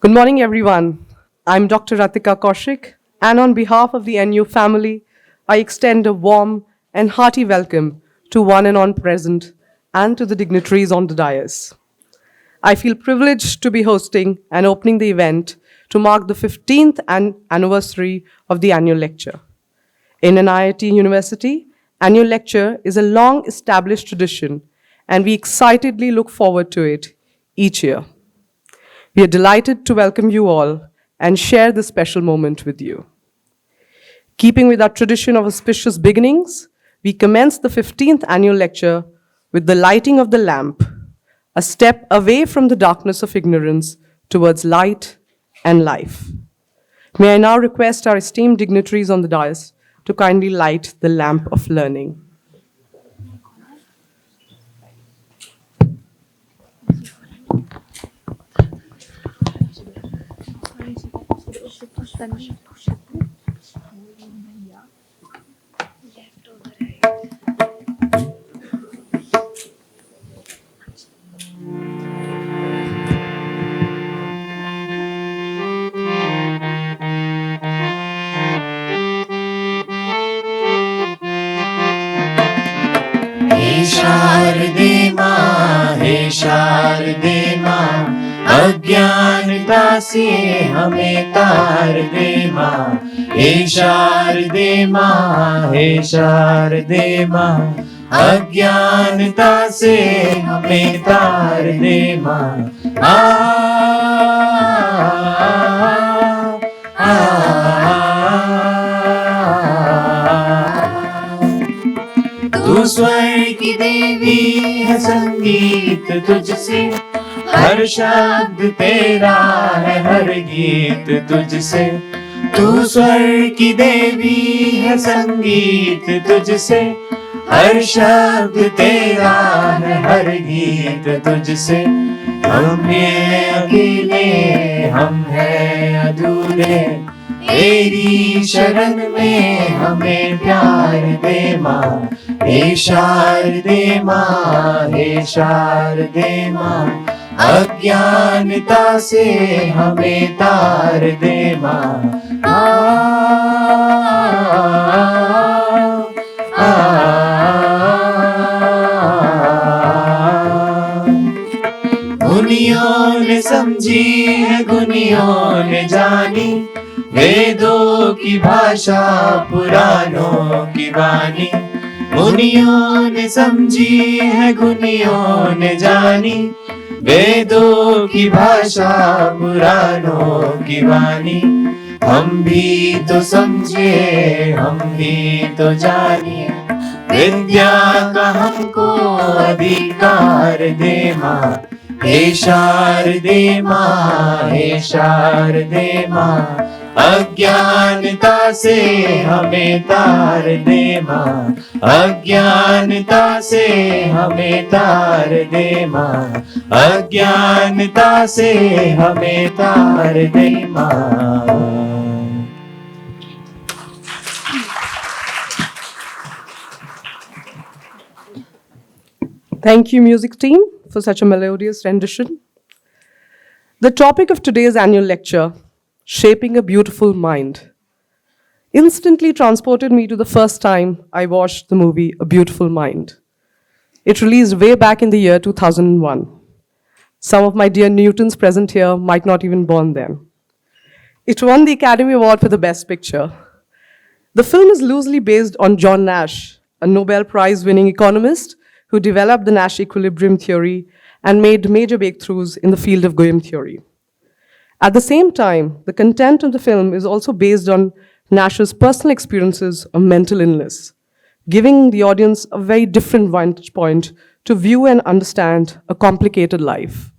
Good morning, everyone. I'm Dr. Ratika Kaushik, and on behalf of the NU family, I extend a warm and hearty welcome to one and all present and to the dignitaries on the dais. I feel privileged to be hosting and opening the event to mark the 15th anniversary of the annual lecture. In NIIT University, annual lecture is a long-established tradition, and we excitedly look forward to it each year. We are delighted to welcome you all and share this special moment with you. Keeping with our tradition of auspicious beginnings, we commence the 15th annual lecture with the lighting of the lamp, a step away from the darkness of ignorance towards light and life. May I now request our esteemed dignitaries on the dais to kindly light the lamp of learning. हे शारदे माँ अज्ञानता से हमें तार दे माँ। हे शारदे माँ अज्ञानता से हमें तार दे माँ। तू स्वर की देवी है, संगीत तुझसे, हर शब्द तेरा है, हर गीत तुझसे। तू स्वर की देवी है, संगीत तुझसे, हर शब्द तेरा है, हर गीत तुझसे। हम हैं अकेले, हम हैं अधूरे, तेरी शरण में हमें प्यार दे माँ। हे शारदे माँ अज्ञानता से हमें तार दे माँ। गुनियों ने समझी है, गुनियों ने जानी, वेदों की भाषा पुराणों की वाणी। मुनियों ने समझी है, गुनियों ने जानी, वेदों की भाषा पुराणों की वाणी। हम भी तो समझे, हम भी तो जानिए, विद्या का हमको अधिकार दे माँ। हे शारदे माँ अज्ञानता से हमें तार दे माँ। अज्ञानता से हमें तार दे माँ। अज्ञानता से हमें तार दे माँ। Thank you, music team, for such a melodious rendition. The topic of today's annual lecture, Shaping a Beautiful Mind, instantly transported me to the first time I watched the movie A Beautiful Mind. It released way back in the year 2001. Some of my dear Newtons present here might not even born then. It won the Academy Award for the Best Picture. The film is loosely based on John Nash, a Nobel Prize-winning economist who developed the Nash equilibrium theory and made major breakthroughs in the field of game theory. At the same time, the content of the film is also based on Nash's personal experiences of mental illness, giving the audience a very different vantage point to view and understand a complicated life,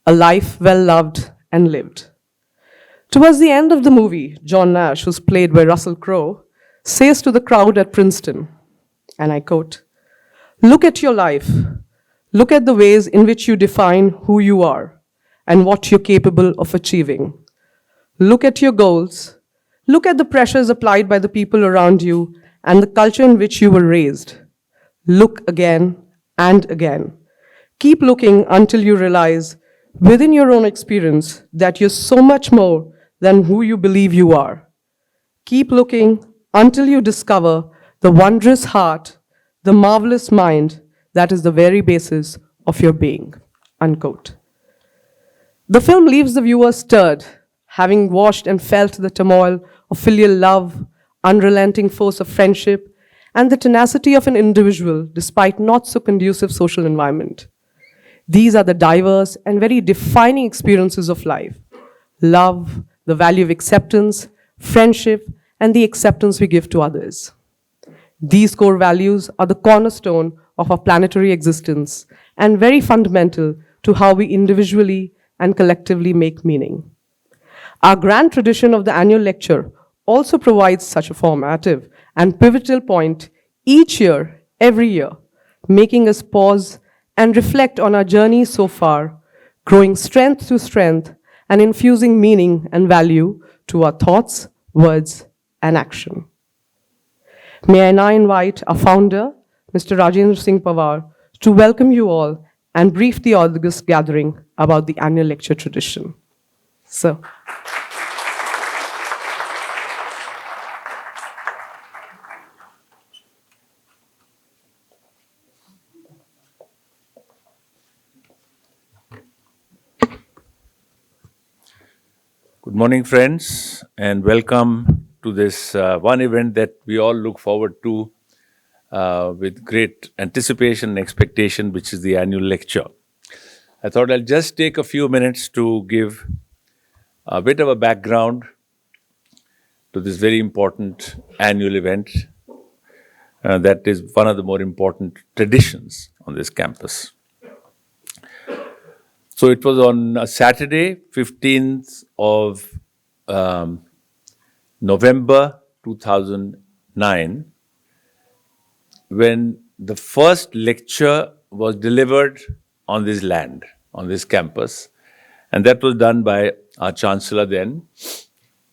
a life well loved and lived. Towards the end of the movie, John Nash, who's played by Russell Crowe, says to the crowd at Princeton, and I quote, "Look at your life. Look at the ways in which you define who you are and what you're capable of achieving. Look at your goals. Look at the pressures applied by the people around you and the culture in which you were raised. Look again and again. Keep looking until you realize within your own experience that you're so much more than who you believe you are. Keep looking until you discover the wondrous heart, the marvelous mind that is the very basis of your being. Unquote. The film leaves the viewer stirred, having watched and felt the turmoil of filial love, unrelenting force of friendship, and the tenacity of an individual despite not so conducive social environment. These are the diverse and very defining experiences of life: love, the value of acceptance, friendship, and the acceptance we give to others. These core values are the cornerstone of our planetary existence and very fundamental to how we individually and collectively make meaning. Our grand tradition of the annual lecture also provides such a formative and pivotal point each year, every year, making us pause and reflect on our journey so far, growing strength to strength and infusing meaning and value to our thoughts, words, and action. May I now invite our founder, Mr. Rajendra Singh Pawar, to welcome you all and brief the august gathering about the annual lecture tradition. Sir. Good morning, friends, and welcome to this one event that we all look forward to with great anticipation and expectation, which is the annual lecture. I thought I'll just take a few minutes to give a bit of a background to this very important annual event that is one of the more important traditions on this campus. So it was on a Saturday, 15th of November 2009, when the first lecture was delivered on this land, on this campus, and that was done by our Chancellor then,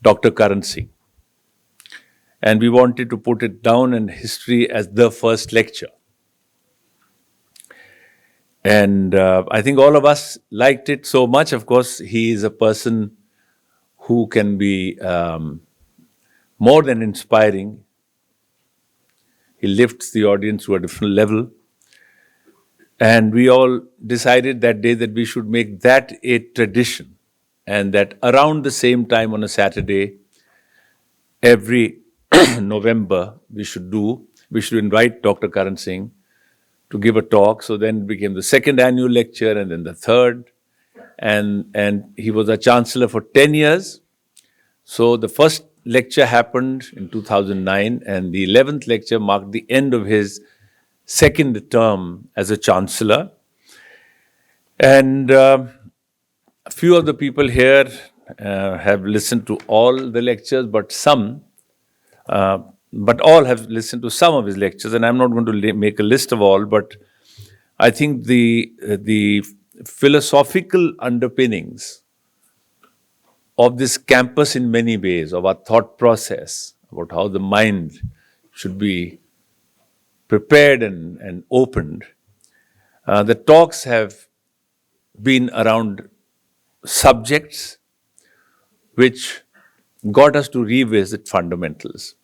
Dr. Karan Singh. And we wanted to put it down in history as the first lecture. And I think all of us liked it so much. Of course, he is a person who can be more than inspiring. He lifts the audience to a different level. And we all decided that day that we should make that a tradition, and that around the same time on a Saturday, every November, we should invite Dr. Karan Singh to give a talk. So then it became the second annual lecture and then the third. And he was a chancellor for 10 years. So the first lecture happened in 2009 and the 11th lecture marked the end of his second term as a chancellor. And a few of the people here have listened to all the lectures, but all have listened to some of his lectures, and I'm not going to make a list of all, but I think the philosophical underpinnings of this campus in many ways, of our thought process, about how the mind should be prepared and opened, the talks have been around subjects which got us to revisit fundamentals.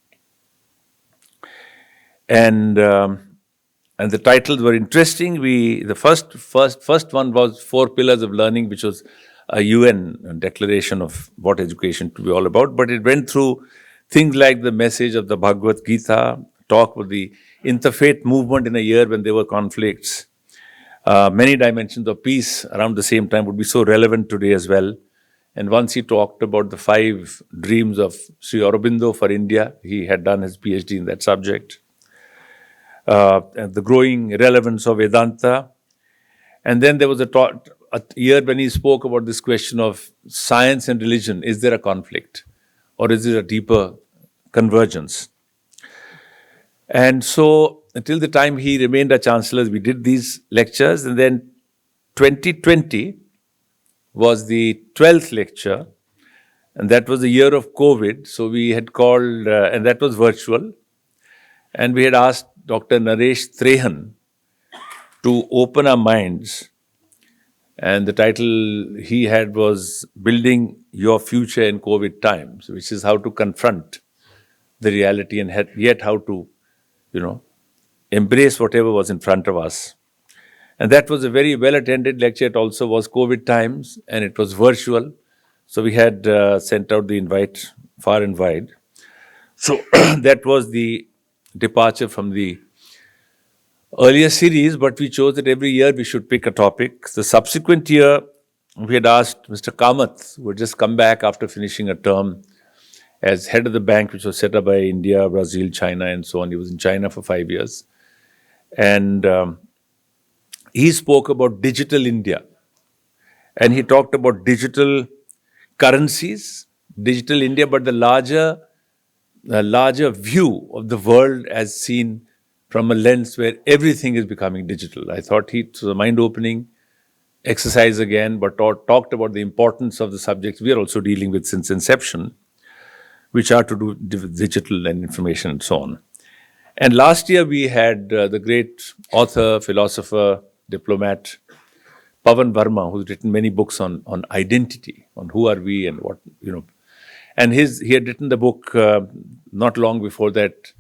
And the titles were interesting. The first one was 4 Pillars of Learning, which was a UN declaration of what education to be all about. But it went through things like the message of the Bhagavad Gita, talk with the interfaith movement in a year when there were conflicts. Many dimensions of peace around the same time would be so relevant today as well. And once he talked about the 5 dreams of Sri Aurobindo for India. He had done his PhD in that subject. And the growing relevance of Vedanta. And then there was a year when he spoke about this question of science and religion. Is there a conflict? Or is it a deeper convergence? And so until the time he remained a chancellor, we did these lectures. And then 2020 was the 12th lecture. And that was the year of COVID. So we had called, and that was virtual. And we had asked Dr. Naresh Trehan to open our minds And the title he had was Building Your Future in COVID Times, which is how to confront the reality and yet how to, embrace whatever was in front of us. And that was a very well attended lecture. It also was COVID times and it was virtual. So we had sent out the invite far and wide. So that was the departure from the earlier series, but we chose that every year we should pick a topic. The subsequent year, we had asked Mr. Kamath, who had just come back after finishing a term as head of the bank, which was set up by India, Brazil, China, and so on. He was in China for 5 years. And he spoke about digital India. And he talked about digital currencies, digital India, but the larger view of the world as seen from a lens where everything is becoming digital. I thought it was a mind-opening exercise again, but talked about the importance of the subjects we are also dealing with since inception, which are to do with digital and information and so on. And last year we had the great author, philosopher, diplomat, Pawan Verma, who's written many books on identity, on who are we and what, And he had written the book not long before that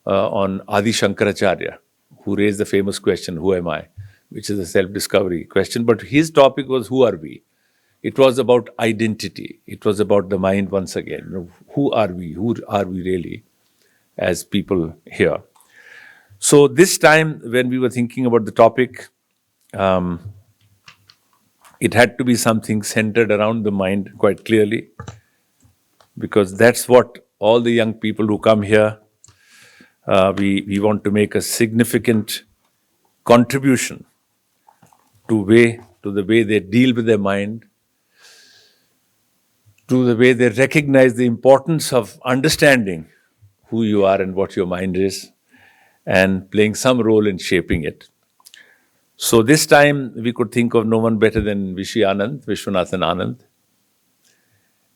on Adi Shankaracharya, who raised the famous question, who am I? Which is a self-discovery question. But his topic was, who are we? It was about identity. It was about the mind once again. Who are we? Who are we really as people here? So this time when we were thinking about the topic, it had to be something centered around the mind quite clearly, because that's what all the young people who come here, we want to make a significant contribution to the way they deal with their mind, to the way they recognize the importance of understanding who you are and what your mind is, and playing some role in shaping it. So this time we could think of no one better than Viswanathan Anand.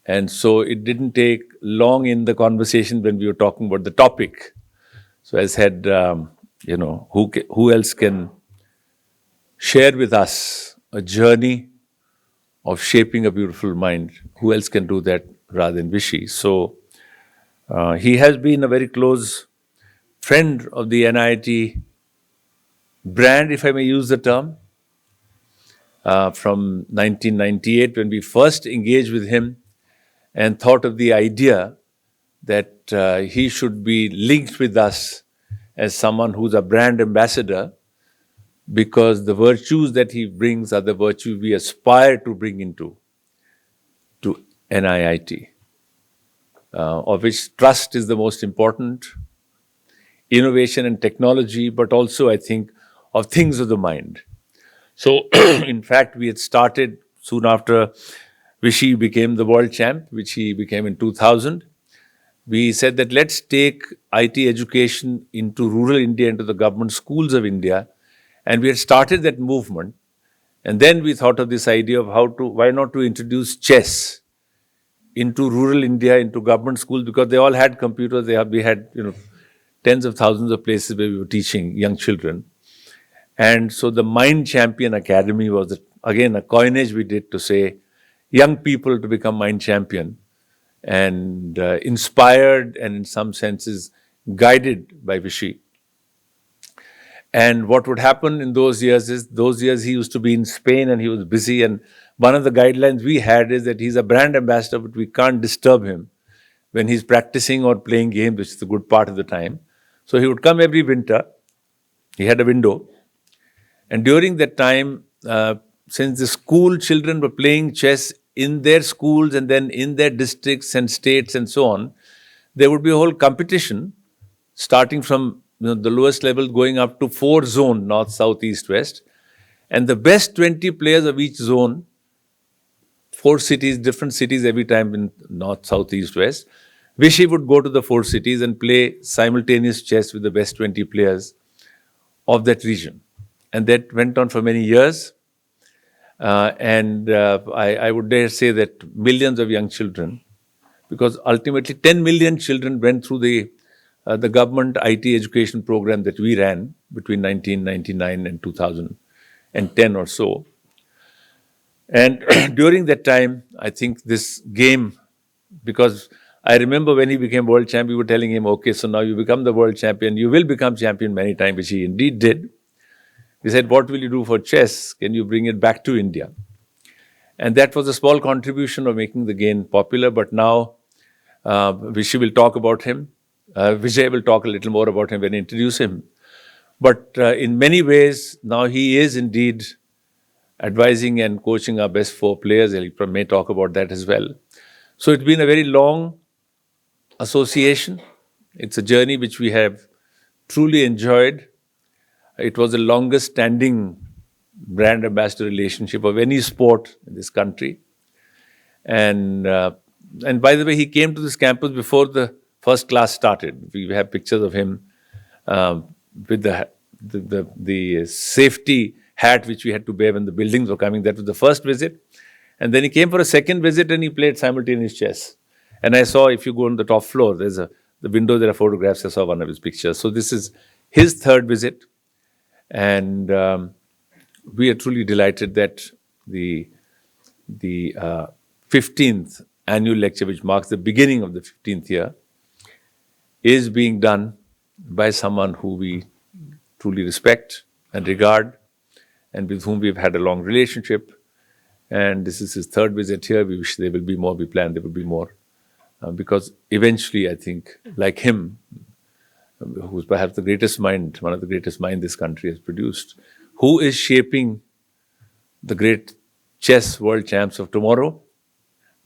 And so it didn't take long in the conversation when we were talking about the topic. So I said, who else can share with us a journey of shaping a beautiful mind? Who else can do that rather than Vishy? So he has been a very close friend of the NIIT brand, if I may use the term, from 1998 when we first engaged with him and thought of the idea that he should be linked with us as someone who's a brand ambassador, because the virtues that he brings are the virtues we aspire to bring into NIIT, of which trust is the most important, innovation and technology, but also I think of things of the mind. So in fact, we had started soon after Vishy became the world champ, which he became in 2000. We said that let's take IT education into rural India, into the government schools of India. And we had started that movement. And then we thought of this idea of why not to introduce chess into rural India, into government schools, because they all had computers. We had, tens of thousands of places where we were teaching young children. And so the Mind Champion Academy was, again, a coinage we did to say young people to become Mind Champion, and inspired and in some senses guided by Vishy. And what would happen in those years he used to be in Spain and he was busy. And one of the guidelines we had is that he's a brand ambassador, but we can't disturb him when he's practicing or playing games, which is a good part of the time. So he would come every winter. He had a window. And during that time, since the school children were playing chess in their schools and then in their districts and states and so on, there would be a whole competition starting from the lowest level going up to 4 zones, north, south, east, west. And the best 20 players of each zone, 4 cities, different cities every time in north, south, east, west, Vishy would go to the 4 cities and play simultaneous chess with the best 20 players of that region. And that went on for many years. I would dare say that millions of young children, because ultimately 10 million children went through the government IT education program that we ran between 1999 and 2010 or so. And during that time, I think this game, because I remember when he became world champ, we were telling him, okay, so now you become the world champion. You will become champion many times, which he indeed did. We said, what will you do for chess? Can you bring it back to India? And that was a small contribution of making the game popular. But now, Vishy will talk about him. Vijay will talk a little more about him when I introduce him. But in many ways, now he is indeed advising and coaching our best 4 players. He may talk about that as well. So it's been a very long association. It's a journey which we have truly enjoyed. It was the longest standing brand ambassador relationship of any sport in this country. And by the way, he came to this campus before the first class started. We have pictures of him with the safety hat which we had to wear when the buildings were coming. That was the first visit. And then he came for a second visit and he played simultaneous chess. And I saw, if you go on the top floor, there's the window, there are photographs. I saw one of his pictures. So this is his third visit. And we are truly delighted that the 15th annual lecture, which marks the beginning of the 15th year, is being done by someone who we truly respect and regard, and with whom we've had a long relationship. And this is his third visit here. We wish there will be more. We plan there will be more. Because eventually, I think, like him, who's perhaps the greatest mind, one of the greatest minds this country has produced, who is shaping the great chess world champs of tomorrow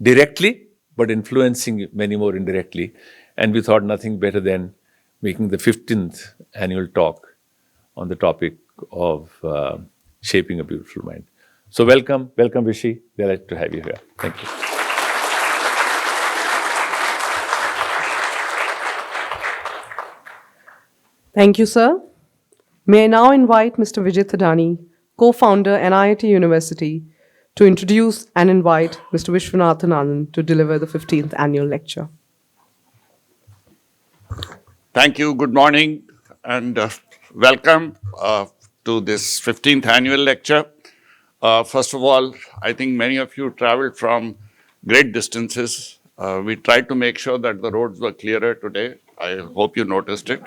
directly, but influencing many more indirectly. And we thought nothing better than making the 15th annual talk on the topic of shaping a beautiful mind. So welcome, Vishy. Delighted to have you here. Thank you. Thank you, sir. May I now invite Mr. Vijay Thadani, co-founder NIIT University, to introduce and invite Mr. Viswanathan Anand to deliver the 15th annual lecture. Thank you. Good morning and welcome to this 15th annual lecture. First of all, I think many of you traveled from great distances. We tried to make sure that the roads were clearer today. I hope you noticed it.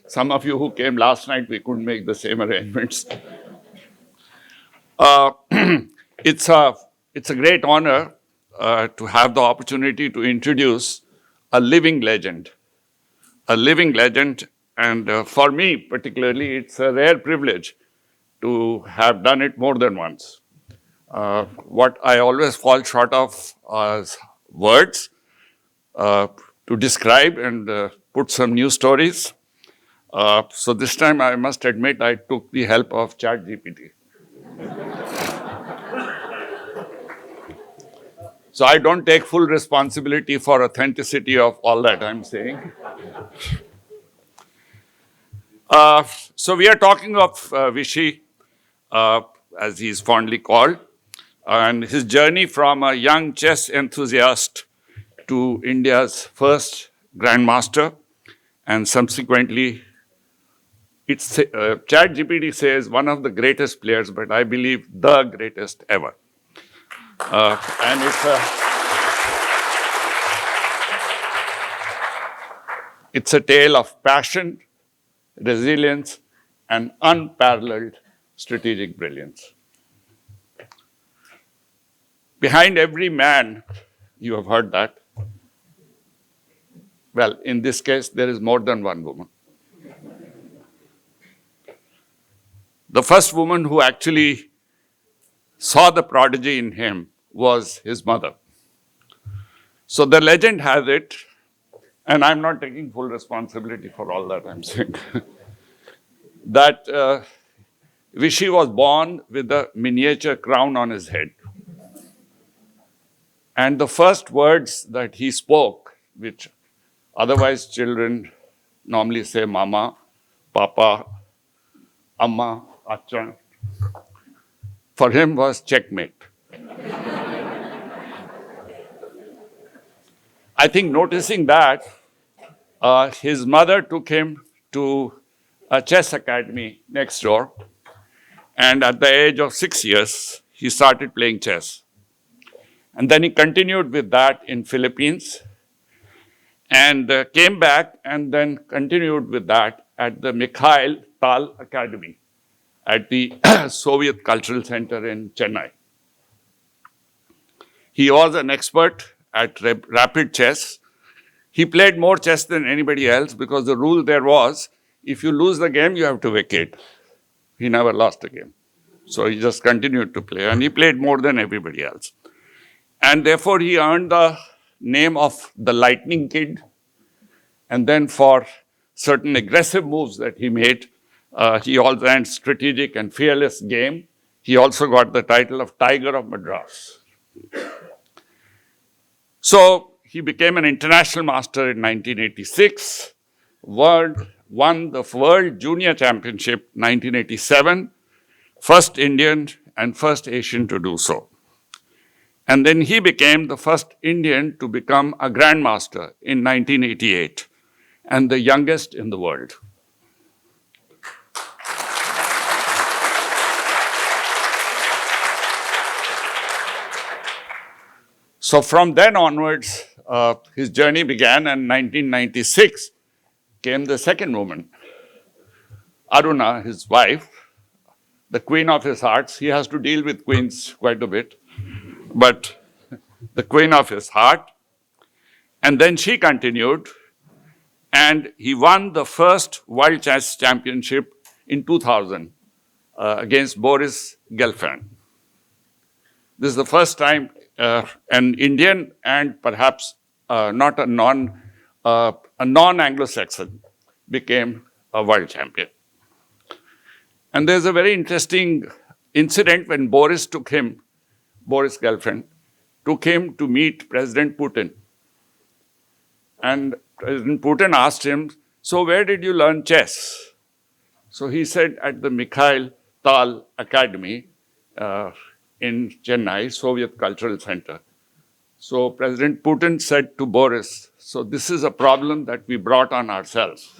Some of you who came last night, we couldn't make the same arrangements. It's a great honor to have the opportunity to introduce a living legend. And for me particularly, it's a rare privilege to have done it more than once. What I always fall short of is words to describe and put some new stories. So this time I must admit I took the help of ChatGPT. So I don't take full responsibility for authenticity of all that I'm saying. So we are talking of Vishy, as he's fondly called, and his journey from a young chess enthusiast to India's first grandmaster, and subsequently, ChatGPT says one of the greatest players, but I believe the greatest ever. And it's a tale of passion, resilience, and unparalleled strategic brilliance. Behind every man, you have heard that. Well, in this case, there is more than one woman. The first woman who actually saw the prodigy in him was his mother. So the legend has it, and I'm not taking full responsibility for all that I'm saying, that Vishy was born with a miniature crown on his head. And the first words that he spoke, which otherwise children normally say mama, papa, amma, acha, for him was checkmate. I think noticing that, his mother took him to a chess academy next door, And at the age of 6 years, he started playing chess. And then he continued with that in Philippines and came back and then continued with that at the Mikhail Tal Academy at the Soviet Cultural Center in Chennai. He was an expert at rapid chess. He played more chess than anybody else because the rule there was, if you lose the game, you have to vacate. He never lost a game. So he just continued to play, and he played more than everybody else. And therefore, he earned the name of the Lightning Kid. And then for certain aggressive moves that he made, he also ran strategic and fearless game. He also got the title of Tiger of Madras. So he became an international master in 1986, won the World Junior Championship 1987, first Indian and first Asian to do so. And then he became the first Indian to become a grandmaster in 1988 and the youngest in the world. So from then onwards, his journey began, and in 1996 came the second woman, Aruna, his wife, the queen of his hearts. He has to deal with queens quite a bit, but the queen of his heart. And then she continued, and he won the first World Chess Championship in 2000 against Boris Gelfand. This is the first time an Indian and perhaps not a non-Anglo-Saxon became a world champion. And there's a very interesting incident when Boris Gelfand, took him to meet President Putin. And President Putin asked him, so where did you learn chess? So he said, at the Mikhail Tal Academy in Chennai, Soviet Cultural Center. So President Putin said to Boris, so this is a problem that we brought on ourselves.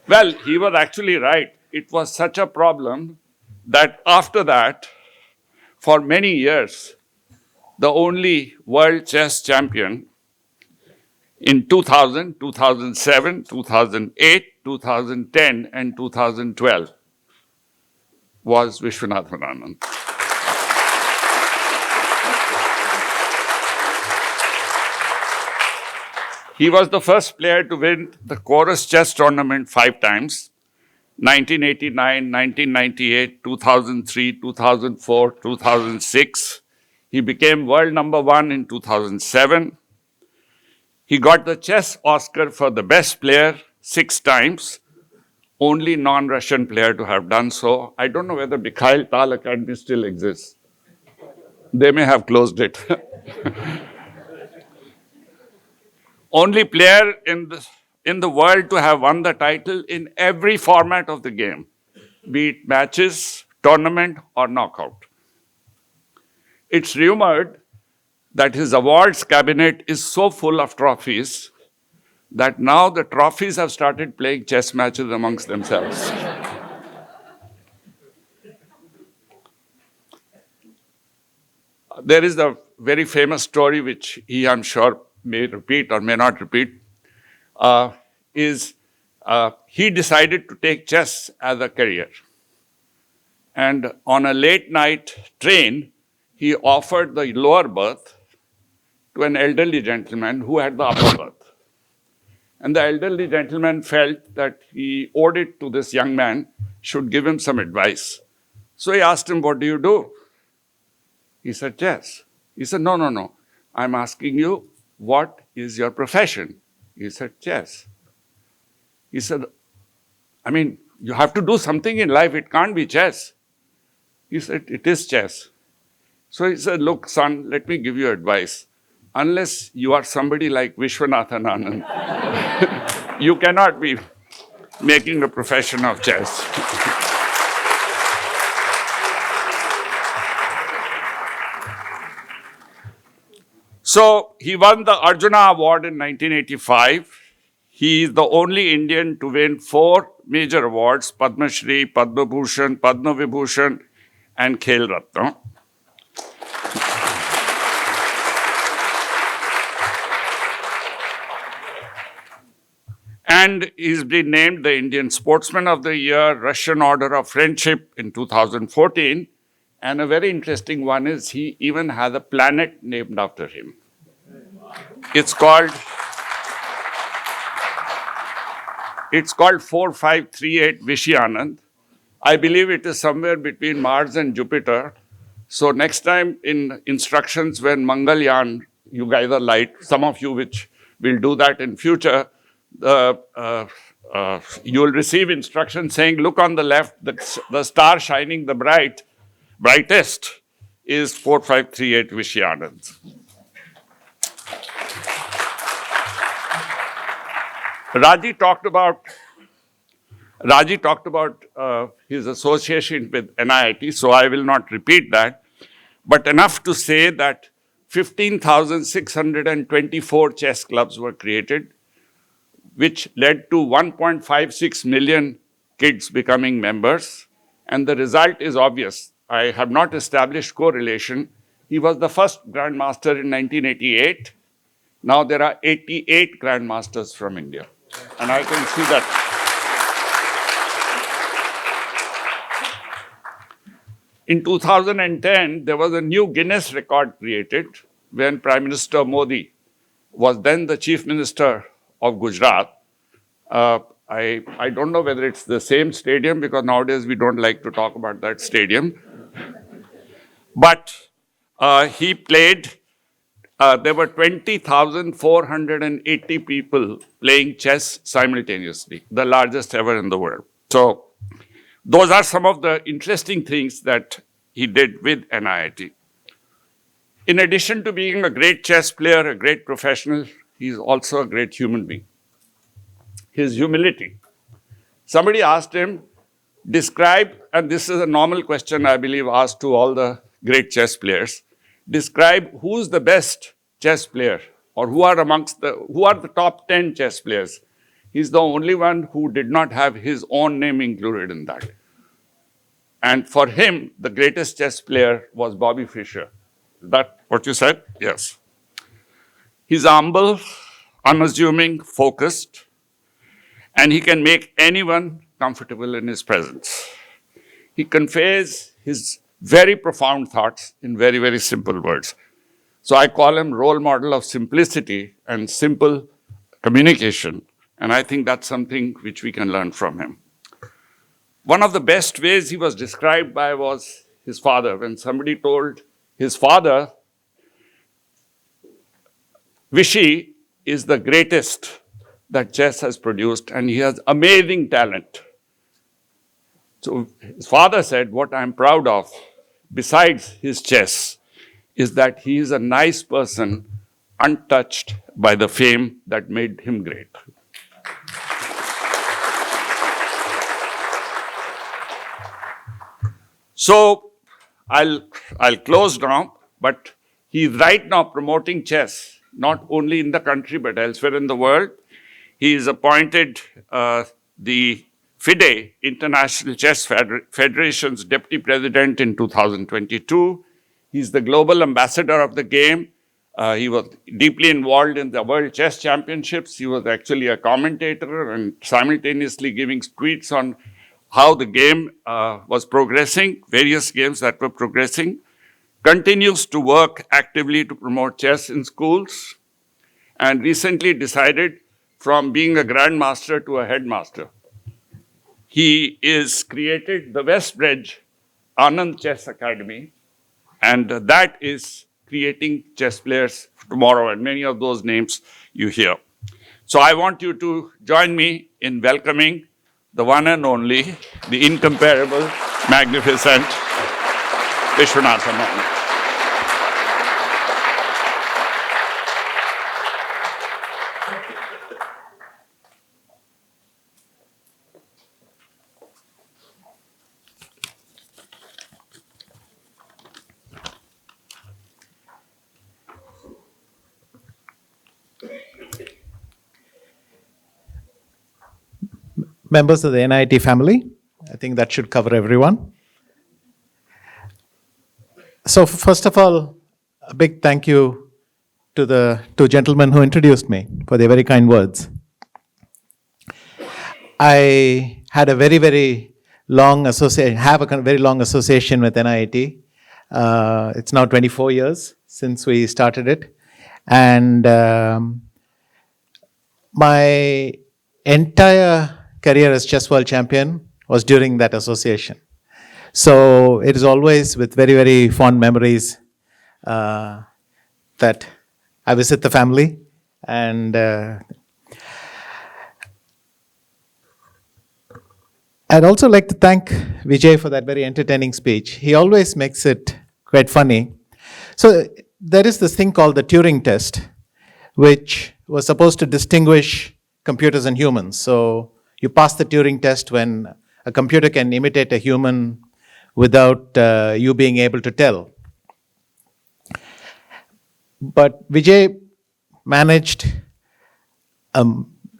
Well, he was actually right. It was such a problem that after that, for many years, the only world chess champion in 2000, 2007, 2008, 2010, and 2012 was Viswanathan Anand. He was the first player to win the Chorus Chess Tournament 5 times, 1989, 1998, 2003, 2004, 2006. He became world number 1 in 2007. He got the chess Oscar for the best player 6 times, only non-Russian player to have done so. I don't know whether Mikhail Tal Academy still exists. They may have closed it. Only player in the world to have won the title in every format of the game, be it matches, tournament, or knockout. It's rumored that his awards cabinet is so full of trophies that now the trophies have started playing chess matches amongst themselves. There is a very famous story which he, I'm sure, may repeat or may not repeat, he decided to take chess as a career. And on a late night train, he offered the lower berth to an elderly gentleman who had the upper berth. And the elderly gentleman felt that he owed it to this young man, should give him some advice. So he asked him, what do you do? He said, chess. He said, no. I'm asking you, what is your profession? He said, chess. He said, you have to do something in life. It can't be chess. He said, it is chess. So he said, look, son, let me give you advice. Unless you are somebody like Viswanathan Anand, you cannot be making a profession of chess. So he won the Arjuna Award in 1985. He is the only Indian to win 4 major awards: Padma Shri, Padma Bhushan, Padma Vibhushan, and Khel Ratna. And he's been named the Indian Sportsman of the Year, Russian Order of Friendship in 2014. And a very interesting one is he even has a planet named after him. It's called 4538 Viswanathan. I believe it is somewhere between Mars and Jupiter. So next time in instructions when Mangalyaan, you guys are light, some of you which will do that in future, you will receive instructions saying, look on the left, the star shining the brightest is 4538 Viswanathan. Raji talked about his association with NIIT, so I will not repeat that, but enough to say that 15,624 chess clubs were created, which led to 1.56 million kids becoming members. And the result is obvious. I have not established correlation. He was the first grandmaster in 1988. Now there are 88 grandmasters from India. And I can see that. In 2010, there was a new Guinness record created when Prime Minister Modi was then the Chief Minister of Gujarat. I don't know whether it's the same stadium because nowadays we don't like to talk about that stadium. But he played, there were 20,480 people playing chess simultaneously, the largest ever in the world. So those are some of the interesting things that he did with NIIT. In addition to being a great chess player, a great professional, he's also a great human being. His humility. Somebody asked him, describe, and this is a normal question I believe asked to all the great chess players, describe who's the best chess player or who are the top 10 chess players. He's the only one who did not have his own name included in that. And for him, the greatest chess player was Bobby Fischer. Is that what you said? Yes. He's humble, unassuming, focused, and he can make anyone comfortable in his presence. He conveys his very profound thoughts in very, very simple words. So I call him role model of simplicity and simple communication. And I think that's something which we can learn from him. One of the best ways he was described by was his father. When somebody told his father, Vishy is the greatest that chess has produced and he has amazing talent. So his father said, what I'm proud of, besides his chess, is that he is a nice person, untouched by the fame that made him great. So I'll close now, but he's right now promoting chess, not only in the country, but elsewhere in the world. He is appointed the FIDE, International Chess Federation's Deputy President in 2022. He's the global ambassador of the game. He was deeply involved in the World Chess Championships. He was actually a commentator and simultaneously giving tweets on how the game was progressing, various games that were progressing. Continues to work actively to promote chess in schools, and recently decided from being a grandmaster to a headmaster. He is created the Westbridge Anand Chess Academy, and that is creating chess players tomorrow, and many of those names you hear. So I want you to join me in welcoming the one and only, the incomparable, magnificent Viswanathan Anand. members of the NIIT family. I think that should cover everyone. So first of all, a big thank you to the two gentlemen who introduced me for their very kind words. I had a very, very long association, have a very long association with NIIT. It's now 24 years since we started it. And my entire career as chess world champion was during that association. So it is always with very, very fond memories that I visit the family. And I'd also like to thank Vijay for that very entertaining speech. He always makes it quite funny. So there is this thing called the Turing test, which was supposed to distinguish computers and humans. So you pass the Turing test when a computer can imitate a human without you being able to tell. But Vijay managed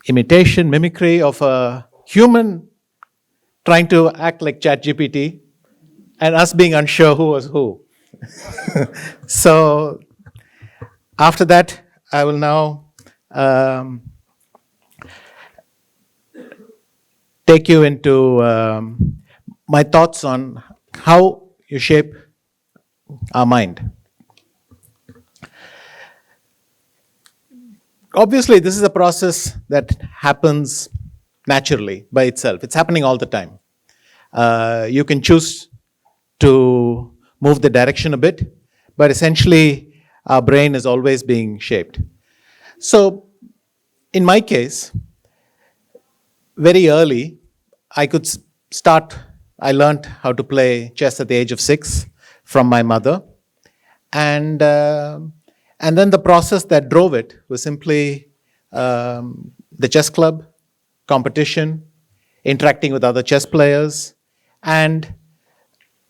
imitation, mimicry of a human trying to act like ChatGPT and us being unsure who was who. So after that, I will now take you into my thoughts on how you shape our mind. Obviously, this is a process that happens naturally by itself. It's happening all the time. You can choose to move the direction a bit, but essentially, our brain is always being shaped. So, in my case, very early, I learned how to play chess at the age of 6 from my mother. And then the process that drove it was simply the chess club, competition, interacting with other chess players, and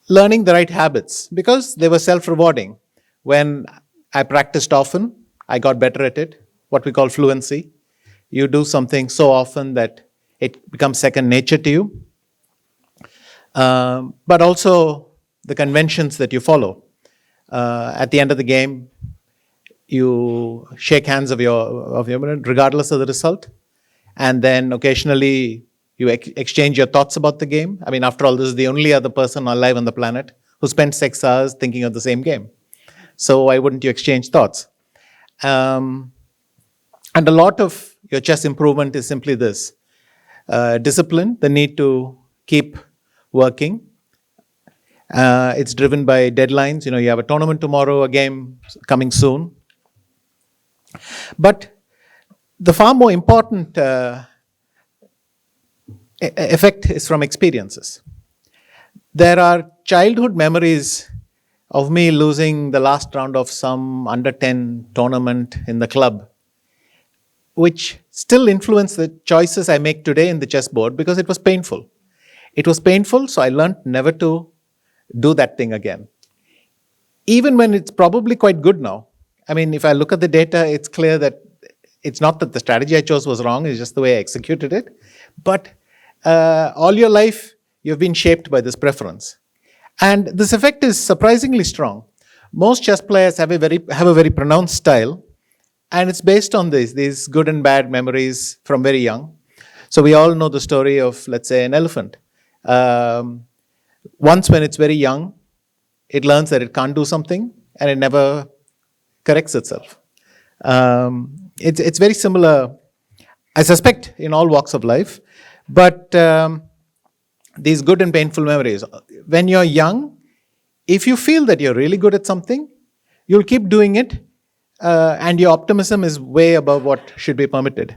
learning the right habits because they were self-rewarding. When I practiced often, I got better at it, what we call fluency. You do something so often that it becomes second nature to you. But also the conventions that you follow. At the end of the game, you shake hands of your opponent regardless of the result. And then occasionally you exchange your thoughts about the game. I mean, after all, this is the only other person alive on the planet who spent 6 hours thinking of the same game. So why wouldn't you exchange thoughts? And a lot of your chess improvement is simply this. Discipline, the need to keep working. It's driven by deadlines. You have a tournament tomorrow, a game coming soon. But the far more important effect is from experiences. There are childhood memories of me losing the last round of some under 10 tournament in the club, which still influence the choices I make today in the chessboard because it was painful. It was painful, so I learned never to do that thing again. Even when it's probably quite good now. I mean, if I look at the data, it's clear that it's not that the strategy I chose was wrong, it's just the way I executed it. But all your life, you've been shaped by this preference. And this effect is surprisingly strong. Most chess players have a very pronounced style, and it's based on these good and bad memories from very young. So we all know the story of, let's say, an elephant. Once when it's very young, it learns that it can't do something, and it never corrects itself. It's very similar, I suspect, in all walks of life. But these good and painful memories, when you're young, if you feel that you're really good at something, you'll keep doing it, and your optimism is way above what should be permitted.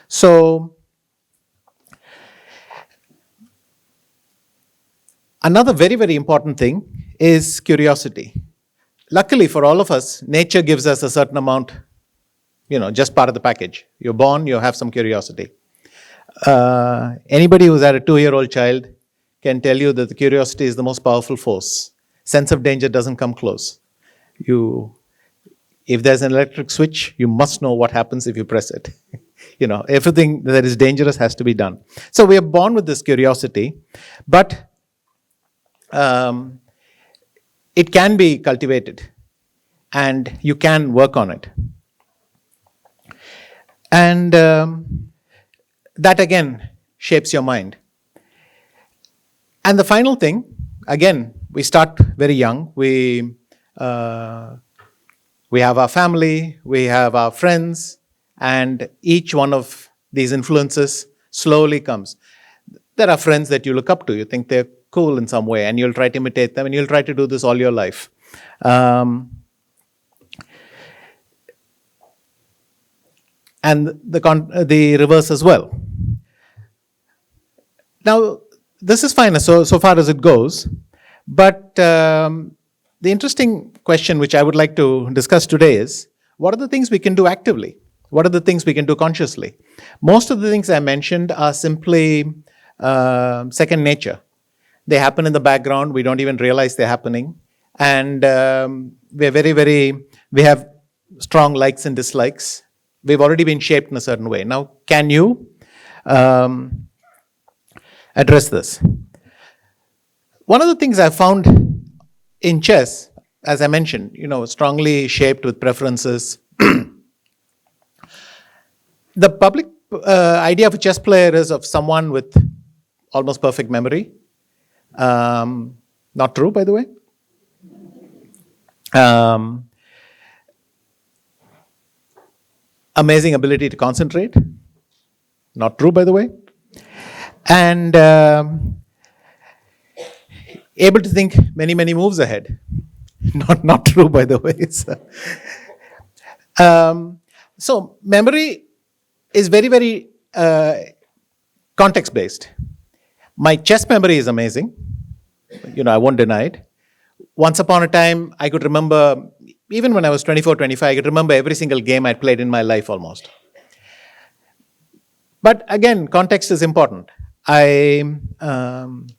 So, another very, very important thing is curiosity. Luckily for all of us, nature gives us a certain amount, just part of the package. You're born, you have some curiosity. Anybody who's had a 2-year-old child can tell you that the curiosity is the most powerful force. Sense of danger doesn't come close. If there's an electric switch, you must know what happens if you press it. everything that is dangerous has to be done. So we are born with this curiosity, but it can be cultivated and you can work on it. And that again shapes your mind. And the final thing, again, we start very young. We have our family, we have our friends, and each one of these influences slowly comes. There are friends that you look up to, you think they're cool in some way, and you'll try to imitate them, and you'll try to do this all your life. And the reverse as well. Now, this is fine so far as it goes, but the interesting question which I would like to discuss today is, what are the things we can do actively? What are the things we can do consciously? Most of the things I mentioned are simply second nature. They happen in the background, we don't even realize they're happening, and we have strong likes and dislikes. We've already been shaped in a certain way. Now, can you address this? One of the things I found in chess, as I mentioned, strongly shaped with preferences. The public idea of a chess player is of someone with almost perfect memory. Not true, by the way. Amazing ability to concentrate. Not true, by the way. And able to think many, many moves ahead. Not true, by the way. So memory is very, very context-based. My chess memory is amazing. I won't deny it. Once upon a time, I could remember, even when I was 24, 25, I could remember every single game I'd played in my life almost. But again, context is important. I found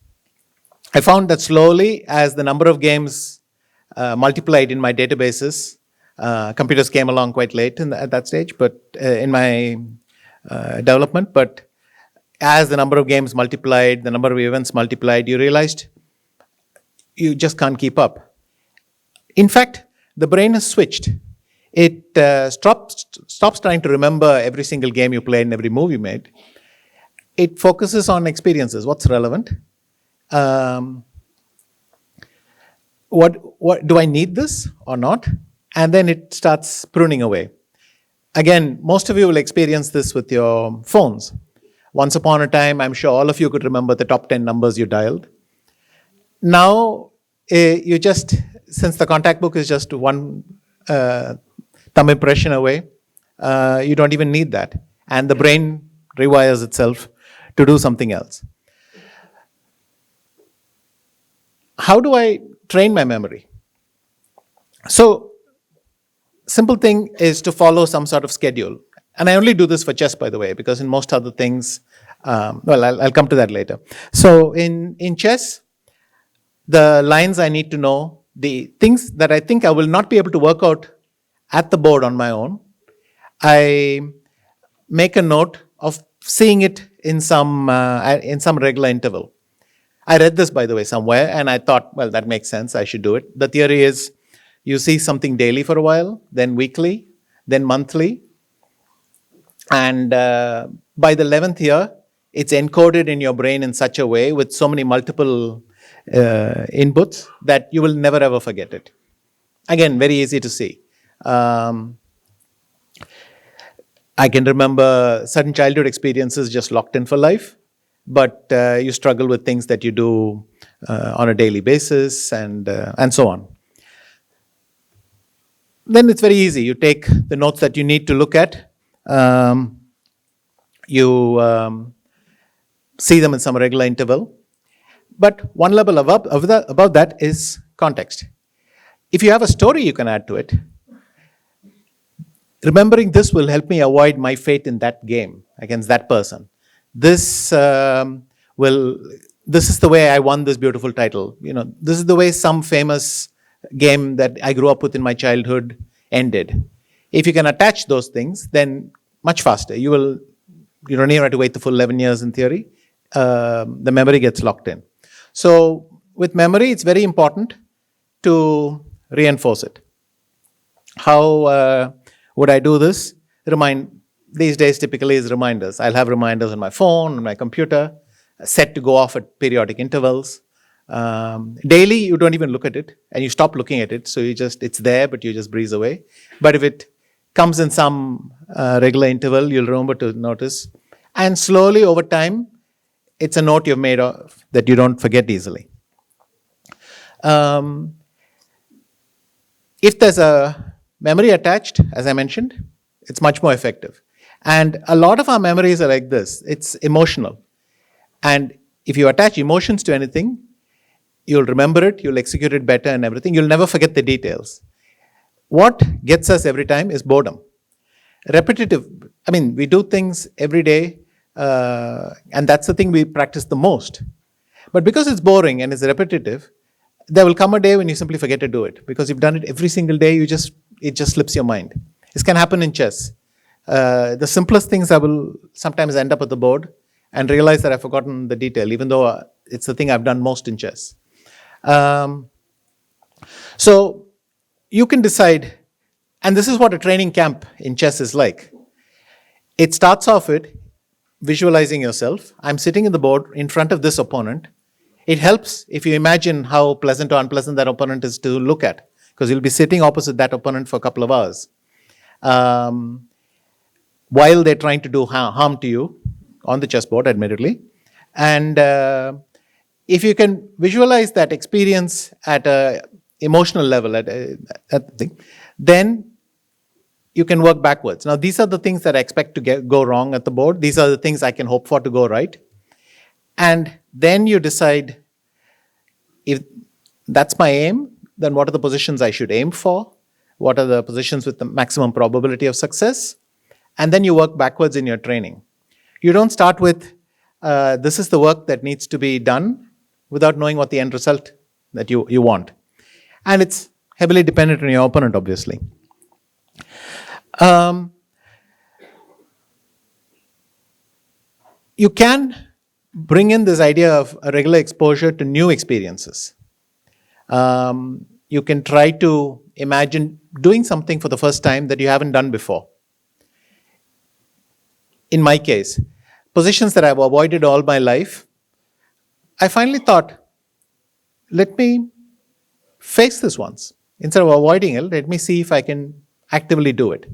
that slowly, as the number of games multiplied in my databases, computers came along quite late at that stage, but in my development. But as the number of games multiplied, the number of events multiplied, you realized you just can't keep up. In fact, the brain has switched. It stops trying to remember every single game you played and every move you made. It focuses on experiences. What's relevant? What do I need this or not? And then it starts pruning away. Again, most of you will experience this with your phones. Once upon a time, I'm sure all of you could remember the top 10 numbers you dialed. Now, since the contact book is just one thumb impression away, you don't even need that. And the brain rewires itself to do something else. How do I train my memory? So, simple thing is to follow some sort of schedule. And I only do this for chess, by the way, because in most other things, I'll come to that later. So in chess, the lines I need to know, the things that I think I will not be able to work out at the board on my own, I make a note of seeing it in some regular interval. I read this, by the way, somewhere, and I thought, well, that makes sense, I should do it. The theory is, you see something daily for a while, then weekly, then monthly, and by the 11th year, it's encoded in your brain in such a way with so many multiple inputs that you will never ever forget it. Again, very easy to see. I can remember certain childhood experiences just locked in for life, but you struggle with things that you do on a daily basis and so on. Then it's very easy. You take the notes that you need to look at, you see them in some regular interval. But one level above that is context. If you have a story you can add to it, remembering this will help me avoid my fate in that game against that person. This is the way I won this beautiful title. This is the way some famous game that I grew up with in my childhood ended. If you can attach those things, then much faster. You don't even have to wait the full 11 years in theory. The memory gets locked in. So with memory, it's very important to reinforce it. How would I do this? These days typically is reminders. I'll have reminders on my phone, on my computer, set to go off at periodic intervals. Daily, you don't even look at it, and you stop looking at it, so it's there, but you just breeze away. But if it comes in some regular interval, you'll remember to notice. And slowly, over time, it's a note you've made that you don't forget easily. If there's a memory attached, as I mentioned, it's much more effective. And a lot of our memories are like this. It's emotional. And if you attach emotions to anything, you'll remember it, you'll execute it better and everything. You'll never forget the details. What gets us every time is boredom. Repetitive. We do things every day, and that's the thing we practice the most. But because it's boring and it's repetitive, there will come a day when you simply forget to do it. Because you've done it every single day, it just slips your mind. This can happen in chess. The simplest things I will sometimes end up at the board and realize that I've forgotten the detail, even though it's the thing I've done most in chess. So you can decide, and this is what a training camp in chess is like. It starts off with visualizing yourself. I'm sitting in the board in front of this opponent. It helps if you imagine how pleasant or unpleasant that opponent is to look at, because you'll be sitting opposite that opponent for a couple of hours while they're trying to do harm to you on the chessboard, admittedly. And if you can visualize that experience at an emotional level, then you can work backwards. Now, these are the things that I expect to go wrong at the board. These are the things I can hope for to go right. And then you decide, if that's my aim, then what are the positions I should aim for? What are the positions with the maximum probability of success? And then you work backwards in your training. You don't start with, this is the work that needs to be done, without knowing what the end result that you want. And it's heavily dependent on your opponent, obviously. You can bring in this idea of a regular exposure to new experiences. You can try to imagine doing something for the first time that you haven't done before. In my case, positions that I've avoided all my life, I finally thought, let me face this once. Instead of avoiding it, let me see if I can actively do it.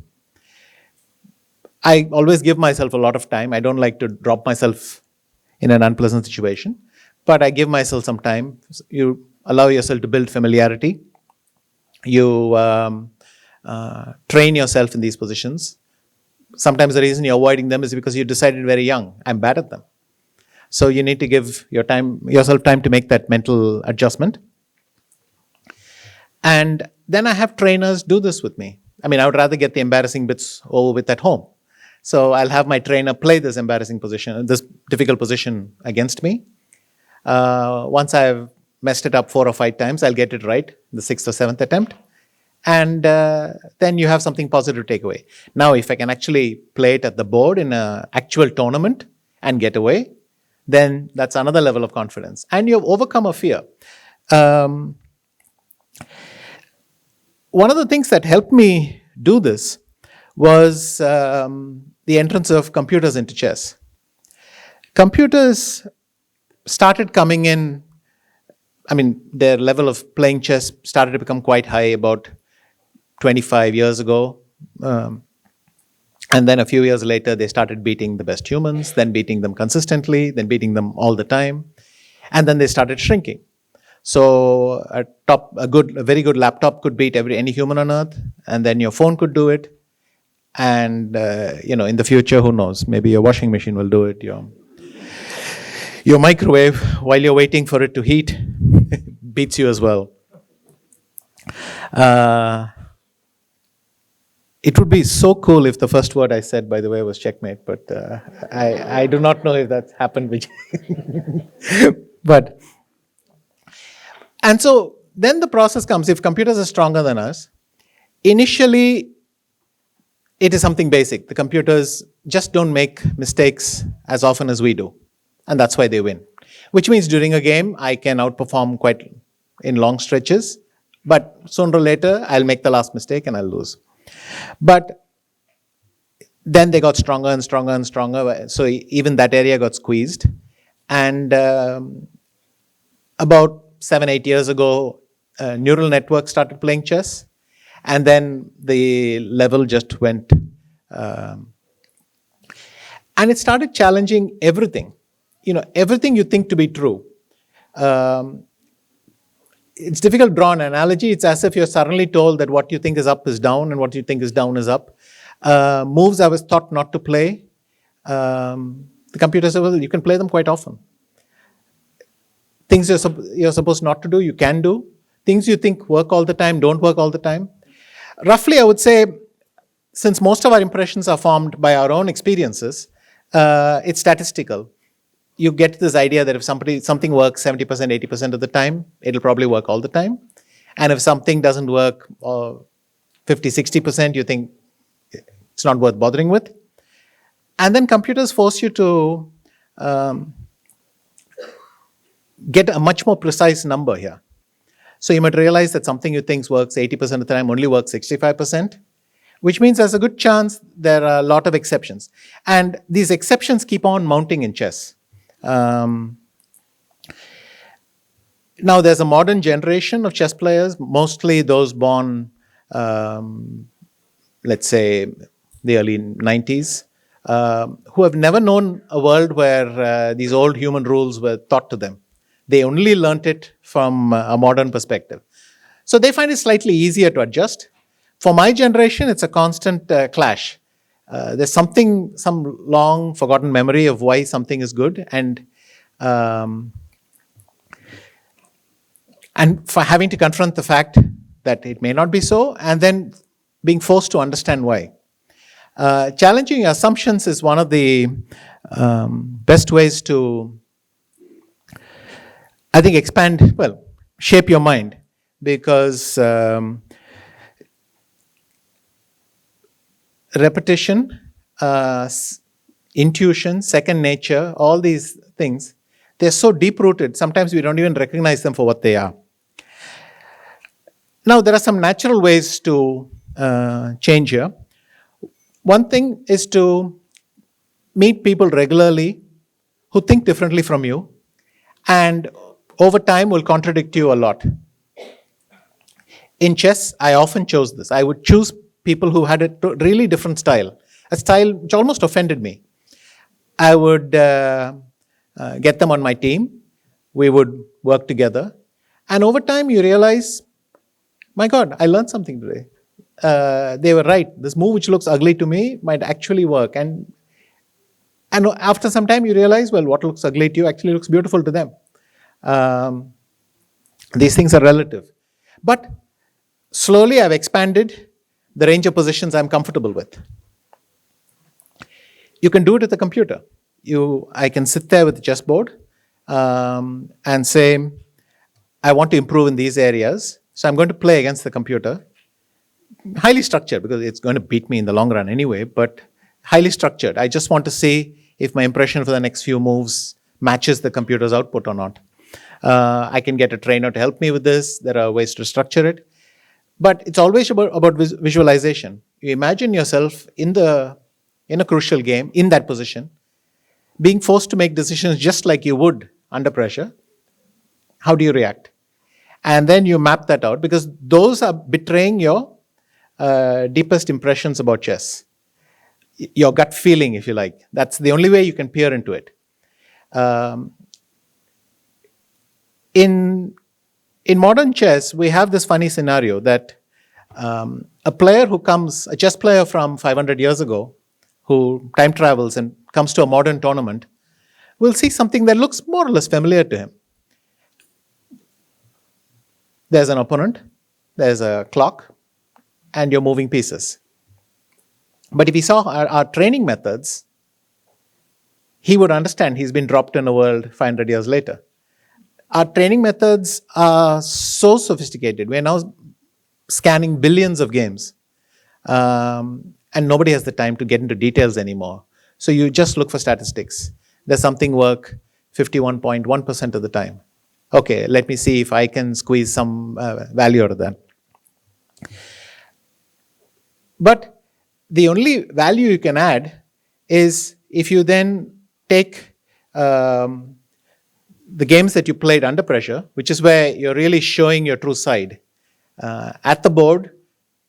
I always give myself a lot of time. I don't like to drop myself in an unpleasant situation, but I give myself some time. You allow yourself to build familiarity. You train yourself in these positions. Sometimes the reason you're avoiding them is because you decided very young, I'm bad at them. So you need to give yourself time to make that mental adjustment. And then I have trainers do this with me. I would rather get the embarrassing bits over with at home. So I'll have my trainer play this embarrassing position, this difficult position against me. Once I've messed it up 4 or 5 times, I'll get it right, the 6th or 7th attempt. And then you have something positive to take away. Now, if I can actually play it at the board in an actual tournament and get away, then that's another level of confidence. And you've overcome a fear. One of the things that helped me do this was the entrance of computers into chess. Computers started coming in, their level of playing chess started to become quite high about 25 years ago. And then a few years later, they started beating the best humans, then beating them consistently, then beating them all the time. And then they started shrinking. So a very good laptop could beat any human on earth, and then your phone could do it. And, in the future, who knows? Maybe your washing machine will do it. Your microwave, while you're waiting for it to heat, beats you as well. It would be so cool if the first word I said, by the way, was checkmate, but I do not know if that's happened, Vijay. And so then the process comes, if computers are stronger than us, initially it is something basic. The computers just don't make mistakes as often as we do. And that's why they win. Which means during a game, I can outperform quite in long stretches. But sooner or later, I'll make the last mistake and I'll lose. But then they got stronger and stronger and stronger. So even that area got squeezed. And about 7-8 years ago, neural networks started playing chess. And then the level just went. And it started challenging everything. Everything you think to be true. It's difficult to draw an analogy. It's as if you're suddenly told that what you think is up is down and what you think is down is up. Moves I was taught not to play, the computer said, well, you can play them quite often. Things you're supposed not to do, you can do. Things you think work all the time, don't work all the time. Roughly, I would say, since most of our impressions are formed by our own experiences, it's statistical. You get this idea that if something works 70%, 80% of the time, it'll probably work all the time. And if something doesn't work 50, 60%, you think it's not worth bothering with. And then computers force you to get a much more precise number here. So you might realize that something you think works 80% of the time only works 65%, which means there's a good chance there are a lot of exceptions. And these exceptions keep on mounting in chess. Now there's a modern generation of chess players, mostly those born, let's say, the early 90s, who have never known a world where these old human rules were taught to them. They only learnt it from a modern perspective. So they find it slightly easier to adjust. For my generation, it's a constant clash. There's some long forgotten memory of why something is good, and for having to confront the fact that it may not be so, and then being forced to understand why. Challenging assumptions is one of the best ways to, I think, shape your mind, because repetition, intuition, second nature, all these things, they're so deep-rooted, sometimes we don't even recognize them for what they are. Now, there are some natural ways to change here. One thing is to meet people regularly who think differently from you, and over time will contradict you a lot. In chess, I often chose this. I would choose people who had a really different style, a style which almost offended me. I would get them on my team. We would work together. And over time, you realize, my God, I learned something today. They were right. This move which looks ugly to me might actually work. And after some time, you realize, well, what looks ugly to you actually looks beautiful to them. These things are relative. But slowly, I've expanded the range of positions I'm comfortable with. You can do it with a computer. I can sit there with the chessboard and say, I want to improve in these areas, so I'm going to play against the computer. Highly structured, because it's going to beat me in the long run anyway, but highly structured. I just want to see if my impression for the next few moves matches the computer's output or not. I can get a trainer to help me with this. There are ways to structure it. But it's always about visualization. You imagine yourself in a crucial game, in that position, being forced to make decisions just like you would under pressure. How do you react? And then you map that out, because those are betraying your deepest impressions about chess. Your gut feeling, if you like. That's the only way you can peer into it. In modern chess, we have this funny scenario that a chess player from 500 years ago, who time travels and comes to a modern tournament, will see something that looks more or less familiar to him. There's an opponent, there's a clock, and you're moving pieces. But if he saw our training methods, he would understand he's been dropped in a world 500 years later. Our training methods are so sophisticated. We're now scanning billions of games. And and nobody has the time to get into details anymore. So you just look for statistics. Does something work 51.1% of the time? Okay, let me see if I can squeeze some value out of that. But the only value you can add is if you then take the games that you played under pressure, which is where you're really showing your true side. At the board,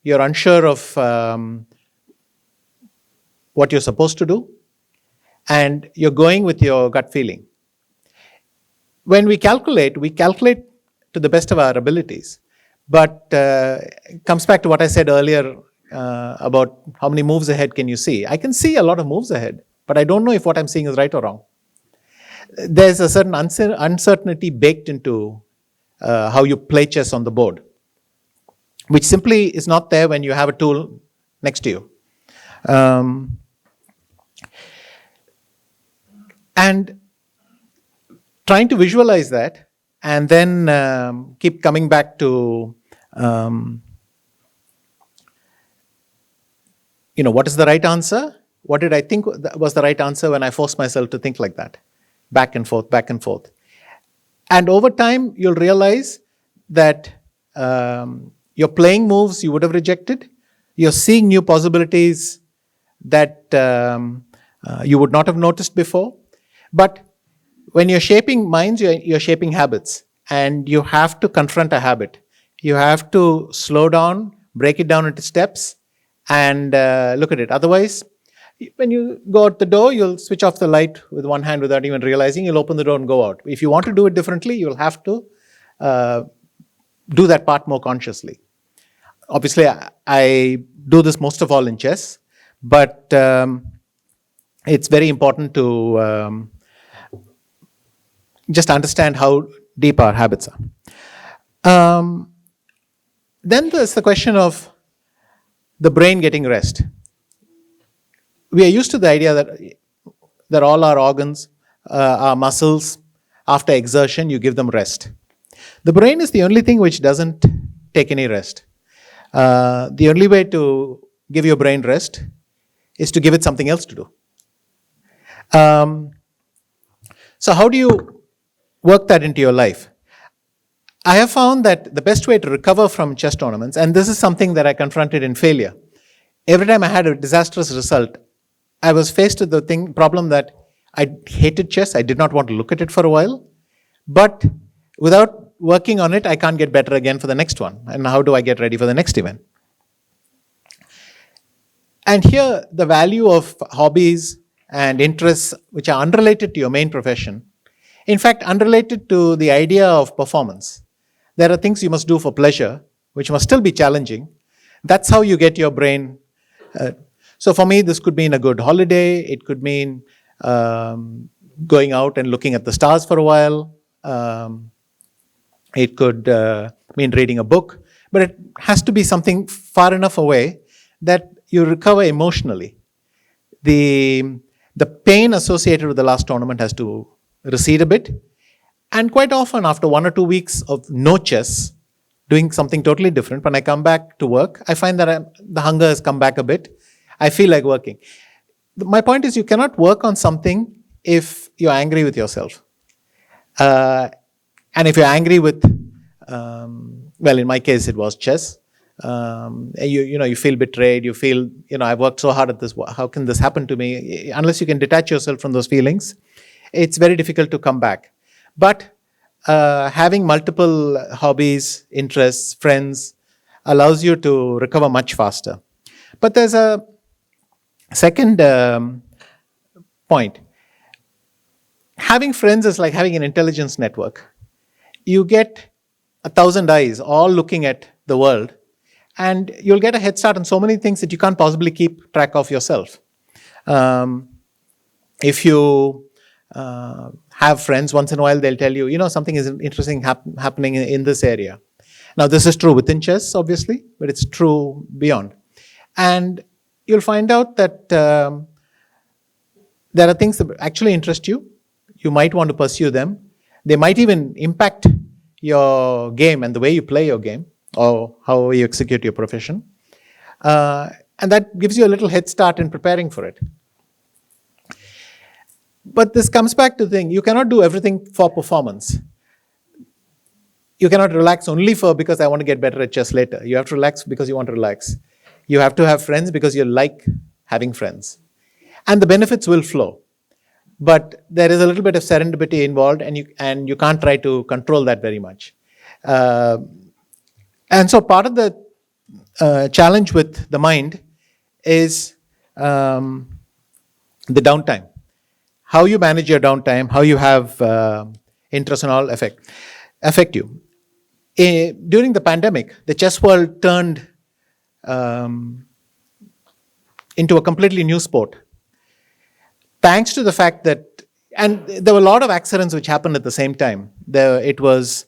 you're unsure of what you're supposed to do, and you're going with your gut feeling. When we calculate to the best of our abilities. But it comes back to what I said earlier about how many moves ahead can you see. I can see a lot of moves ahead, but I don't know if what I'm seeing is right or wrong. There's a certain uncertainty baked into how you play chess on the board, which simply is not there when you have a tool next to you. And trying to visualize that and then keep coming back to what is the right answer? What did I think was the right answer when I forced myself to think like that? Back and forth, back and forth. And over time, you'll realize that you're playing moves you would have rejected. You're seeing new possibilities that you would not have noticed before. But when you're shaping minds, you're shaping habits. And you have to confront a habit. You have to slow down, break it down into steps, and look at it. Otherwise, when you go out the door, you'll switch off the light with one hand without even realizing. You'll open the door and go out. If you want to do it differently, you'll have to do that part more consciously. Obviously, I do this most of all in chess, but it's very important to just understand how deep our habits are. Then there's the question of the brain getting rest. We are used to the idea that all our organs, our muscles, after exertion, you give them rest. The brain is the only thing which doesn't take any rest. The only way to give your brain rest is to give it something else to do. So how do you work that into your life? I have found that the best way to recover from chess tournaments, and this is something that I confronted in failure. Every time I had a disastrous result, I was faced with the problem that I hated chess. I did not want to look at it for a while. But without working on it, I can't get better again for the next one. And how do I get ready for the next event? And here, the value of hobbies and interests which are unrelated to your main profession, in fact, unrelated to the idea of performance. There are things you must do for pleasure, which must still be challenging. That's how you get your brain. So for me, this could mean a good holiday. It could mean going out and looking at the stars for a while. It could mean reading a book. But it has to be something far enough away that you recover emotionally. The pain associated with the last tournament has to recede a bit. And quite often, after 1 or 2 weeks of no chess, doing something totally different, when I come back to work, I find that the hunger has come back a bit. I feel like working. My point is, you cannot work on something if you're angry with yourself. And if you're angry with, well, in my case, it was chess. You feel betrayed. You feel, I've worked so hard at this. How can this happen to me? Unless you can detach yourself from those feelings, it's very difficult to come back. But having multiple hobbies, interests, friends allows you to recover much faster. But there's a second point. Having friends is like having an intelligence network. You get 1,000 eyes all looking at the world, and you'll get a head start on so many things that you can't possibly keep track of yourself. If you have friends, once in a while they'll tell you, something is interesting happening in this area. Now, this is true within chess, obviously, but it's true beyond. And you'll find out that there are things that actually interest you. You might want to pursue them. They might even impact your game and the way you play your game or how you execute your profession. And that gives you a little head start in preparing for it. But this comes back to the thing, you cannot do everything for performance. You cannot relax only because I want to get better at chess later. You have to relax because you want to relax. You have to have friends because you like having friends. And the benefits will flow. But there is a little bit of serendipity involved, and you can't try to control that very much. And so part of the challenge with the mind is the downtime. How you manage your downtime, how you have interest and all affect you. During the pandemic, the chess world turned into a completely new sport. Thanks to the fact that, and there were a lot of accidents which happened at the same time. It was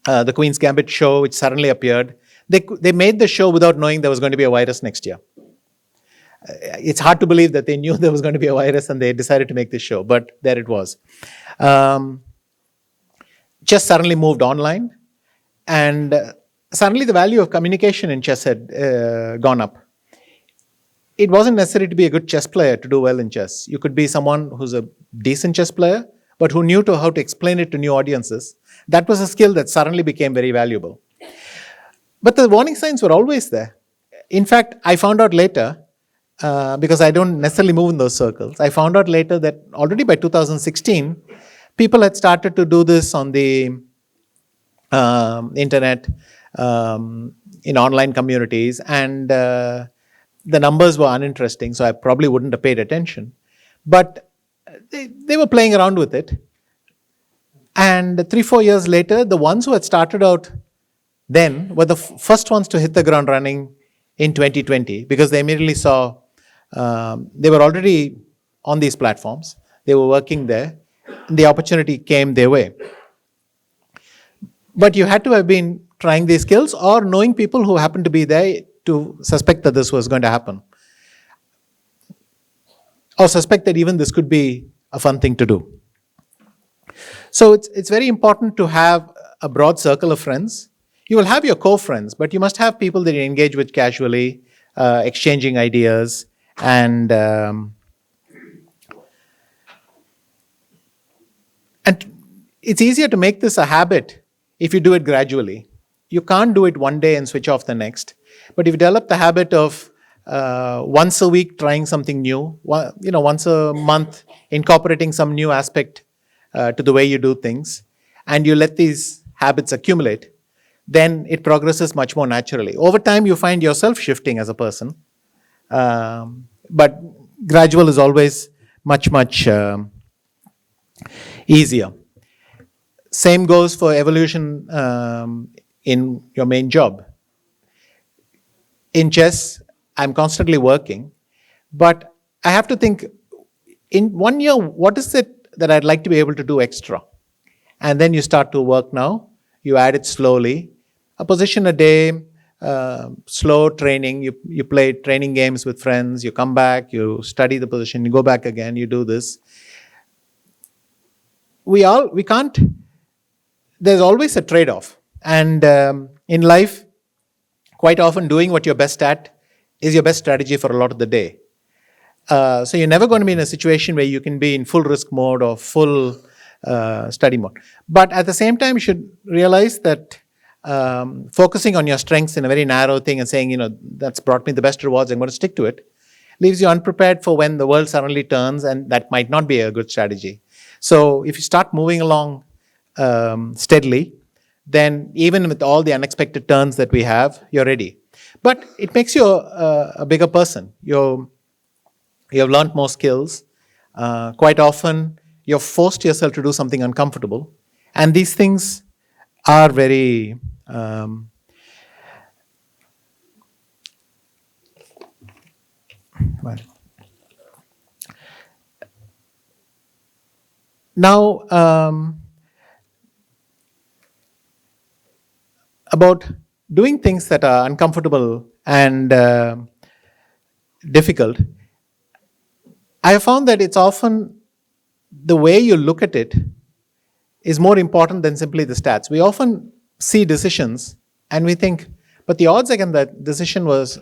the Queen's Gambit show, which suddenly appeared. They made the show without knowing there was going to be a virus next year. It's hard to believe that they knew there was going to be a virus and they decided to make this show, but there it was. Chess suddenly moved online, and suddenly the value of communication in chess had gone up. It wasn't necessary to be a good chess player to do well in chess. You could be someone who's a decent chess player, but who knew how to explain it to new audiences. That was a skill that suddenly became very valuable. But the warning signs were always there. In fact, I found out later, because I don't necessarily move in those circles, I found out later that already by 2016, people had started to do this on the internet, in online communities, and the numbers were uninteresting, so I probably wouldn't have paid attention. But they were playing around with it. And 3-4 years later, the ones who had started out then were the first ones to hit the ground running in 2020, because they immediately saw they were already on these platforms. They were working there. The opportunity came their way. But you had to have been trying these skills or knowing people who happened to be there to suspect that this was going to happen. Or suspect that even this could be a fun thing to do. So it's very important to have a broad circle of friends. You will have your core friends, but you must have people that you engage with casually, exchanging ideas, and it's easier to make this a habit if you do it gradually. You can't do it one day and switch off the next. But if you develop the habit of once a week trying something new, once a month incorporating some new aspect to the way you do things, and you let these habits accumulate, then it progresses much more naturally. Over time, you find yourself shifting as a person. But gradual is always much, much easier. Same goes for evolution in your main job. In chess, I'm constantly working, but I have to think, in 1 year, what is it that I'd like to be able to do extra? And then you start to work now. You add it slowly. A position a day, slow training. You play training games with friends. You come back, you study the position, you go back again, you do this. We can't, there's always a trade-off. And in life, quite often doing what you're best at is your best strategy for a lot of the day. So you're never going to be in a situation where you can be in full risk mode or full study mode. But at the same time, you should realize that focusing on your strengths in a very narrow thing and saying, that's brought me the best rewards, I'm going to stick to it, leaves you unprepared for when the world suddenly turns, and that might not be a good strategy. So if you start moving along steadily, then even with all the unexpected turns that we have, you're ready. But it makes you a bigger person. You have learned more skills. Quite often, you're forced yourself to do something uncomfortable. And these things are very well. Now, about doing things that are uncomfortable and difficult, I have found that it's often the way you look at it is more important than simply the stats. We often see decisions and we think, but the odds against that decision was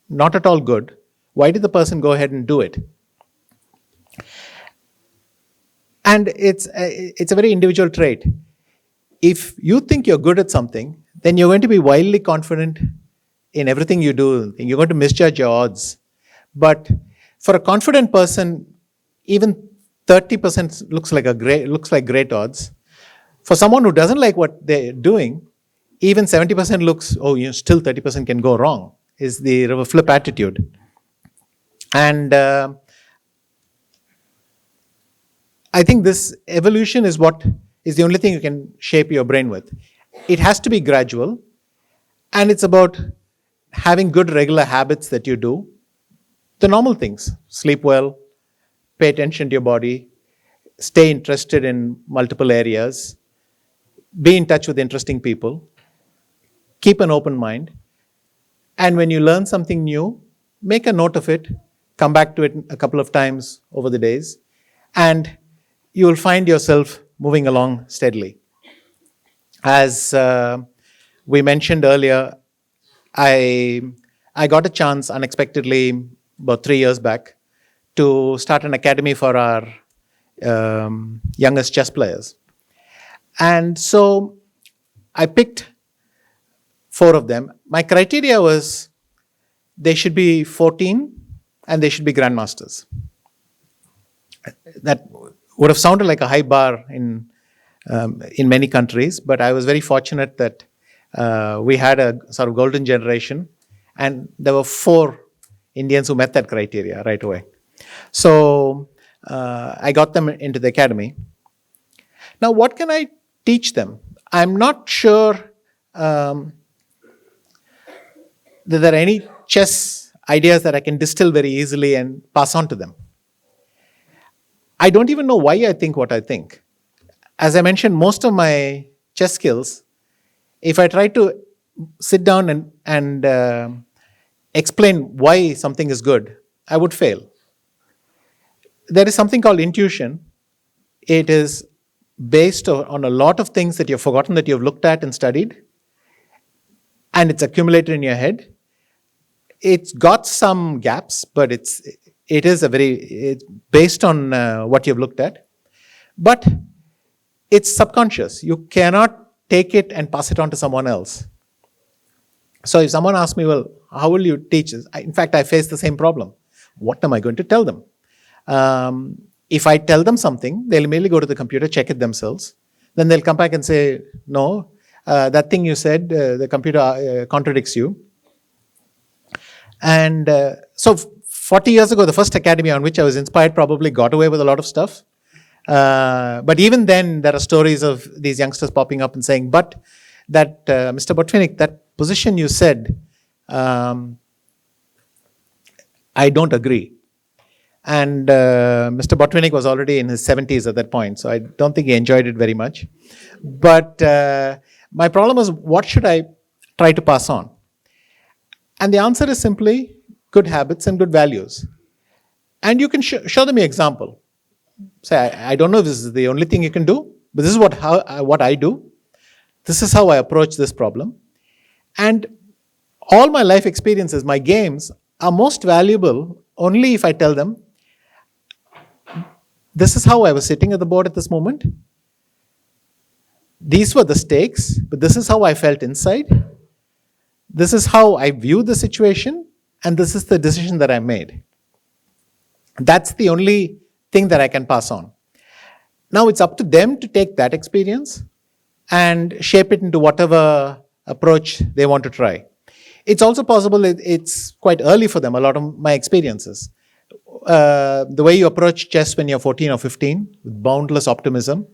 not at all good, why did the person go ahead and do it? And it's a very individual trait. If you think you're good at something, then you're going to be wildly confident in everything you do. You're going to misjudge your odds. But for a confident person, even 30% looks like great odds. For someone who doesn't like what they're doing, even 70% looks, still 30% can go wrong, is the flip attitude. And I think this evolution is what is the only thing you can shape your brain with. It has to be gradual, and it's about having good regular habits that you do. The normal things: sleep well, pay attention to your body, stay interested in multiple areas, be in touch with interesting people, keep an open mind, and when you learn something new, make a note of it, come back to it a couple of times over the days, and you will find yourself moving along steadily. As we mentioned earlier, I got a chance unexpectedly about 3 years back to start an academy for our youngest chess players. And so I picked 4 of them. My criteria was they should be 14 and they should be grandmasters. That would have sounded like a high bar in many countries, but I was very fortunate that we had a sort of golden generation, and there were 4 Indians who met that criteria right away. So I got them into the academy. Now, what can I teach them? I'm not sure that there are any chess ideas that I can distill very easily and pass on to them. I don't even know why I think what I think. As I mentioned, most of my chess skills, if I try to sit down and explain why something is good, I would fail. There is something called intuition. It is based on a lot of things that you've forgotten that you've looked at and studied, and it's accumulated in your head. It's got some gaps, but it's based on what you've looked at. But it's subconscious. You cannot take it and pass it on to someone else. So if someone asks me, well, how will you teach this? In fact, I face the same problem. What am I going to tell them? If I tell them something, they'll immediately go to the computer, check it themselves. Then they'll come back and say, no, that thing you said, the computer contradicts you. And so 40 years ago, the first academy on which I was inspired probably got away with a lot of stuff. But even then, there are stories of these youngsters popping up and saying, but that, Mr. Botvinnik, that position you said, I don't agree. And Mr. Botvinnik was already in his 70s at that point, so I don't think he enjoyed it very much. But my problem was, what should I try to pass on? And the answer is simply good habits and good values. And you can show them your example. Say, I don't know if this is the only thing you can do, but this is what I do. This is how I approach this problem. And all my life experiences, my games, are most valuable only if I tell them, this is how I was sitting at the board at this moment. These were the stakes, but this is how I felt inside. This is how I view the situation, and this is the decision that I made. That's the only thing that I can pass on. Now it's up to them to take that experience and shape it into whatever approach they want to try. It's also possible it's quite early for them, a lot of my experiences. The way you approach chess when you're 14 or 15 with boundless optimism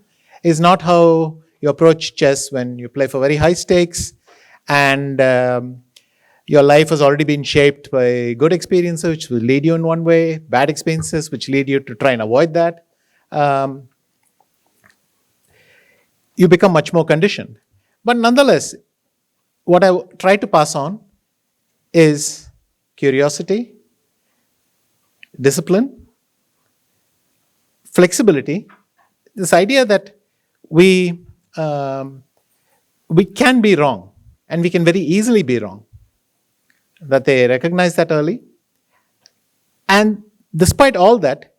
is not how you approach chess when you play for very high stakes and your life has already been shaped by good experiences which will lead you in one way, bad experiences which lead you to try and avoid that. You become much more conditioned. But nonetheless, what I try to pass on is curiosity, discipline, flexibility, this idea that we can be wrong and we can very easily be wrong. that they recognize that early. And despite all that,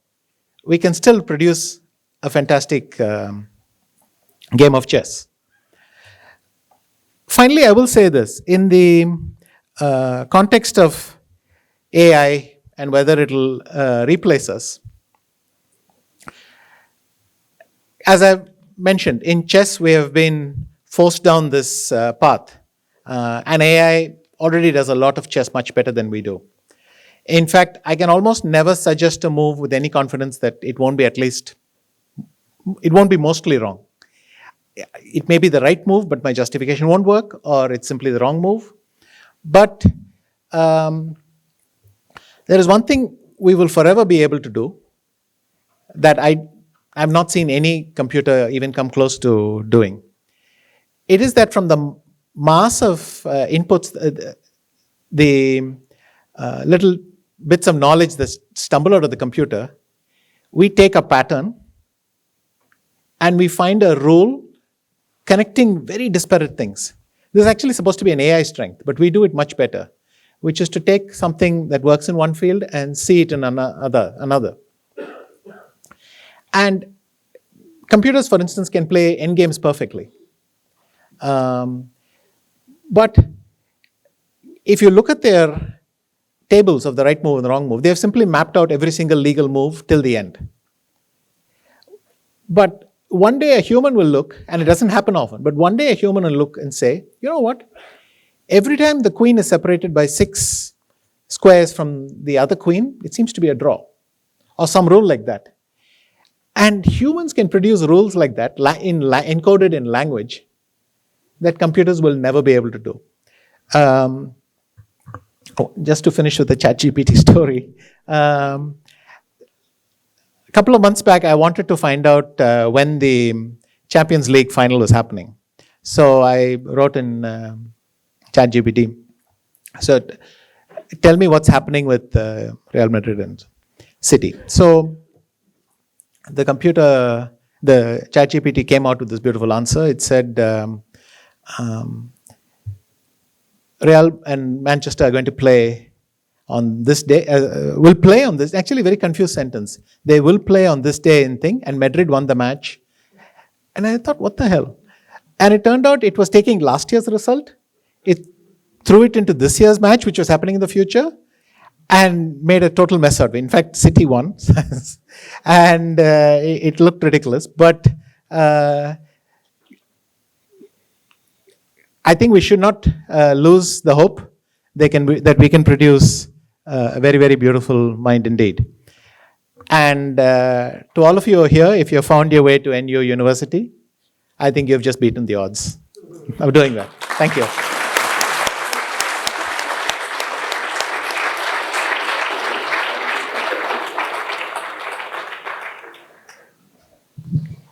we can still produce a fantastic game of chess. Finally, I will say this. In the context of AI and whether it will replace us, as I've mentioned, in chess, we have been forced down this path. And AI already does a lot of chess much better than we do. In fact, I can almost never suggest a move with any confidence that it won't be mostly wrong. It may be the right move, but my justification won't work, or it's simply the wrong move. But there is one thing we will forever be able to do that I've not seen any computer even come close to doing. It is that from the mass of inputs, the little bits of knowledge that stumble out of the computer, we take a pattern and we find a rule connecting very disparate things. This is actually supposed to be an AI strength, but we do it much better, which is to take something that works in one field and see it in another. And computers, for instance, can play endgames perfectly. But if you look at their tables of the right move and the wrong move, they have simply mapped out every single legal move till the end. But one day a human will look, and it doesn't happen often, but one day a human will look and say, you know what? Every time the queen is separated by 6 squares from the other queen, it seems to be a draw, or some rule like that. And humans can produce rules like that encoded in language that computers will never be able to do. Just to finish with the ChatGPT story. A couple of months back, I wanted to find out when the Champions League final was happening. So I wrote in ChatGPT, so tell me what's happening with Real Madrid and City. So the ChatGPT came out with this beautiful answer. It said, Real and Manchester are going to play on this day, will play on this, actually very confused sentence. They will play on this day in thing, and Madrid won the match. And I thought, what the hell? And it turned out it was taking last year's result. It threw it into this year's match, which was happening in the future, and made a total mess out of it. In fact, City won. And it looked ridiculous. But I think we should not lose the hope that we can produce a very, very beautiful mind indeed. And to all of you who are here, if you have found your way to NU University, I think you've just beaten the odds of doing that. Thank you.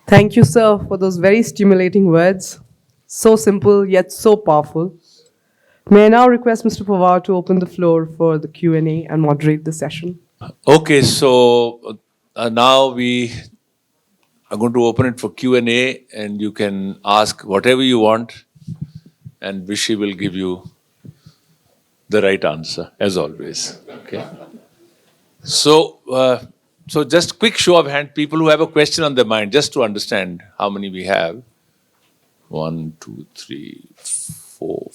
Thank you, sir, for those very stimulating words. So simple, yet so powerful. May I now request Mr. Pawar to open the floor for the Q&A and moderate the session? Okay, so now we are going to open it for Q&A, and you can ask whatever you want, and Vishay will give you the right answer, as always. Okay. So just quick show of hand, people who have a question on their mind, just to understand how many we have. 1, 2, 3, 4.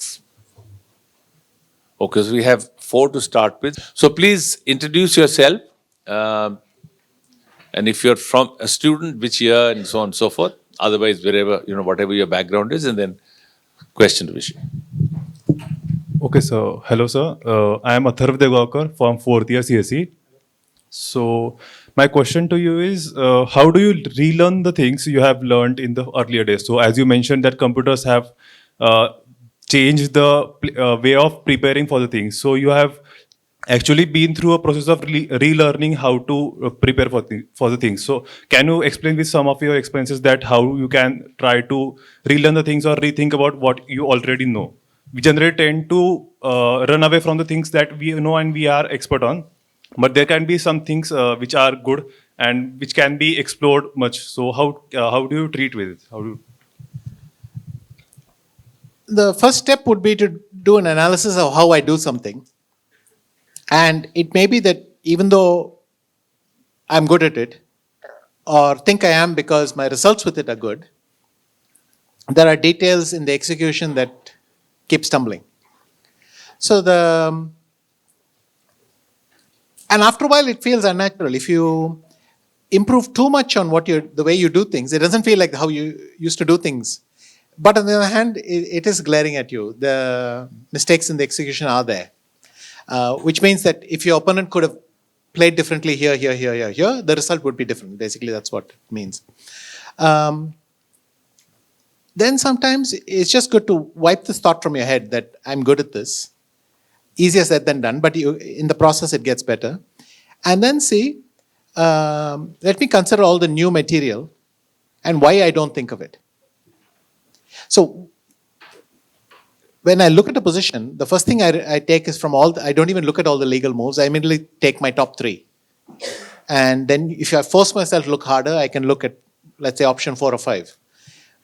Okay, so we have 4 to start with. So please introduce yourself. And if you're from a student, which year, and so on and so forth. Otherwise, wherever, whatever your background is, and then question to Vishay. Okay, so hello, sir. I am Atharv Degawkar from 4th year CSE. So my question to you is, how do you relearn the things you have learned in the earlier days? So as you mentioned that computers have changed the way of preparing for the things. So you have actually been through a process of relearning how to prepare for the things. So can you explain with some of your experiences that how you can try to relearn the things or rethink about what you already know? We generally tend to run away from the things that we know and we are expert on. But there can be some things which are good and which can be explored much. So how do you treat with it? The first step would be to do an analysis of how I do something. And it may be that even though I'm good at it, or think I am because my results with it are good, there are details in the execution that keep stumbling. So and after a while it feels unnatural. If you improve too much on the way you do things, it doesn't feel like how you used to do things. But on the other hand, it is glaring at you. The mistakes in the execution are there. Which means that if your opponent could have played differently here, the result would be different. Basically, that's what it means. Then sometimes it's just good to wipe this thought from your head that I'm good at this. Easier said than done, but in the process it gets better. And then see, let me consider all the new material and why I don't think of it. So when I look at a position, the first thing I take is from I don't even look at all the legal moves. I immediately take my top 3. And then if I force myself to look harder, I can look at, let's say, option 4 or 5.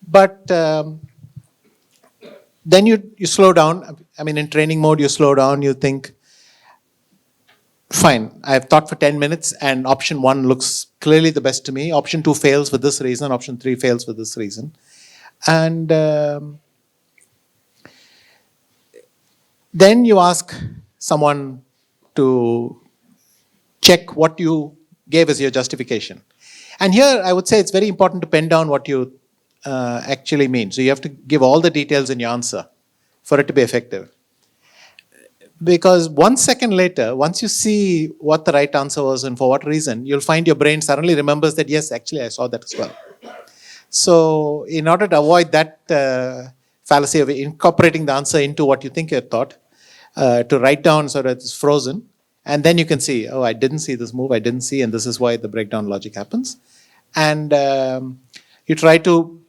But then you slow down. I mean, in training mode, you slow down, you think, fine, I've thought for 10 minutes and option 1 looks clearly the best to me. Option 2 fails for this reason. Option 3 fails for this reason. And then you ask someone to check what you gave as your justification. And here I would say it's very important to pen down what you actually mean. So you have to give all the details in your answer for it to be effective. Because 1 second later, once you see what the right answer was and for what reason, you'll find your brain suddenly remembers that, yes, actually I saw that as well. So in order to avoid that fallacy of incorporating the answer into what you think you thought, to write down so that it's frozen, and then you can see, oh, I didn't see this move, I didn't see, and this is why the breakdown logic happens. And you try to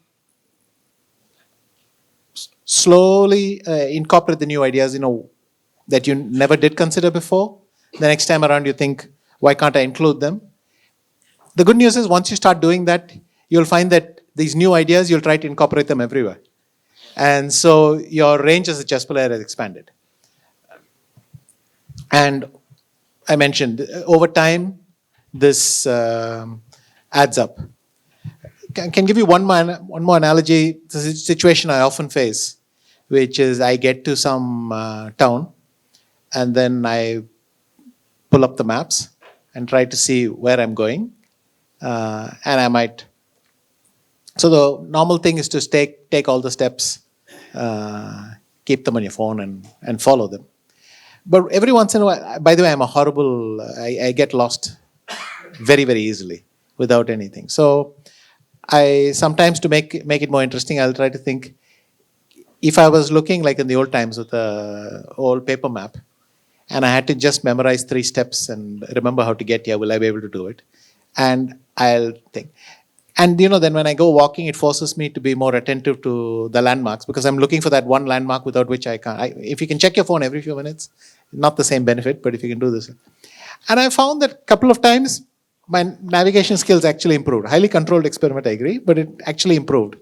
slowly incorporate the new ideas, that you never did consider before. The next time around you think, why can't I include them? The good news is once you start doing that, you'll find that these new ideas, you'll try to incorporate them everywhere. And so your range as a chess player has expanded. And I mentioned, over time, this adds up. Can give you one more analogy. This is a situation I often face, which is I get to some town, and then I pull up the maps and try to see where I'm going. And I might. So the normal thing is to take all the steps, keep them on your phone and follow them. But every once in a while, by the way, I'm a horrible, I get lost very, very easily without anything. So I sometimes, to make it more interesting, I'll try to think, if I was looking like in the old times with an old paper map, and I had to just memorize 3 steps and remember how to get here, will I be able to do it? And I'll think. And then when I go walking, it forces me to be more attentive to the landmarks, because I'm looking for that one landmark without which I can't. If you can check your phone every few minutes, not the same benefit, but if you can do this. And I found that a couple of times, my navigation skills actually improved. Highly controlled experiment, I agree, but it actually improved.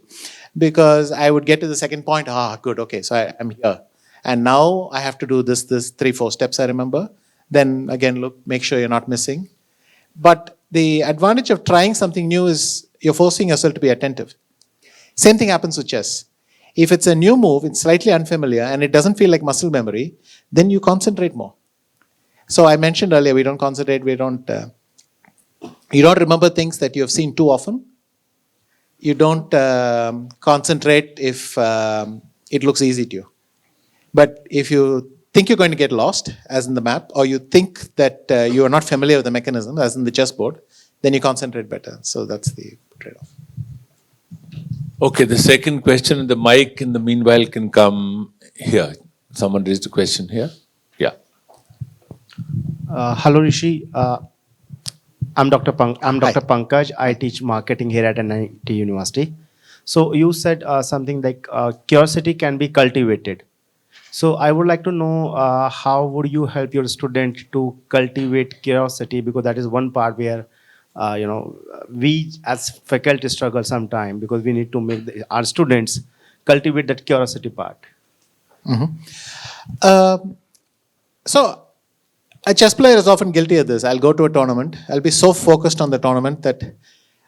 Because I would get to the second point, good, okay, so I'm here. And now I have to do this 3-4 steps I remember. Then again, look, make sure you're not missing. But the advantage of trying something new is you're forcing yourself to be attentive. Same thing happens with chess. If it's a new move, it's slightly unfamiliar, and it doesn't feel like muscle memory, then you concentrate more. So I mentioned earlier, we don't concentrate, you don't remember things that you have seen too often. You don't concentrate if it looks easy to you. But if you think you're going to get lost, as in the map, or you think that you are not familiar with the mechanism, as in the chessboard, then you concentrate better. So that's the trade-off. Okay, the second question, and the mic in the meanwhile can come here. Someone raised a question here. Yeah. Hello, Rishi. I'm Dr. Pankaj. I teach marketing here at NIIT University. So you said something like curiosity can be cultivated. So I would like to know how would you help your student to cultivate curiosity, because that is one part where we as faculty struggle sometime, because we need to make our students cultivate that curiosity part. Mm-hmm. So A chess player is often guilty of this. I'll go to a tournament. I'll be so focused on the tournament that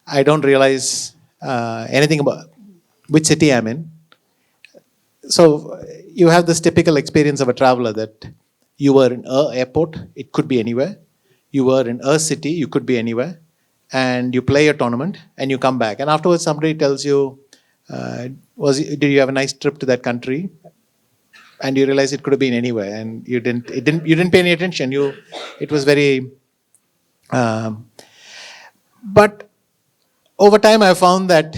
I don't realize anything about which city I'm in. So you have this typical experience of a traveler that you were in a airport, it could be anywhere. You were in a city, you could be anywhere. And you play a tournament and you come back. And afterwards somebody tells you, did you have a nice trip to that country? And you realize it could have been anywhere, and you didn't pay any attention. It was very. But over time, I found that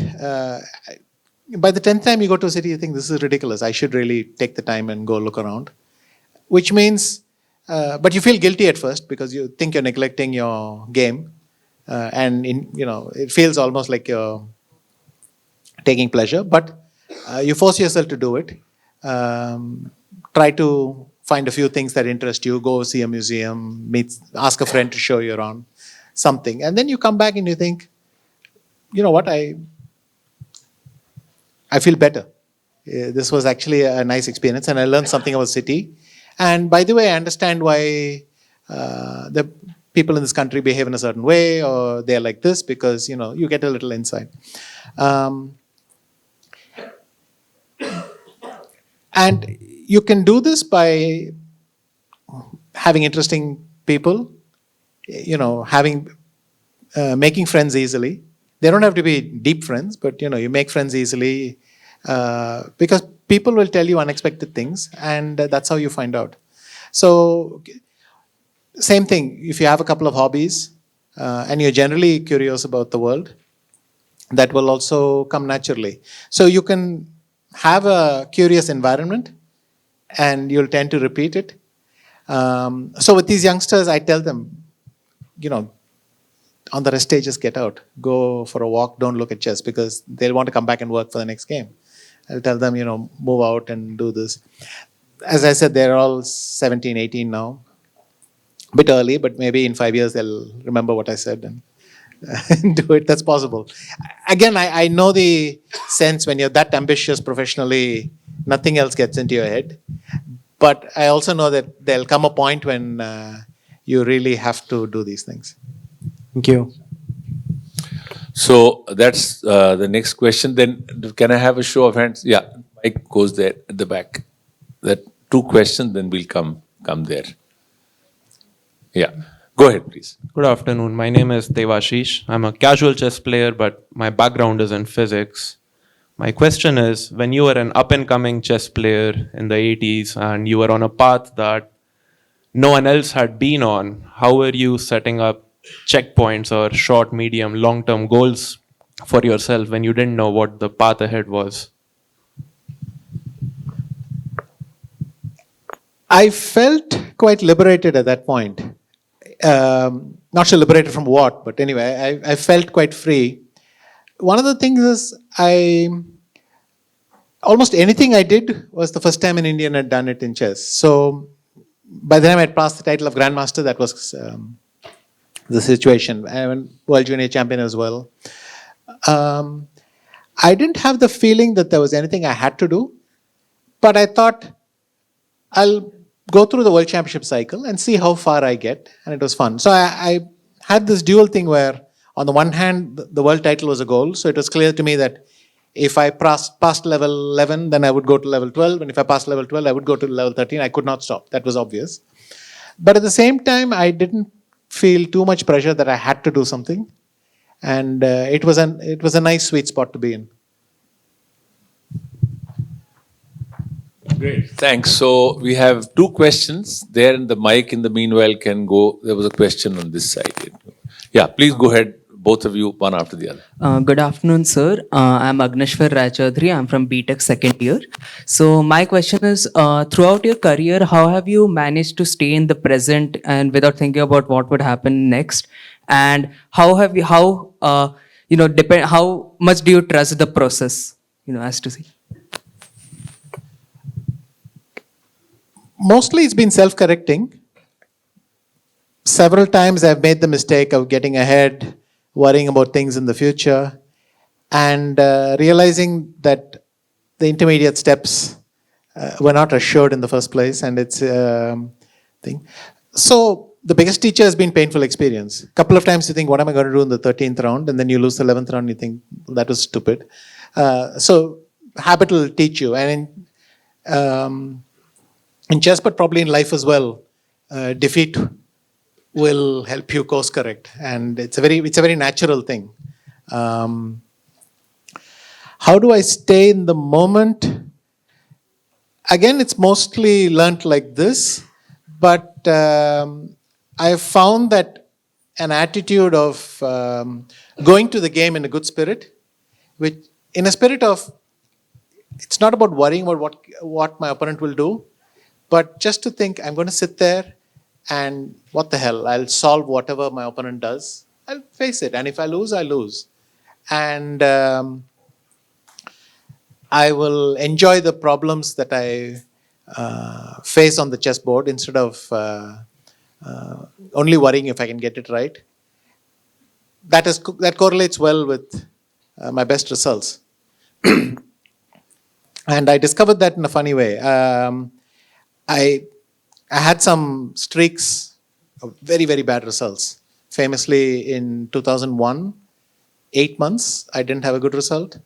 by the 10th time you go to a city, you think this is ridiculous. I should really take the time and go look around. Which means, but you feel guilty at first because you think you're neglecting your game, and it feels almost like you're taking pleasure. But you force yourself to do it. Try to find a few things that interest you, go see a museum, ask a friend to show you around something. And then you come back and you think, you know what, I feel better. This was actually a nice experience and I learned something about the city. And by the way, I understand why the people in this country behave in a certain way or they're like this because, you get a little insight. And you can do this by having interesting people, making friends easily. They don't have to be deep friends, but you make friends easily because people will tell you unexpected things, and that's how you find out. So, same thing. If you have a couple of hobbies and you're generally curious about the world, that will also come naturally. So you can have a curious environment and you'll tend to repeat it. So with these youngsters, I tell them, on the rest day, just get out. Go for a walk, don't look at chess because they'll want to come back and work for the next game. I'll tell them, move out and do this. As I said, they're all 17, 18 now. A bit early, but maybe in 5 years they'll remember what I said and do it. That's possible. Again, I know the sense when you're that ambitious professionally, nothing else gets into your head. But I also know that there'll come a point when you really have to do these things. Thank you. So that's the next question. Then can I have a show of hands? Yeah, Mike goes there at the back. That 2 questions, then we'll come there. Yeah, go ahead, please. Good afternoon. My name is Devashish. I'm a casual chess player, but my background is in physics. My question is, when you were an up-and-coming chess player in the 80s and you were on a path that no one else had been on, how were you setting up checkpoints or short, medium, long-term goals for yourself when you didn't know what the path ahead was? I felt quite liberated at that point. Not sure liberated from what, but anyway, I felt quite free. One of the things is almost anything I did was the first time an Indian had done it in chess. So by the time I'd passed the title of Grandmaster, that was the situation. I went World Junior Champion as well. I didn't have the feeling that there was anything I had to do, but I thought I'll go through the World Championship cycle and see how far I get, and it was fun. So I had this dual thing where, on the one hand, the world title was a goal, so it was clear to me that if I passed level 11, then I would go to level 12, and if I passed level 12, I would go to level 13. I could not stop. That was obvious. But at the same time, I didn't feel too much pressure that I had to do something, and it was a nice sweet spot to be in. Great. Thanks. So we have 2 questions there, and the mic in the meanwhile can go. There was a question on this side. Yeah, please go ahead, both of you, one after the other. Good afternoon, sir. I'm Agneshwar Raichaudhary. I'm from BTech second year. So my question is, throughout your career, how have you managed to stay in the present and without thinking about what would happen next? And how much do you trust the process? As to see. Mostly it's been self-correcting. Several times I've made the mistake of getting ahead, worrying about things in the future, and realizing that the intermediate steps were not assured in the first place, and it's thing. So the biggest teacher has been painful experience. A couple of times you think, what am I going to do in the 13th round? And then you lose the 11th round, you think, that was stupid. So habit will teach you. And in chess, but probably in life as well, defeat will help you course correct. And it's a very natural thing. How do I stay in the moment? Again, it's mostly learnt like this, but I have found that an attitude of going to the game in a good spirit, which in a spirit of, it's not about worrying about what my opponent will do, but just to think, I'm going to sit there and what the hell, I'll solve whatever my opponent does. I'll face it, and if I lose, I lose. And I will enjoy the problems that I face on the chessboard instead of only worrying if I can get it right. That correlates well with my best results. And I discovered that in a funny way. I had some streaks of very, very bad results. Famously in 2001, 8 months, I didn't have a good result.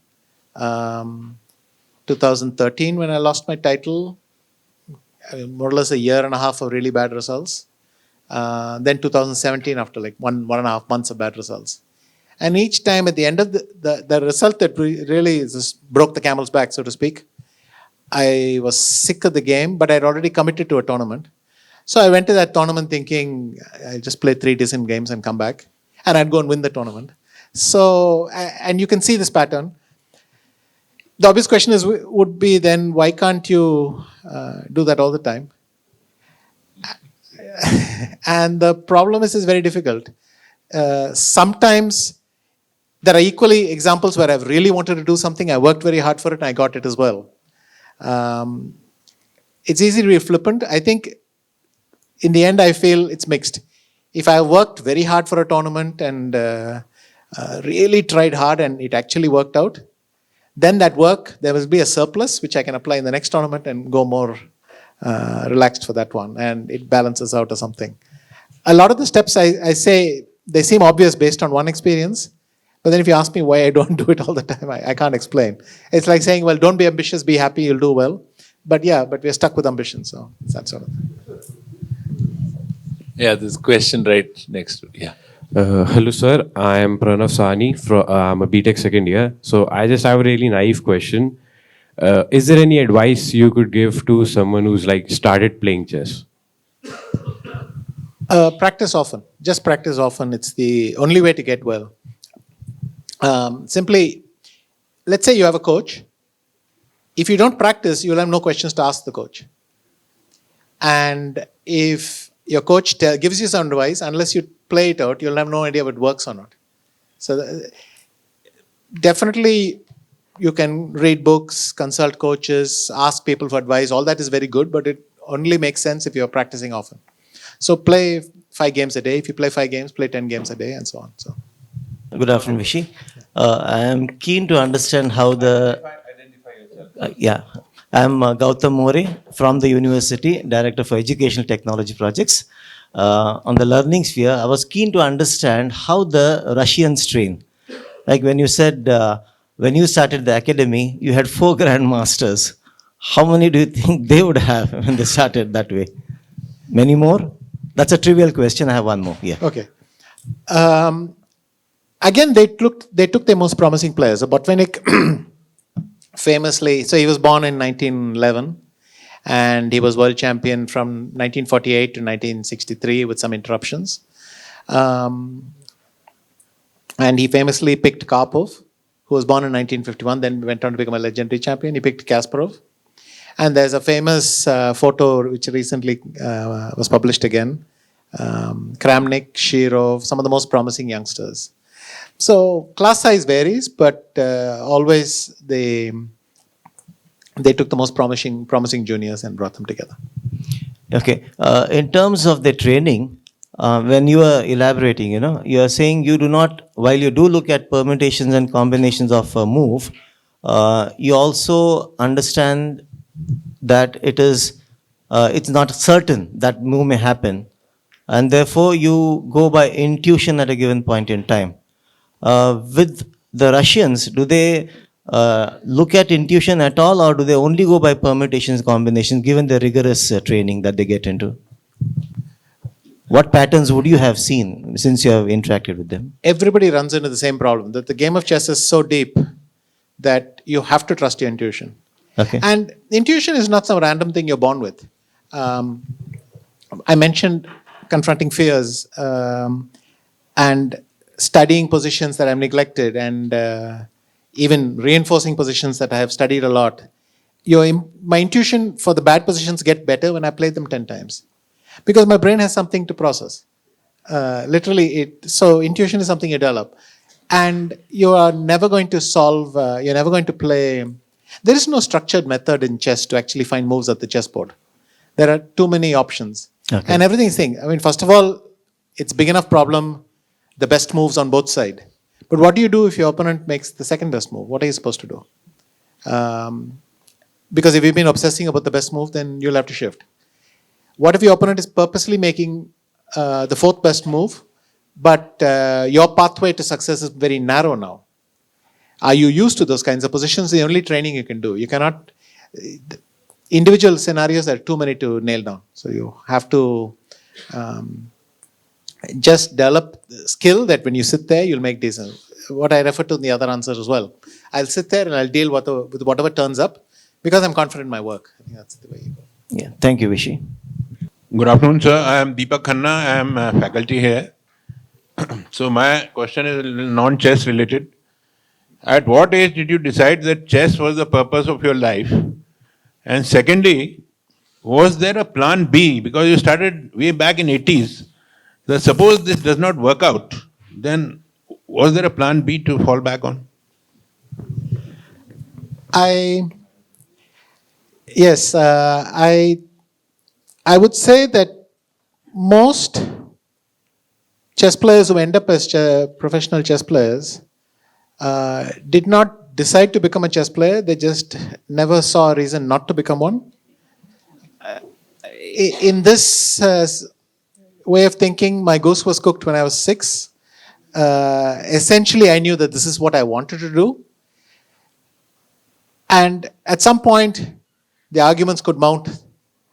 2013, when I lost my title, more or less a year and a half of really bad results. Then 2017, after like one and a half months of bad results. And each time at the end of the result that really just broke the camel's back, so to speak, I was sick of the game, but I'd already committed to a tournament. So I went to that tournament thinking I'll just play 3 decent games and come back. And I'd go and win the tournament. So, and you can see this pattern. The obvious question would be then, why can't you do that all the time? And the problem is very difficult. Sometimes there are equally examples where I've really wanted to do something, I worked very hard for it, and I got it as well. It's easy to be flippant. I think in the end, I feel it's mixed. If I worked very hard for a tournament and really tried hard and it actually worked out, then that work, there will be a surplus which I can apply in the next tournament and go more relaxed for that one, and it balances out or something. A lot of the steps I say, they seem obvious based on one experience, but then if you ask me why I don't do it all the time, I can't explain. It's like saying, well, don't be ambitious, be happy, you'll do well. But yeah, but we're stuck with ambition, so it's that sort of thing. Yeah, this question right next to, yeah. Hello, sir. I am Pranav Sani. I'm a BTech second year. So I just have a really naive question. Is there any advice you could give to someone who's like started playing chess? Practice often. Just practice often. It's the only way to get well. Simply, let's say you have a coach. If you don't practice, you'll have no questions to ask the coach. And if your coach gives you some advice, unless you play it out, you'll have no idea if it works or not. So definitely you can read books, consult coaches, ask people for advice. All that is very good, but it only makes sense if you're practicing often. So play 5 games a day. If you play 5 games, play 10 games a day, and so on. So. Good afternoon, Vishy. I am keen to understand how the... I am Gautam More from the university, Director for Educational Technology Projects. On the learning sphere, I was keen to understand how the Russians train. Like when you said, when you started the academy, you had 4 grandmasters. How many do you think they would have when they started that way? Many more? That's a trivial question. I have one more. Yeah. Okay. Again, they took their most promising players. Botvinnik famously, so he was born in 1911 and he was world champion from 1948 to 1963 with some interruptions. And he famously picked Karpov, who was born in 1951, then went on to become a legendary champion. He picked Kasparov. And there's a famous photo which recently was published again. Kramnik, Shirov, some of the most promising youngsters. So class size varies, but always they took the most promising juniors and brought them together. Okay. In terms of the training, when you are elaborating, you are saying you do not, while you do look at permutations and combinations of a move, you also understand that it's not certain that move may happen. and therefore you go by intuition at a given point in time. With the Russians, do they look at intuition at all, or do they only go by permutations, combinations, given the rigorous training that they get into? What patterns would you have seen since you have interacted with them? Everybody runs into the same problem, that the game of chess is so deep that you have to trust your intuition. Okay. And intuition is not some random thing you're born with. I mentioned confronting fears and studying positions that I've neglected, and even reinforcing positions that I have studied a lot. My intuition for the bad positions get better when I play them 10 times. Because my brain has something to process. So intuition is something you develop. And you are never going to solve, you're never going to play. There is no structured method in chess to actually find moves at the chessboard. There are too many options. Okay. And everything is thing. I mean, first of all, it's big enough problem, the best moves on both sides. But what do you do if your opponent makes the second best move? What are you supposed to do? Because if you've been obsessing about the best move, then you'll have to shift. What if your opponent is purposely making the fourth best move, but your pathway to success is very narrow now? Are you used to those kinds of positions? The only training you can do. You cannot. Individual scenarios are too many to nail down. So you have to just develop skill that when you sit there, you'll make decent. What I refer to in the other answer as well. I'll sit there and I'll deal with whatever turns up because I'm confident in my work. I think that's the way you go. Yeah. Thank you, Vishy. Good afternoon, sir. I am Deepak Khanna. I am faculty here. So my question is non-chess related. At what age did you decide that chess was the purpose of your life? And secondly, was there a plan B? Because you started way back in 80s. So suppose this does not work out, then was there a plan B to fall back on? Yes, I would say that most chess players who end up as professional chess players did not decide to become a chess player. They just never saw a reason not to become one. In this way of thinking, my goose was cooked when I was 6. Essentially, I knew that this is what I wanted to do. And at some point, the arguments could mount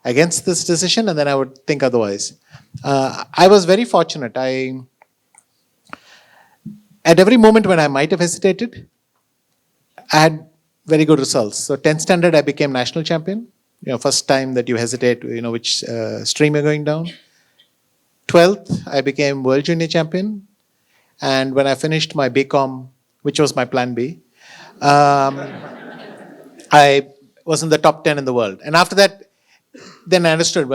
against this decision, and then I would think otherwise. I was very fortunate. At every moment when I might have hesitated, I had very good results. So 10th standard, I became national champion. First time that you hesitate, which stream you're going down. 12th, I became world junior champion. And when I finished my BCom, which was my plan B, I was in the top 10 in the world. And after that, then I understood,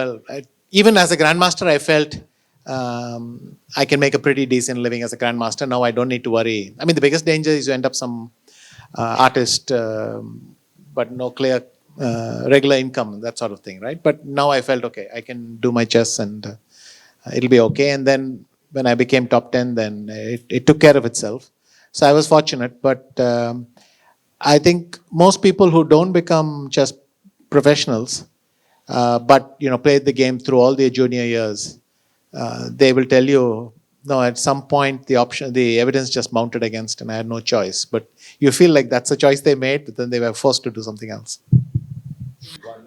even as a grandmaster, I felt I can make a pretty decent living as a grandmaster. Now I don't need to worry. I mean, the biggest danger is you end up some artist, but no clear regular income, that sort of thing, right? But now I felt, okay, I can do my chess and it'll be okay. And then when I became top 10, then it took care of itself. So I was fortunate, but I think most people who don't become chess professionals, but played the game through all their junior years, they will tell you, no, at some point the evidence just mounted against, and I had no choice. But you feel like that's a choice they made, but then they were forced to do something else.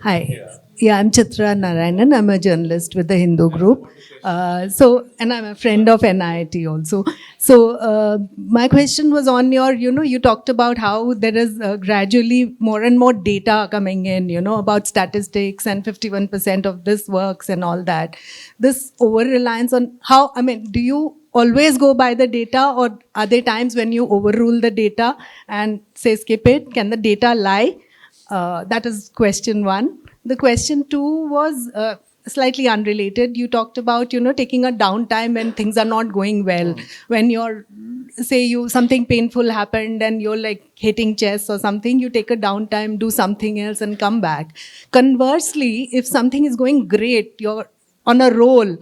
Hi. Yeah, I'm Chitra Narayanan. I'm a journalist with the Hindu group. And I'm a friend of NIIT also. So my question was on your, you talked about how there is gradually more and more data coming in, about statistics and 51% of this works and all that. This over-reliance on do you always go by the data, or are there times when you overrule the data and say skip it? Can the data lie? That is question 1. The question 2 was slightly unrelated. You talked about, taking a downtime when things are not going well. When something painful happened and you're like hitting chess or something, you take a downtime, do something else and come back. Conversely, if something is going great, you're on a roll,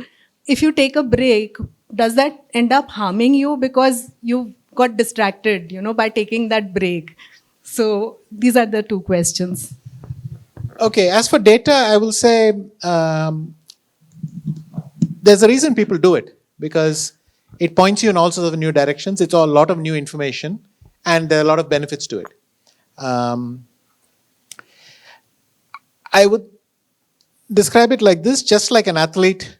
if you take a break, does that end up harming you because you got distracted, by taking that break? So these are the 2 questions. Okay, as for data, I will say there's a reason people do it, because it points you in all sorts of new directions. It's a lot of new information, and there are a lot of benefits to it. I would describe it like this: just like an athlete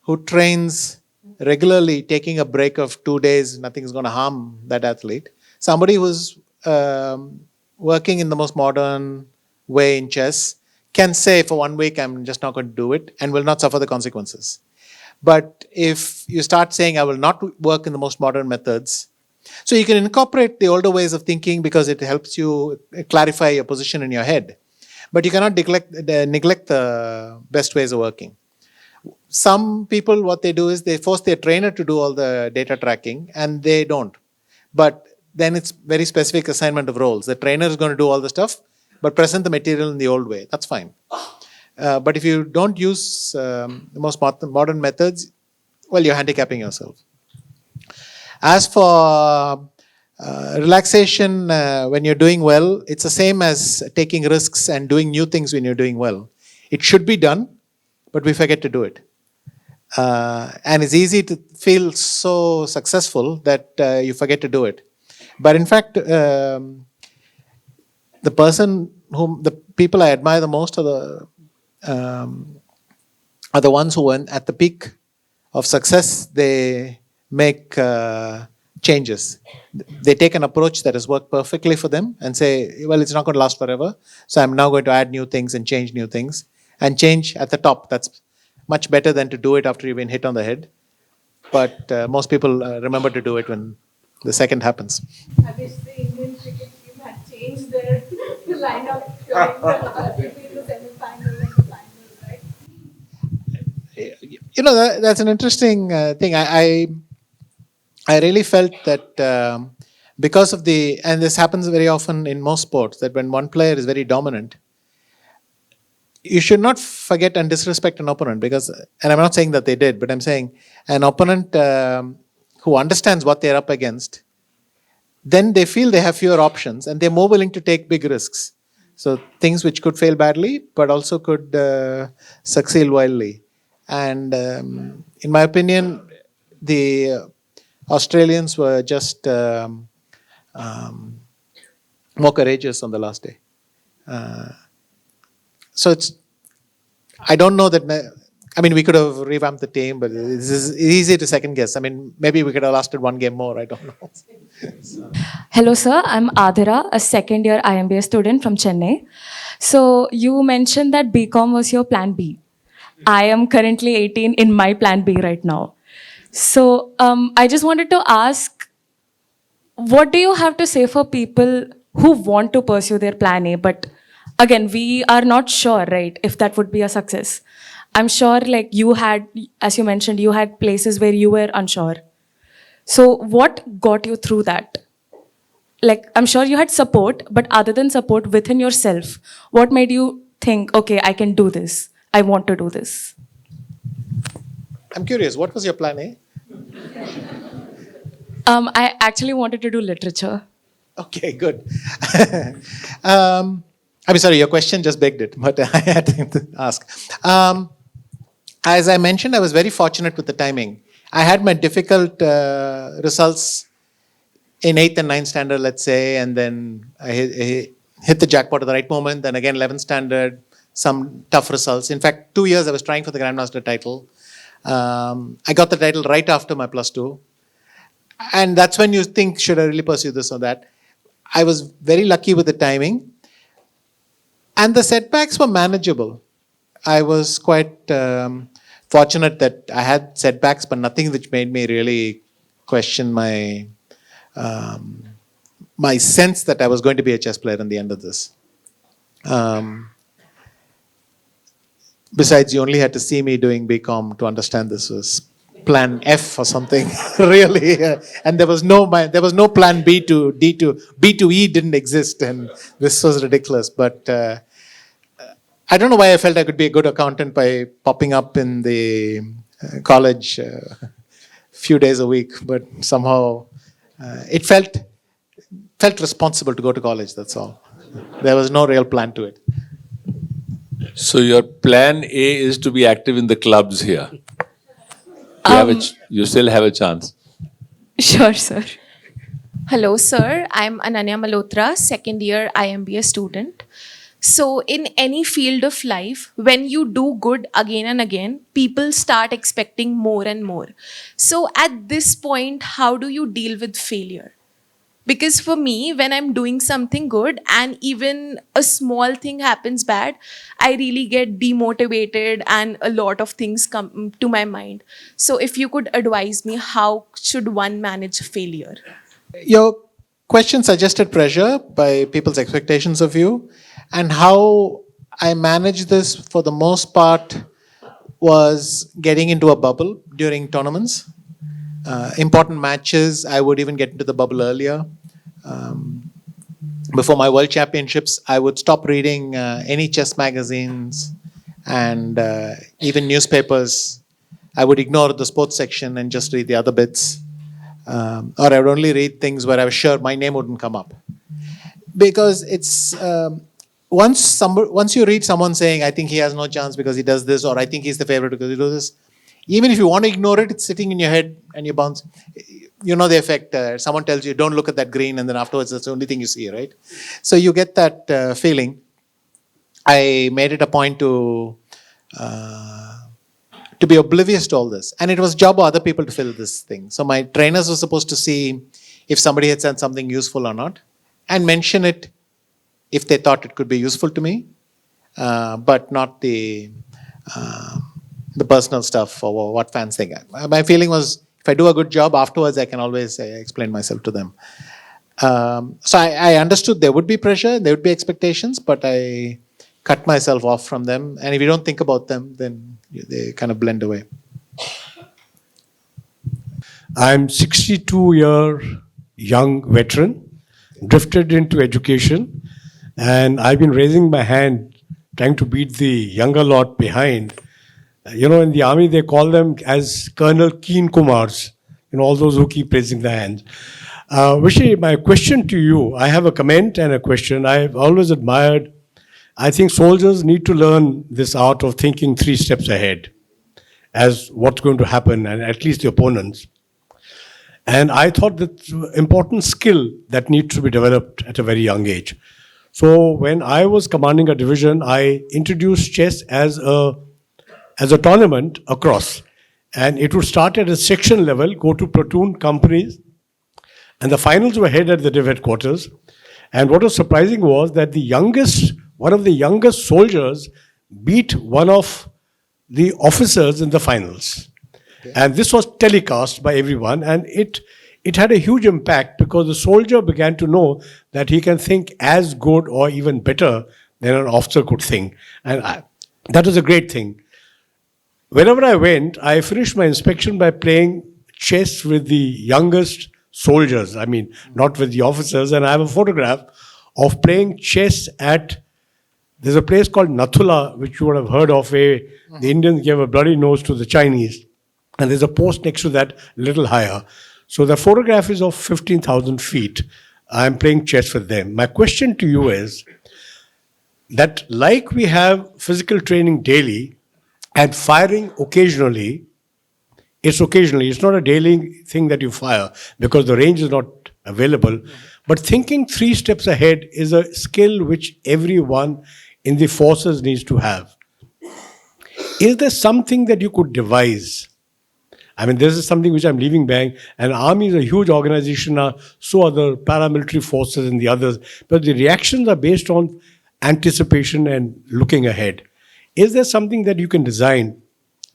who trains regularly, taking a break of 2 days, nothing's going to harm that athlete. Somebody who's working in the most modern way in chess can say, for 1 week, I'm just not going to do it, and will not suffer the consequences. But if you start saying, I will not work in the most modern methods, so you can incorporate the older ways of thinking because it helps you clarify your position in your head. But you cannot neglect the best ways of working. Some people, what they do is they force their trainer to do all the data tracking, and they don't. But then it's very specific assignment of roles. The trainer is going to do all the stuff, but present the material in the old way. That's fine. But if you don't use the most modern methods, well, you're handicapping yourself. As for relaxation when you're doing well, it's the same as taking risks and doing new things when you're doing well. It should be done, but we forget to do it. And it's easy to feel so successful that you forget to do it. But in fact, the people I admire the most are the ones who, at the peak of success, they make changes. They take an approach that has worked perfectly for them and say, well, it's not going to last forever, so I'm now going to add new things and change new things. And change at the top. That's much better than to do it after you've been hit on the head. But most people remember to do it when the second happens. I wish the Indian cricket team had changed their lineup between the semi-final and the final, right? You know, that's an interesting thing. I really felt that because of and this happens very often in most sports, that when one player is very dominant, you should not forget and disrespect an opponent, because, and I'm not saying that they did, but I'm saying an opponent who understands what they're up against, then they feel they have fewer options and they're more willing to take big risks. So things which could fail badly, but also could succeed wildly. And in my opinion, the Australians were just more courageous on the last day. So I don't know that, I mean, we could have revamped the team, but it's easy to second guess. I mean, maybe we could have lasted one game more, I don't know. Hello, sir. I'm Adhira, a second year IMBA student from Chennai. So you mentioned that BCom was your plan B. I am currently 18 in my plan B right now. So I just wanted to ask, what do you have to say for people who want to pursue their plan A, but again, we are not sure, right, if that would be a success. I'm sure, like you had, as you mentioned, you had places where you were unsure. So what got you through that? Like, I'm sure you had support, but other than support within yourself, what made you think, okay, I can do this. I want to do this. I'm curious, what was your plan A? I actually wanted to do literature. Okay, good. I'm sorry, your question just begged it, but I had to ask. As I mentioned, I was very fortunate with the timing. I had my difficult results in 8th and 9th standard, let's say, and then I hit the jackpot at the right moment. Then again, 11th standard, some tough results. In fact, 2 years I was trying for the Grandmaster title. I got the title right after my +2. And that's when you think, should I really pursue this or that? I was very lucky with the timing. And the setbacks were manageable. I was quite fortunate that I had setbacks, but nothing which made me really question my my sense that I was going to be a chess player in the end of this. Besides, you only had to see me doing BCom to understand this was plan F or something, really. And there was no plan B to D to B to E didn't exist, and this was ridiculous. But I don't know why I felt I could be a good accountant by popping up in the college few days a week, but somehow it felt responsible to go to college, that's all. There was no real plan to it. So your plan A is to be active in the clubs here. You still have a chance. Sure, sir. Hello, sir. I'm Ananya Malhotra, second year IMBA student. So, in any field of life, when you do good again and again, people start expecting more and more. So, at this point, how do you deal with failure? Because for me, when I'm doing something good and even a small thing happens bad, I really get demotivated and a lot of things come to my mind. So, if you could advise me, how should one manage failure? Your question suggested pressure by people's expectations of you, and how I managed this for the most part was getting into a bubble during tournaments. Important matches, I would even get into the bubble earlier. Before my world championships, I would stop reading any chess magazines and even newspapers. I would ignore the sports section and just read the other bits. Or I would only read things where I was sure my name wouldn't come up. Because it's once you read someone saying, I think he has no chance because he does this, or I think he's the favorite because he does this, even if you want to ignore it, it's sitting in your head and you bounce. You know the effect. Someone tells you, don't look at that green, and then afterwards that's the only thing you see, right? So you get that feeling. I made it a point to be oblivious to all this. And it was job of other people to fill this thing. So my trainers were supposed to see if somebody had said something useful or not, and mention it if they thought it could be useful to me, but not the personal stuff or what fans think. My feeling was, if I do a good job afterwards, I can always explain myself to them. So I understood there would be pressure, there would be expectations, but I cut myself off from them. And if you don't think about them, then they kind of blend away. I'm 62-year young veteran, drifted into education, and I've been raising my hand, trying to beat the younger lot behind. You know, in the army, they call them as Colonel Keen Kumars, you know, all those who keep raising their hands. Vijay, my question to you, I have a comment and a question. I've always admired, I think soldiers need to learn this art of thinking 3 steps ahead as what's going to happen, and at least the opponents. And I thought that's an important skill that needs to be developed at a very young age. So when I was commanding a division, I introduced chess as a tournament across. And it would start at a section level, go to platoon, companies, and the finals were held at the div headquarters. And what was surprising was that one of the youngest soldiers beat one of the officers in the finals. Okay. And this was telecast by everyone, and it had a huge impact because the soldier began to know that he can think as good or even better than an officer could think. And that was a great thing. Whenever I went, I finished my inspection by playing chess with the youngest soldiers. I mean, not with the officers. And I have a photograph of playing chess there's a place called Nathula, which you would have heard of, where the Indians gave a bloody nose to the Chinese. And there's a post next to that, a little higher. So the photograph is of 15,000 feet. I'm playing chess with them. My question to you is that, like we have physical training daily and firing occasionally, it's not a daily thing that you fire because the range is not available. But thinking 3 steps ahead is a skill which everyone in the forces needs to have. Is there something that you could devise? I mean, this is something which I'm leaving behind. And army is a huge organization, so are the paramilitary forces and the others. But the reactions are based on anticipation and looking ahead. Is there something that you can design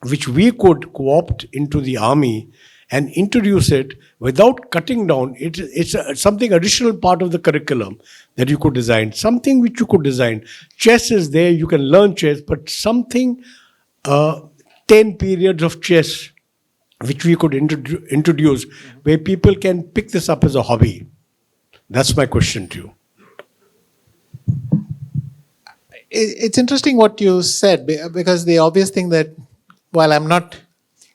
which we could co-opt into the army and introduce it without cutting down? It's something additional part of the curriculum that you could design. Something which you could design. Chess is there, you can learn chess, but something, 10 periods of chess, which we could introduce, where people can pick this up as a hobby. That's my question to you. It's interesting what you said, because the obvious thing that, while I'm not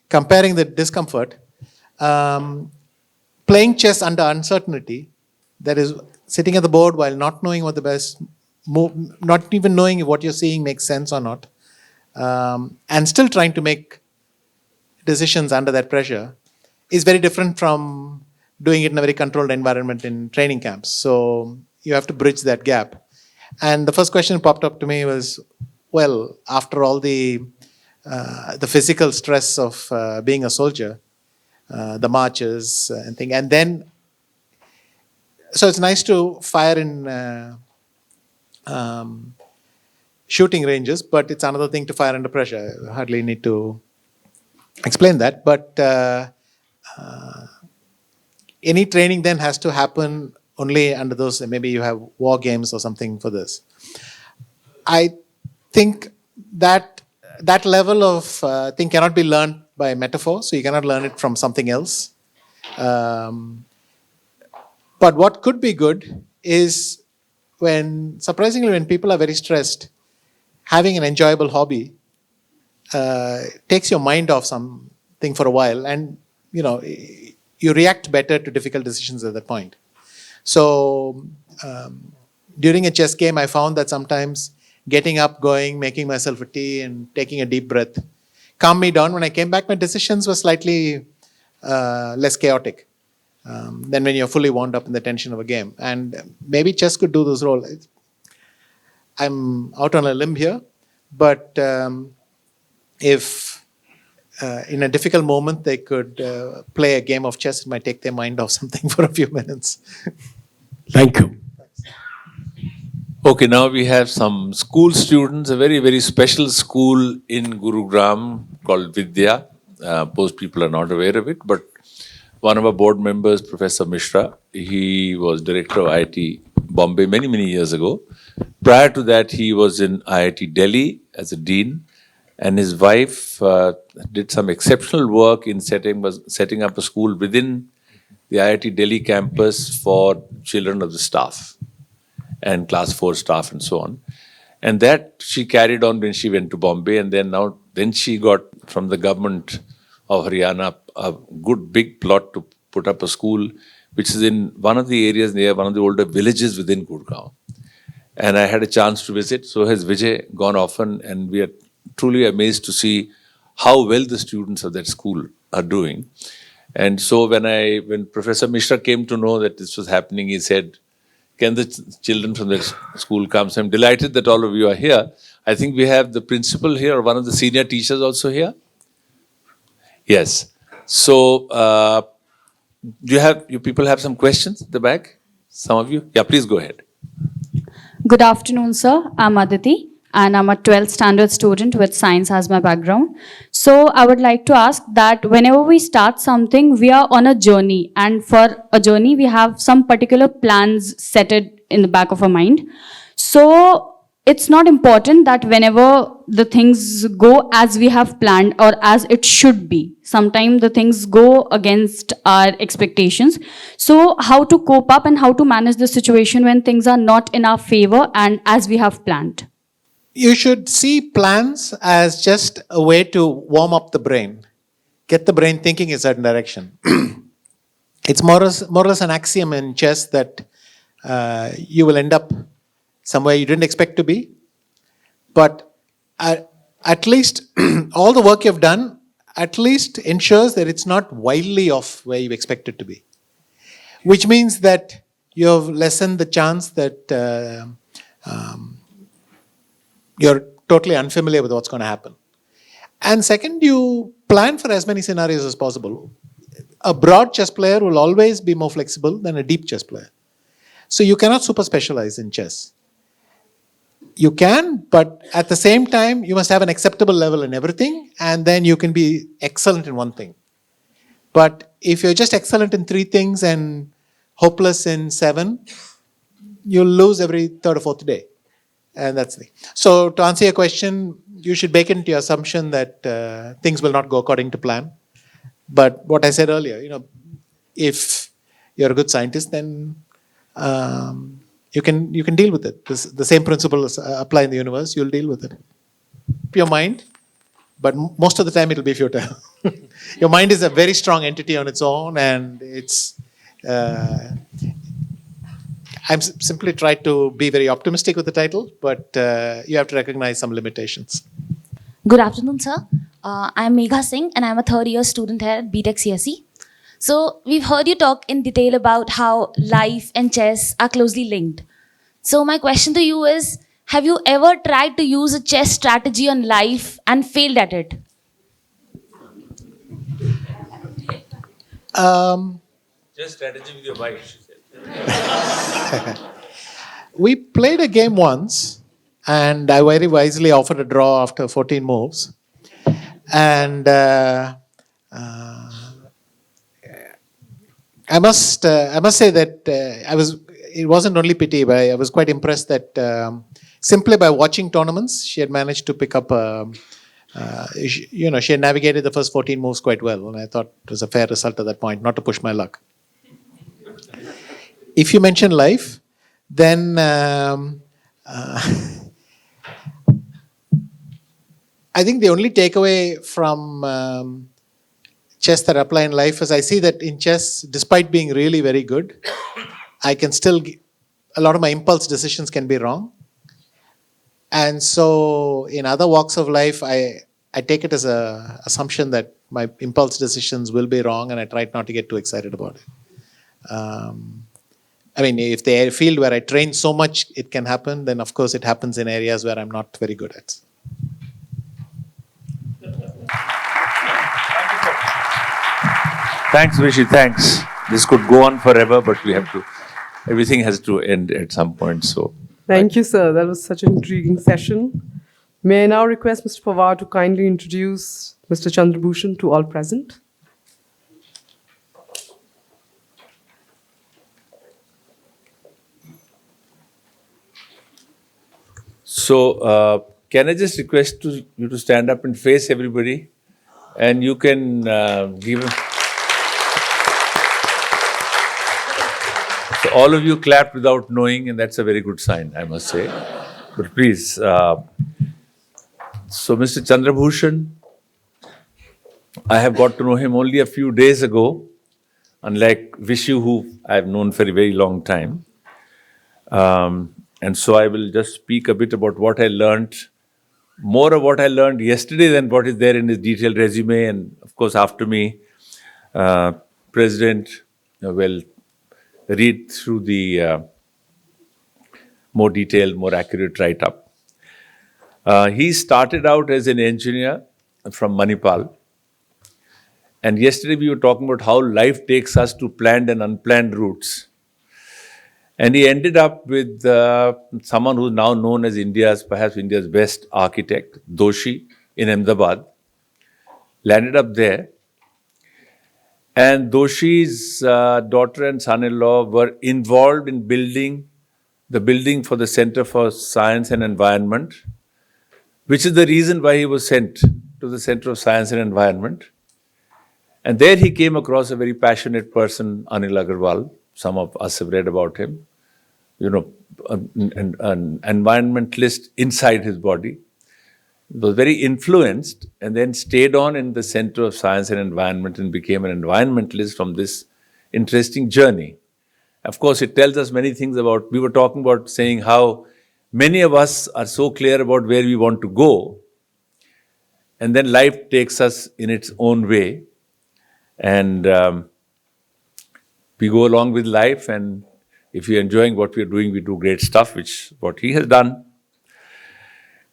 comparing the discomfort, playing chess under uncertainty, that is sitting at the board while not knowing what the best move, not even knowing if what you're seeing makes sense or not, and still trying to make decisions under that pressure is very different from doing it in a very controlled environment in training camps. So you have to bridge that gap. And the first question popped up to me was, well, after all the physical stress of being a soldier, the marches and thing, and then, so it's nice to fire in shooting ranges, but it's another thing to fire under pressure. I hardly need to explain that, but any training then has to happen only under those, maybe you have war games or something for this. I think that level of thing cannot be learned by metaphor, so you cannot learn it from something else. But what could be good is surprisingly, when people are very stressed, having an enjoyable hobby takes your mind off something for a while, and you react better to difficult decisions at that point. So during a chess game, I found that sometimes getting up, going, making myself a tea and taking a deep breath calmed me down. When I came back, my decisions were slightly less chaotic than when you're fully wound up in the tension of a game. And maybe chess could do those roles. I'm out on a limb here, but if in a difficult moment they could play a game of chess, it might take their mind off something for a few minutes. Thank you. Okay, now we have some school students, a very, very special school in Gurugram called Vidya. Most people are not aware of it, but one of our board members, Professor Mishra, he was director of IIT Bombay many, many years ago. Prior to that, he was in IIT Delhi as a dean, and his wife did some exceptional work in setting up a school within the IIT Delhi campus for children of the staff and class 4 staff and so on. And that she carried on when she went to Bombay, and then she got from the government of Haryana a good big plot to put up a school which is in one of the areas near one of the older villages within Gurgaon. And I had a chance to visit, so has Vijay gone often, and we are truly amazed to see how well the students of that school are doing. And so when Professor Mishra came to know that this was happening, he said, can the children from that school come? So I'm delighted that all of you are here. I think we have the principal here, or one of the senior teachers also here. Yes. So you people have some questions at the back? Some of you? Yeah, please go ahead. Good afternoon, sir. I'm Aditi, and I'm a 12th standard student with science as my background. So I would like to ask that whenever we start something, we are on a journey, and for a journey, we have some particular plans set it in the back of our mind. So it's not important that whenever the things go as we have planned or as it should be, sometimes the things go against our expectations. So how to cope up and how to manage the situation when things are not in our favor and as we have planned? You should see plans as just a way to warm up the brain, get the brain thinking in a certain direction. It's more or less an axiom in chess that you will end up somewhere you didn't expect to be. But at least all the work you've done at least ensures that it's not wildly off where you expect it to be. Which means that you've lessened the chance that you're totally unfamiliar with what's going to happen. And second, you plan for as many scenarios as possible. A broad chess player will always be more flexible than a deep chess player. So you cannot super specialize in chess. You can, but at the same time, you must have an acceptable level in everything, and then you can be excellent in one thing. But if you're just excellent in 3 things and hopeless in 7, you'll lose every third or fourth day. And that's the thing. So to answer your question, you should bake into your assumption that things will not go according to plan. But what I said earlier, if you're a good scientist, then you can deal with it. The same principles apply in the universe. You'll deal with it. Your mind, but most of the time it'll be futile. Your mind is a very strong entity on its own, and it's. I'm simply trying to be very optimistic with the title, but you have to recognize some limitations. Good afternoon, sir. I'm Megha Singh and I'm a third year student here at BTech CSE. So we've heard you talk in detail about how life and chess are closely linked. So my question to you is, have you ever tried to use a chess strategy on life and failed at it? Just strategy with your wife, she said. We played a game once, and I very wisely offered a draw after 14 moves. And I must say that it wasn't only pity, but I was quite impressed that simply by watching tournaments, she had managed to pick up, she had navigated the first 14 moves quite well. And I thought it was a fair result at that point, not to push my luck. If you mention life, then I think the only takeaway from chess that I apply in life is I see that in chess, despite being really very good, I can still, a lot of my impulse decisions can be wrong. And so in other walks of life, I take it as an assumption that my impulse decisions will be wrong, and I try not to get too excited about it. I mean, if the field where I train so much it can happen, then of course it happens in areas where I'm not very good at. Thanks, Rishi, thanks. This could go on forever, but everything has to end at some point, so. Thank you, sir. That was such an intriguing session. May I now request Mr. Pawar to kindly introduce Mr. Chandrabhushan to all present? So, can I just request you to stand up and face everybody, and you can give. So all of you clapped without knowing, and that's a very good sign, I must say. But please, so Mr. Chandrabhushan, I have got to know him only a few days ago, unlike Vishu, who I have known for a very long time. And so I will just speak a bit about what I learned, more of what I learned yesterday than what is there in his detailed resume. And of course, after me, President will read through the more detailed, more accurate write-up. He started out as an engineer from Manipal. And yesterday we were talking about how life takes us to planned and unplanned routes. And he ended up with someone who's now known as perhaps India's best architect, Doshi, in Ahmedabad. Landed up there. And Doshi's daughter and son-in-law were involved in building the building for the Center for Science and Environment, which is the reason why he was sent to the Center of Science and Environment. And there he came across a very passionate person, Anil Agarwal. Some of us have read about him. You know, an environmentalist inside his body. Was very influenced and then stayed on in the Center of Science and Environment and became an environmentalist from this interesting journey. Of course, it tells us many things about, we were talking about saying how many of us are so clear about where we want to go, and then life takes us in its own way, and we go along with life, and if we're enjoying what we're doing, we do great stuff, which what he has done.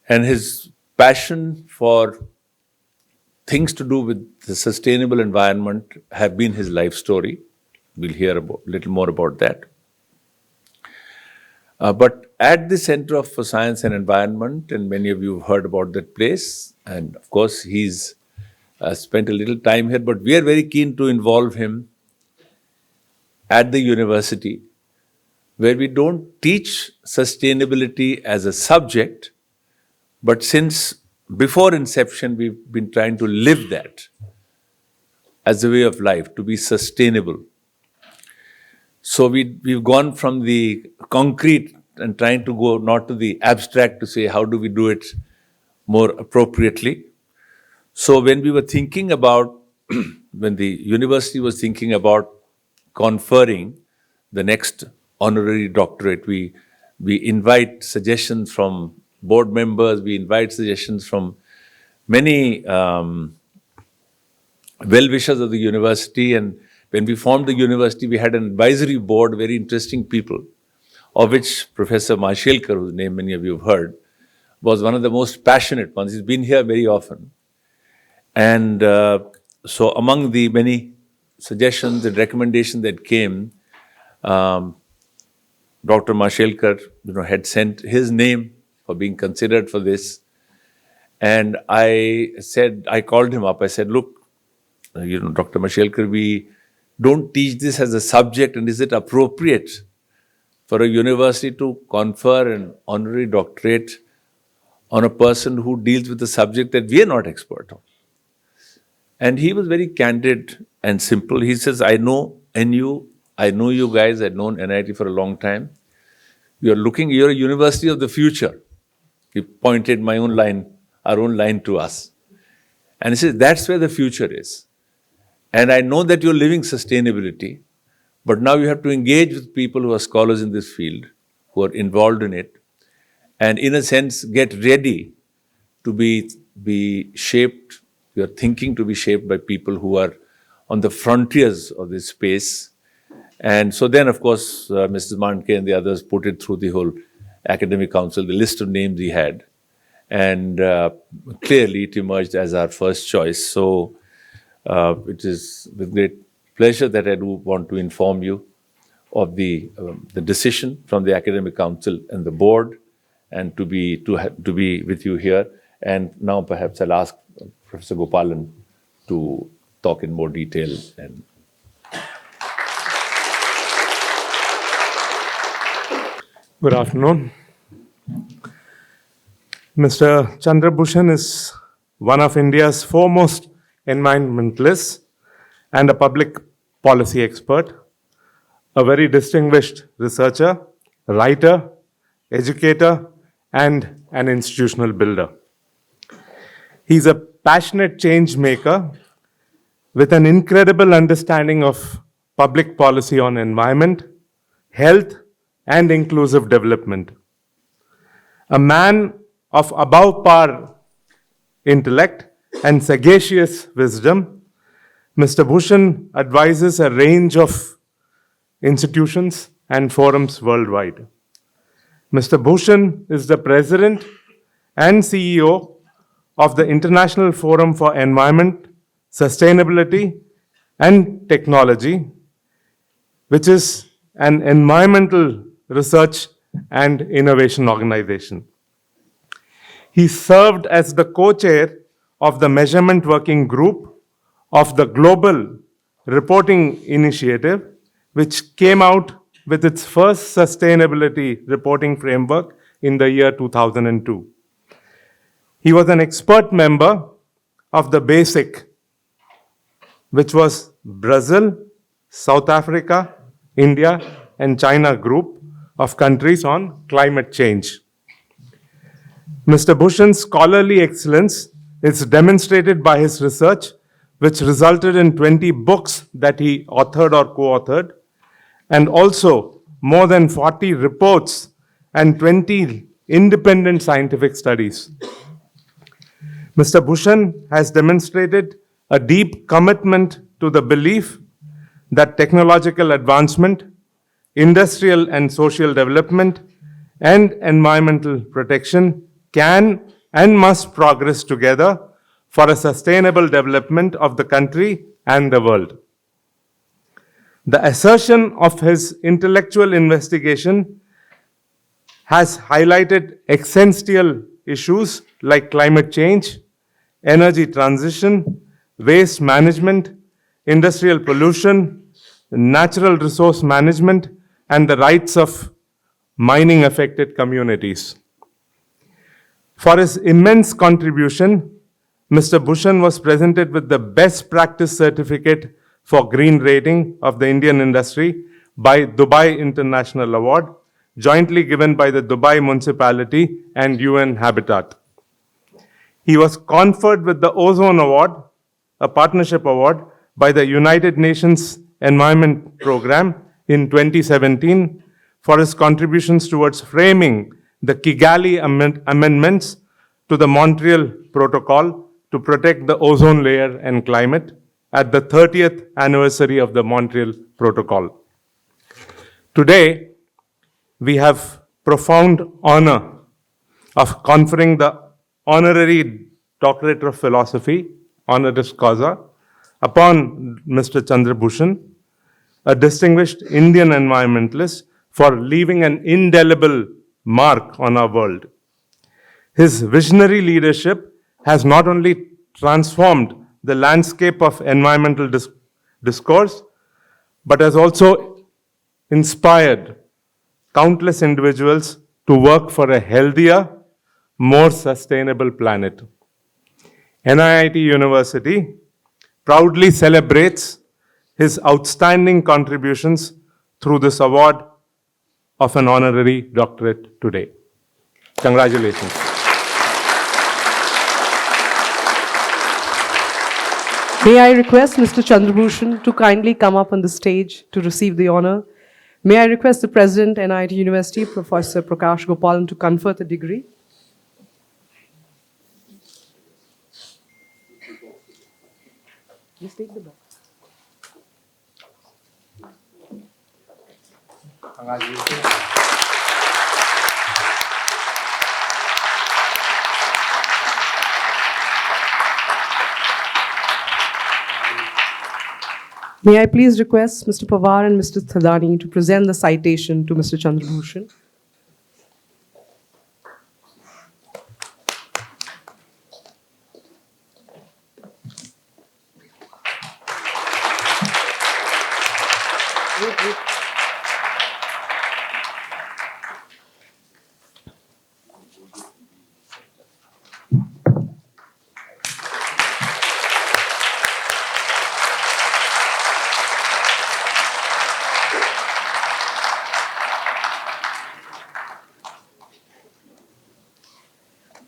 And his passion for things to do with the sustainable environment have been his life story. We'll hear a little more about that. But at the Center for Science and Environment, and many of you have heard about that place, and of course he's spent a little time here, but we are very keen to involve him at the university, where we don't teach sustainability as a subject, but since before inception, we've been trying to live that as a way of life, to be sustainable. So we've gone from the concrete and trying to go not to the abstract to say, how do we do it more appropriately? So when we were thinking about, when the university was thinking about conferring the next honorary doctorate, we invite suggestions from board members, we invite suggestions from many well-wishers of the university, and when we formed the university, we had an advisory board, very interesting people, of which Professor Mashelkar, whose name many of you have heard, was one of the most passionate ones. He's been here very often. And so among the many suggestions and recommendations that came, Dr. Mashelkar, had sent his name for being considered for this. And I called him up. I said, look, Dr. Mashelkar, we don't teach this as a subject, and is it appropriate for a university to confer an honorary doctorate on a person who deals with a subject that we are not expert on? And he was very candid and simple. He says, I know NU, I know you guys, I've known NIIT for a long time. You're a university of the future. He pointed our own line to us. And he says, that's where the future is. And I know that you're living sustainability, but now you have to engage with people who are scholars in this field, who are involved in it, and in a sense, get ready to be shaped, your thinking to be shaped by people who are on the frontiers of this space. And so then, of course, Mrs. Manke and the others put it through the whole academic council, the list of names he had. And clearly it emerged as our first choice. So it is with great pleasure that I do want to inform you of the decision from the academic council and the board, and to be with you here. And now perhaps I'll ask Professor Gopalan to talk in more detail. And good afternoon. Mr. Chandrabhushan is one of India's foremost environmentalists and a public policy expert, a very distinguished researcher, writer, educator, and an institutional builder. He's a passionate change maker with an incredible understanding of public policy on environment, health, and inclusive development. A man of above par intellect and sagacious wisdom, Mr. Bhushan advises a range of institutions and forums worldwide. Mr. Bhushan is the president and CEO of the International Forum for Environment, Sustainability, and Technology, which is an environmental research and innovation organization. He served as the co-chair of the Measurement Working Group of the Global Reporting Initiative, which came out with its first sustainability reporting framework in the year 2002. He was an expert member of the BASIC, which was Brazil, South Africa, India, and China group of countries on climate change. Mr. Bhushan's scholarly excellence is demonstrated by his research, which resulted in 20 books that he authored or co-authored, and also more than 40 reports and 20 independent scientific studies. Mr. Bhushan has demonstrated a deep commitment to the belief that technological advancement, industrial and social development, and environmental protection can and must progress together for a sustainable development of the country and the world. The assertion of his intellectual investigation has highlighted existential issues like climate change, energy transition, waste management, industrial pollution, natural resource management, and the rights of mining affected communities. For his immense contribution, Mr. Bhushan was presented with the Best Practice Certificate for Green Rating of the Indian Industry by Dubai International Award, jointly given by the Dubai Municipality and UN Habitat. He was conferred with the Ozone Award, a partnership award, by the United Nations Environment Programme in 2017 for his contributions towards framing the Kigali amendments to the Montreal Protocol to protect the ozone layer and climate at the 30th anniversary of the Montreal Protocol. Today, we have profound honor of conferring the honorary Doctorate of Philosophy, honoris causa, upon Mr. Chandrabhushan, a distinguished Indian environmentalist, for leaving an indelible mark on our world. His visionary leadership has not only transformed the landscape of environmental discourse, but has also inspired countless individuals to work for a healthier, more sustainable planet. NIIT University proudly celebrates his outstanding contributions through this award of an honorary doctorate today. Congratulations. May I request Mr. Chandrabhushan to kindly come up on the stage to receive the honor. May I request the President, NIIT University, Professor Prakash Gopalan, to confer the degree. Please take the box. May I please request Mr. Pawar and Mr. Thadani to present the citation to Mr. Chandrabhushan.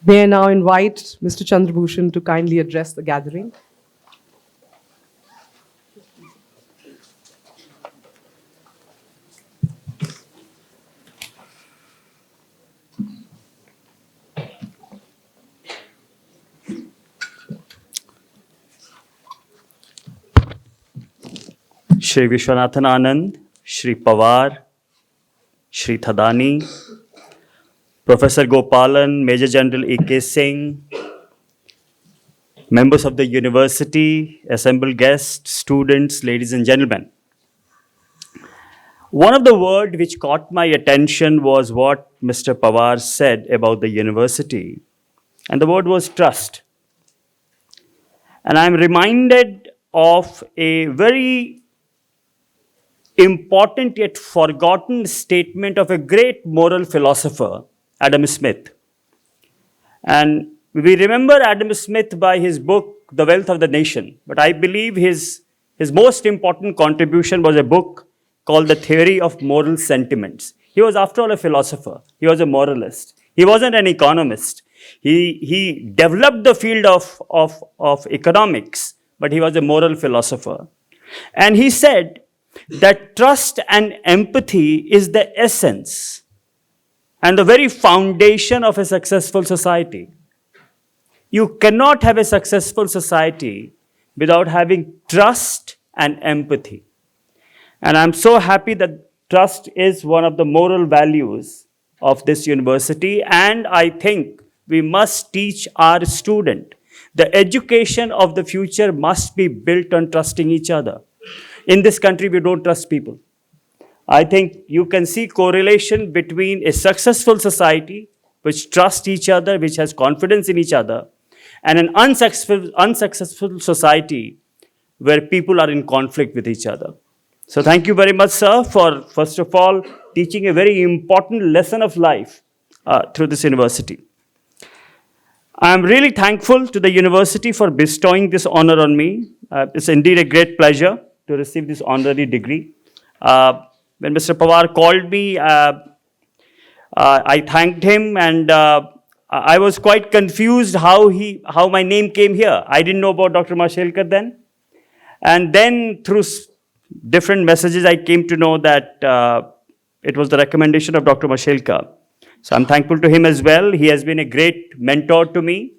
May I now invite Mr. Chandrabhushan to kindly address the gathering. Shri Viswanathan Anand, Shri Pawar, Shri Thadani, Professor Gopalan, Major General E.K. Singh, members of the university, assembled guests, students, ladies and gentlemen. One of the words which caught my attention was what Mr. Pawar said about the university, and the word was trust. And I'm reminded of a very important yet forgotten statement of a great moral philosopher, Adam Smith. And we remember Adam Smith by his book, The Wealth of the Nation. But I believe his most important contribution was a book called The Theory of Moral Sentiments. He was, after all, a philosopher. He was a moralist. He wasn't an economist. He developed the field of economics, but he was a moral philosopher. And he said that trust and empathy is the essence and the very foundation of a successful society. You cannot have a successful society without having trust and empathy. And I'm so happy that trust is one of the moral values of this university, and I think we must teach our student. The education of the future must be built on trusting each other. In this country, we don't trust people. I think you can see correlation between a successful society which trusts each other, which has confidence in each other, and an unsuccessful society where people are in conflict with each other. So thank you very much, sir, for, first of all, teaching a very important lesson of life through this university. I am really thankful to the university for bestowing this honor on me. It's indeed a great pleasure to receive this honorary degree. When Mr. Pawar called me, I thanked him, and I was quite confused how my name came here. I didn't know about Dr. Mashelkar then. And then through different messages, I came to know that it was the recommendation of Dr. Mashelkar. So I'm thankful to him as well. He has been a great mentor to me.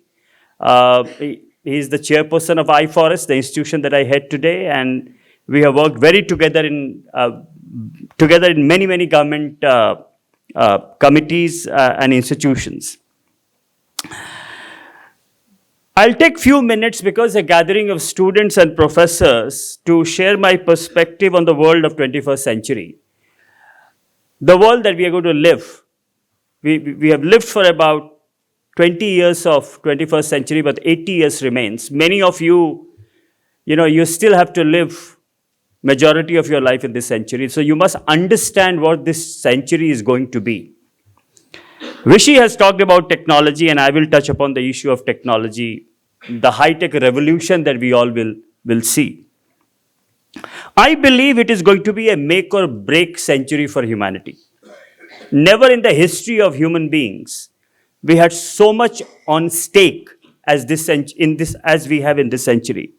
He's the chairperson of iForest, the institution that I head today, and we have worked very together in many government committees and institutions. I'll take few minutes because a gathering of students and professors to share my perspective on the world of 21st century. The world that we are going to live. We have lived for about 20 years of 21st century, but 80 years remains. Many of you, you still have to live majority of your life in this century. So you must understand what this century is going to be. Rishi has talked about technology, and I will touch upon the issue of technology, the high-tech revolution that we all will see. I believe it is going to be a make or break century for humanity. Never in the history of human beings we had so much on stake as we have in this century.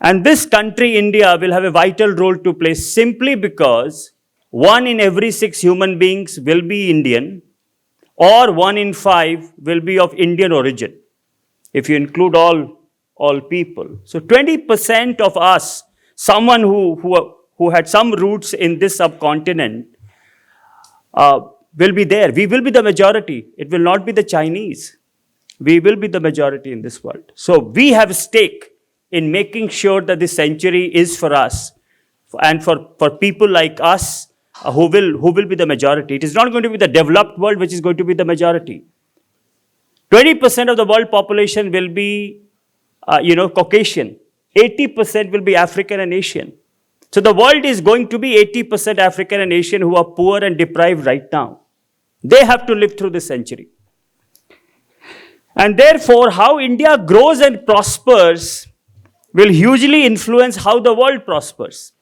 And this country, India, will have a vital role to play simply because 1 in every 6 human beings will be Indian, or 1 in 5 will be of Indian origin, if you include all people. So 20% of us, someone who had some roots in this subcontinent, will be there. We will be the majority. It will not be the Chinese. We will be the majority in this world. So we have a stake in making sure that this century is for us and for people like us who will be the majority. It is not going to be the developed world which is going to be the majority. 20% of the world population will be, Caucasian. 80% will be African and Asian. So the world is going to be 80% African and Asian who are poor and deprived right now. They have to live through this century. And therefore, how India grows and prospers will hugely influence how the world prospers.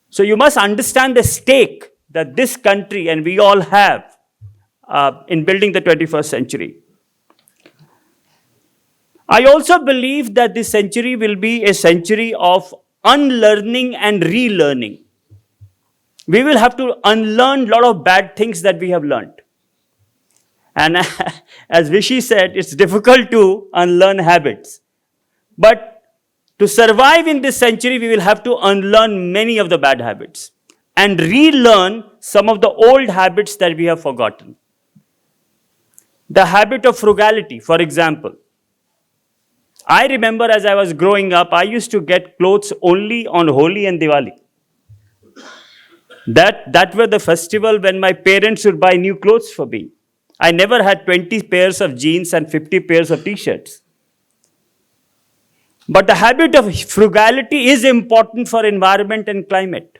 So you must understand the stake that this country and we all have in building the 21st century. I also believe that this century will be a century of unlearning and relearning. We will have to unlearn a lot of bad things that we have learned. And as Vishy said, it's difficult to unlearn habits. But to survive in this century, we will have to unlearn many of the bad habits and relearn some of the old habits that we have forgotten. The habit of frugality, for example. I remember as I was growing up, I used to get clothes only on Holi and Diwali. That were the festival when my parents would buy new clothes for me. I never had 20 pairs of jeans and 50 pairs of t-shirts. But the habit of frugality is important for environment and climate.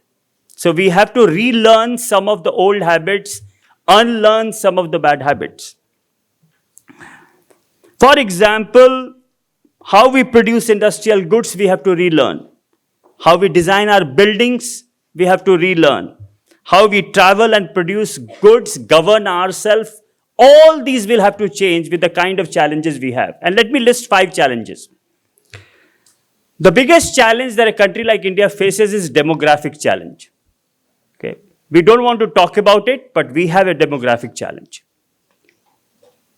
So we have to relearn some of the old habits, unlearn some of the bad habits. For example, how we produce industrial goods, we have to relearn. How we design our buildings, we have to relearn. How we travel and produce goods, govern ourselves, all these will have to change with the kind of challenges we have. And let me list 5 challenges. The biggest challenge that a country like India faces is demographic challenge. Okay. We don't want to talk about it, but we have a demographic challenge.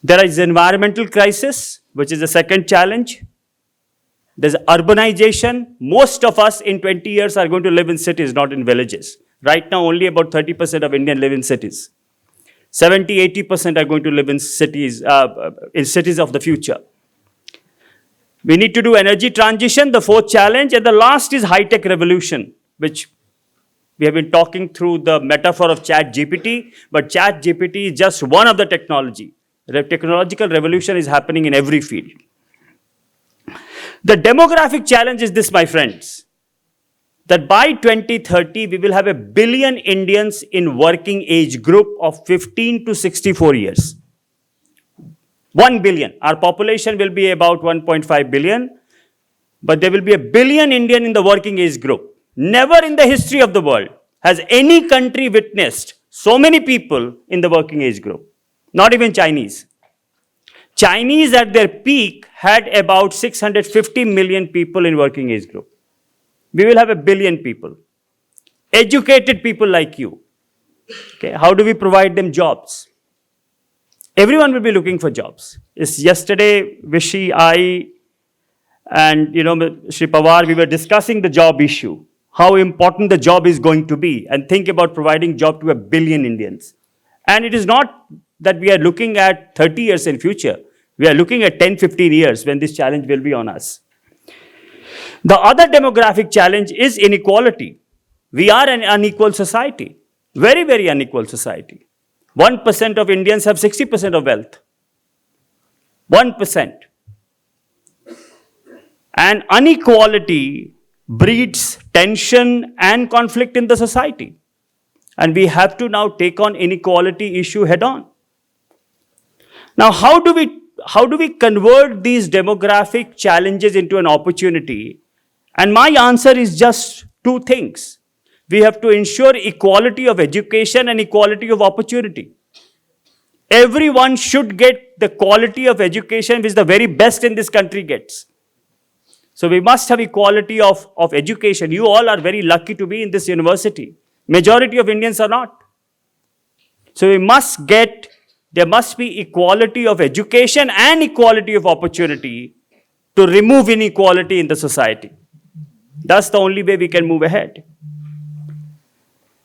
There is environmental crisis, which is the second challenge. There's urbanization. Most of us in 20 years are going to live in cities, not in villages. Right now, only about 30% of Indians live in cities. 70-80% are going to live in cities of the future. We need to do energy transition, the 4th challenge, and the last is high-tech revolution, which we have been talking through the metaphor of ChatGPT, but ChatGPT is just one of the technology. The technological revolution is happening in every field. The demographic challenge is this, my friends, that by 2030, we will have 1 billion Indians in working age group of 15 to 64 years. 1 billion. Our population will be about 1.5 billion, but there will be 1 billion Indian in the working age group. Never in the history of the world has any country witnessed so many people in the working age group. Not even Chinese. Chinese at their peak had about 650 million people in working age group. We will have 1 billion people. Educated people like you. Okay, how do we provide them jobs? everyone will be looking for jobs. It's yesterday, Vishy, I, and Shri Pawar, we were discussing the job issue, how important the job is going to be, and think about providing job to 1 billion Indians. And it is not that we are looking at 30 years in future. We are looking at 10, 15 years when this challenge will be on us. The other demographic challenge is inequality. We are an unequal society, very, very unequal society. 1% of Indians have 60% of wealth. 1%. And inequality breeds tension and conflict in the society. And we have to now take on inequality issue head on. Now, how do we convert these demographic challenges into an opportunity? And my answer is just two things. We have to ensure equality of education and equality of opportunity. Everyone should get the quality of education which the very best in this country gets. So we must have equality of education. You all are very lucky to be in this university. Majority of Indians are not. So there must be equality of education and equality of opportunity to remove inequality in the society. That's the only way we can move ahead.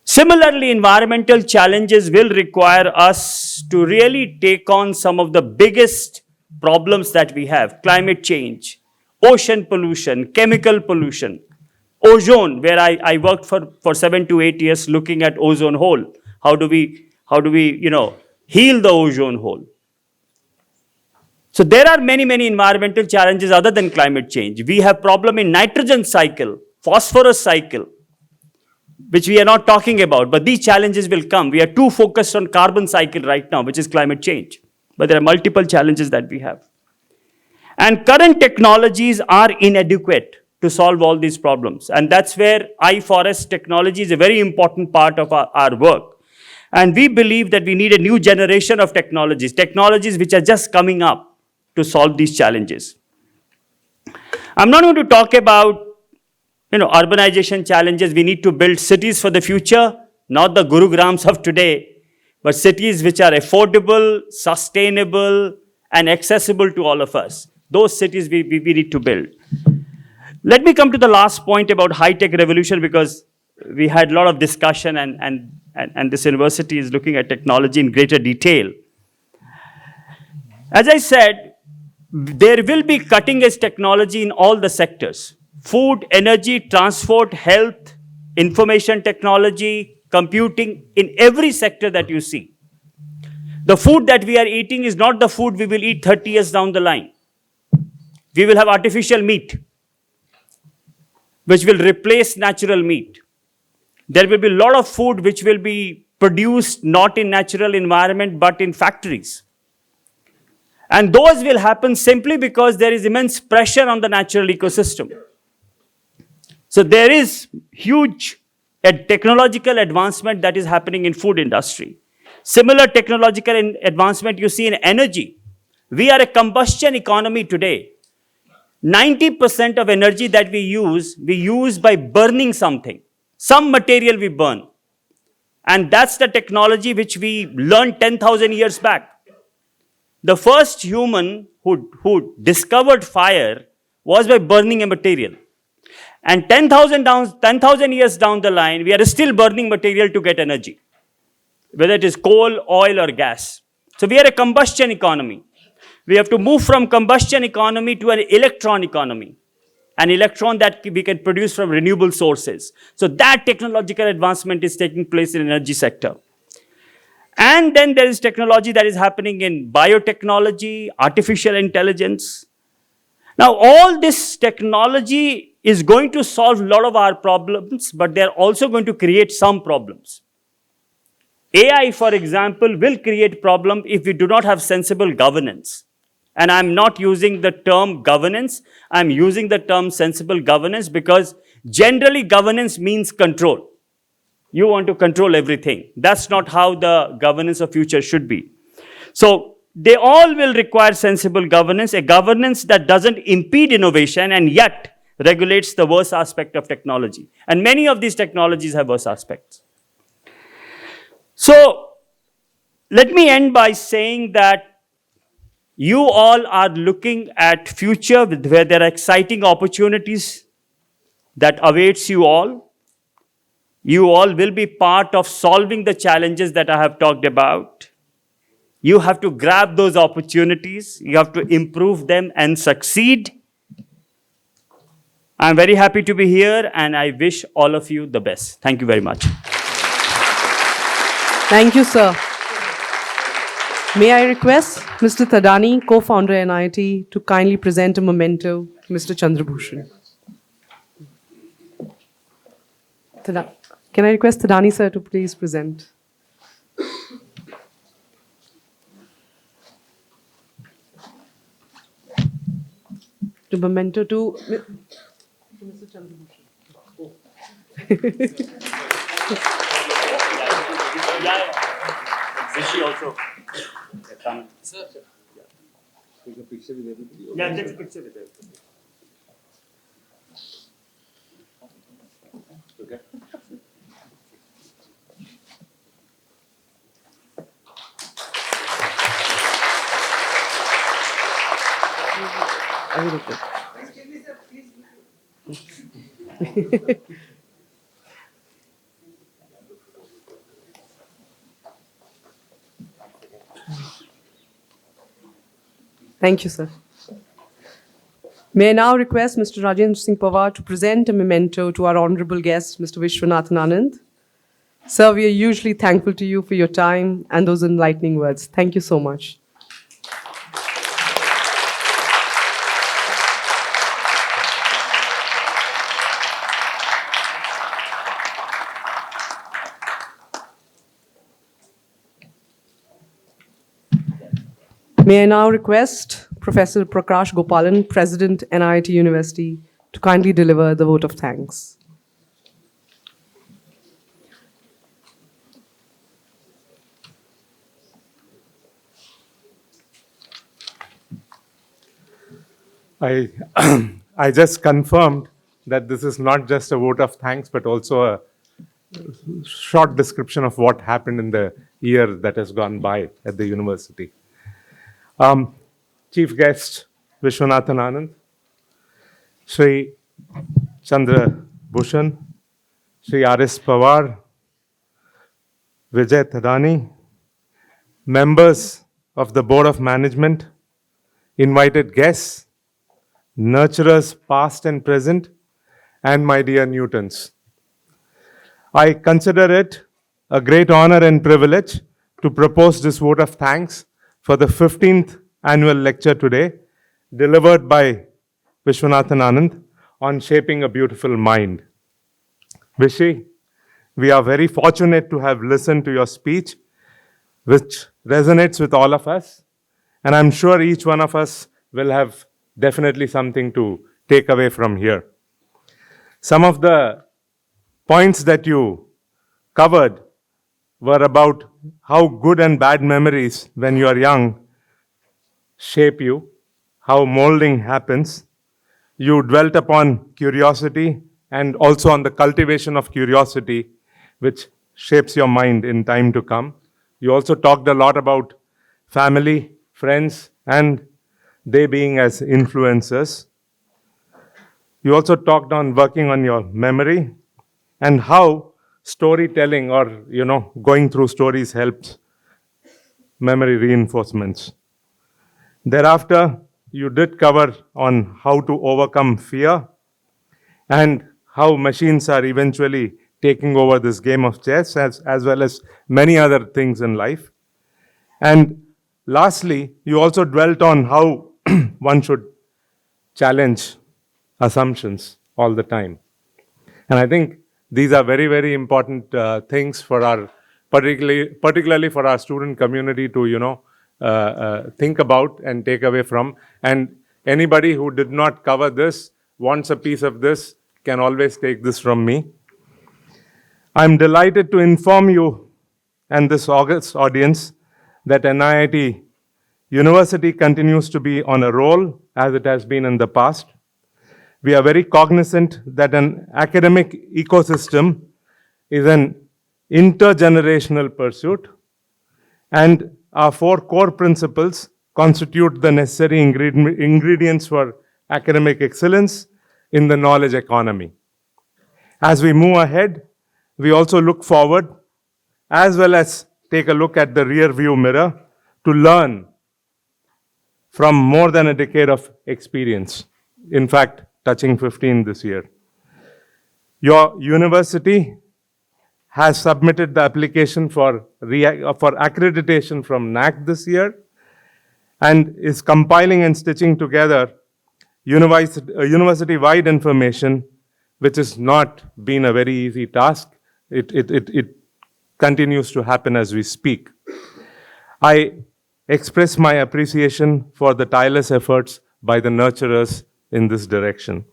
Similarly, environmental challenges will require us to really take on some of the biggest problems that we have. Climate change, ocean pollution, chemical pollution, ozone, where I worked for 7 to 8 years looking at ozone hole. How do we heal the ozone hole? So there are many, many environmental challenges other than climate change. We have problem in nitrogen cycle, phosphorus cycle, which we are not talking about, but these challenges will come. We are too focused on carbon cycle right now, which is climate change. But there are multiple challenges that we have. And current technologies are inadequate to solve all these problems. And that's where iForest technology is a very important part of our work. And we believe that we need a new generation of technologies which are just coming up to solve these challenges. I'm not going to talk about urbanization challenges. We need to build cities for the future, not the Gurugrams of today, but cities which are affordable, sustainable, and accessible to all of us. Those cities we need to build. Let me come to the last point about high-tech revolution, because we had a lot of discussion and this university is looking at technology in greater detail. As I said, there will be cutting-edge technology in all the sectors. Food, energy, transport, health, information technology, computing, in every sector that you see. The food that we are eating is not the food we will eat 30 years down the line. We will have artificial meat, which will replace natural meat. There will be a lot of food which will be produced not in natural environment, but in factories. And those will happen simply because there is immense pressure on the natural ecosystem. So there is huge technological advancement that is happening in food industry. Similar technological advancement you see in energy. We are a combustion economy today. 90% of energy that we use by burning something. Some material we burn. And that's the technology which we learned 10,000 years back. The first human who discovered fire was by burning a material. And 10,000 years down the line, we are still burning material to get energy, whether it is coal, oil, or gas. So we are a combustion economy. We have to move from combustion economy to an electron economy, an electron that we can produce from renewable sources. So that technological advancement is taking place in the energy sector. And then there is technology that is happening in biotechnology, artificial intelligence. Now, all this technology is going to solve a lot of our problems, but they're also going to create some problems. AI, for example, will create problem if we do not have sensible governance. And I'm not using the term governance, I'm using the term sensible governance because generally governance means control. You want to control everything. That's not how the governance of future should be. So they all will require sensible governance, a governance that doesn't impede innovation and yet regulates the worst aspect of technology. And many of these technologies have worse aspects. So Let me end by saying that you all are looking at future where there are exciting opportunities that awaits you all. You all will be part of solving the challenges that I have talked about. You have to grab those opportunities. You have to improve them and succeed. I'm very happy to be here and I wish all of you the best. Thank you very much. Thank you, sir. May I request Mr. Thadani, co-founder NIIT, to kindly present a memento to Mr. Chandrabhushan. Can I request Thadani, sir, to please present? The memento to Mr. Chandrabhushan. Oh. Vijay also. Sir. Take a picture with everybody. Yeah, take a picture with everybody. Okay. Thank you, sir. May I now request Mr. Rajendra Pawar to present a memento to our honorable guest, Mr. Viswanathan Anand. Sir, we are usually thankful to you for your time and those enlightening words. Thank you so much. May I now request Professor Prakash Gopalan, President, NIIT University, to kindly deliver the vote of thanks. I just confirmed that this is not just a vote of thanks, but also a short description of what happened in the year that has gone by at the university. Chief guest Viswanathan Anand, Sri Chandra Bhushan, Sri R.S. Pawar, Vijay Thadani, members of the Board of Management, invited guests, nurturers past and present, and my dear Newtons. I consider it a great honor and privilege to propose this vote of thanks for the 15th annual lecture today, delivered by Viswanathan Anand on shaping a beautiful mind. Vishi, we are very fortunate to have listened to your speech, which resonates with all of us, and I'm sure each one of us will have definitely something to take away from here. Some of the points that you covered were about how good and bad memories when you are young shape you, how molding happens. You dwelt upon curiosity and also on the cultivation of curiosity, which shapes your mind in time to come. You also talked a lot about family, friends, and they being as influencers. You also talked on working on your memory and how storytelling or, going through stories helps memory reinforcements. Thereafter, you did cover on how to overcome fear and how machines are eventually taking over this game of chess as well as many other things in life. And lastly, you also dwelt on how one should challenge assumptions all the time. And I think these are very, very important things for our, particularly for our student community to, think about and take away from. And anybody who did not cover this, wants a piece of this, can always take this from me. I'm delighted to inform you and this August audience that NIIT University continues to be on a roll as it has been in the past. We are very cognizant that an academic ecosystem is an intergenerational pursuit, And our 4 core principles constitute the necessary ingredients for academic excellence in the knowledge economy. As we move ahead, we also look forward as well as take a look at the rear view mirror to learn from more than a decade of experience. In fact, touching 15 this year. Your university has submitted the application for accreditation from NIIT this year and is compiling and stitching together university-wide information, which has not been a very easy task. It continues to happen as we speak. I express my appreciation for the tireless efforts by the nurturers in this direction.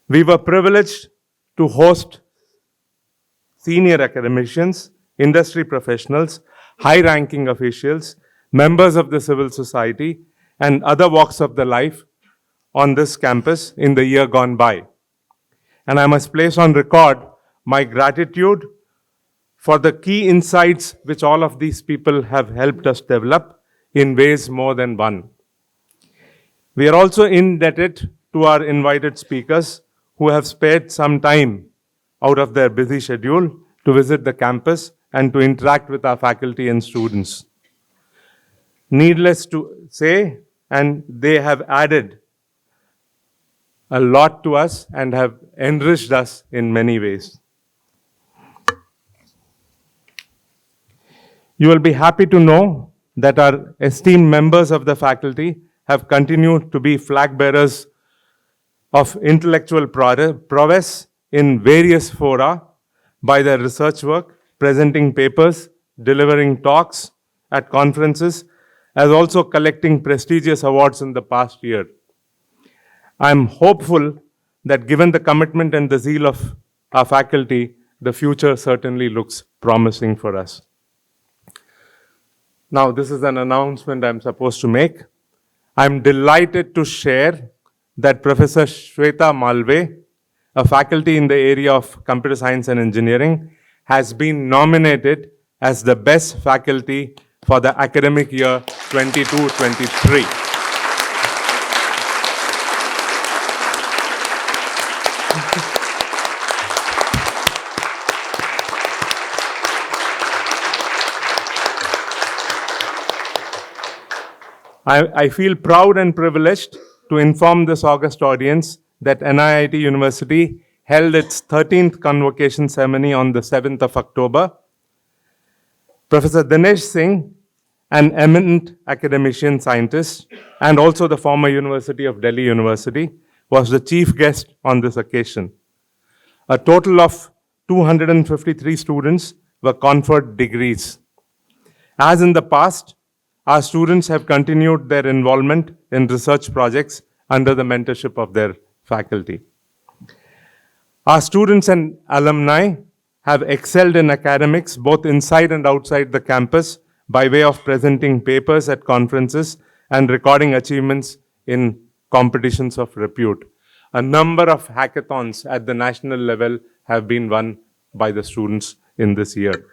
We were privileged to host senior academicians, industry professionals, high-ranking officials, members of the civil society, and other walks of the life on this campus in the year gone by. And I must place on record my gratitude for the key insights which all of these people have helped us develop in ways more than one. We are also indebted to our invited speakers who have spared some time out of their busy schedule to visit the campus and to interact with our faculty and students. Needless to say, and they have added a lot to us and have enriched us in many ways. You will be happy to know that our esteemed members of the faculty have continued to be flag bearers of intellectual prowess in various fora by their research work, presenting papers, delivering talks at conferences, as also collecting prestigious awards in the past year. I am hopeful that given the commitment and the zeal of our faculty, the future certainly looks promising for us. Now, this is an announcement I'm supposed to make. I'm delighted to share that Professor Shweta Malve, a faculty in the area of computer science and engineering, has been nominated as the best faculty for the academic year 22-23. I feel proud and privileged to inform this august audience that NIIT University held its 13th convocation ceremony on the 7th of October. Professor Dinesh Singh, an eminent academician scientist and also the former University of Delhi University, was the chief guest on this occasion. A total of 253 students were conferred degrees. As in the past, our students have continued their involvement in research projects under the mentorship of their faculty. Our students and alumni have excelled in academics both inside and outside the campus by way of presenting papers at conferences and recording achievements in competitions of repute. A number of hackathons at the national level have been won by the students in this year.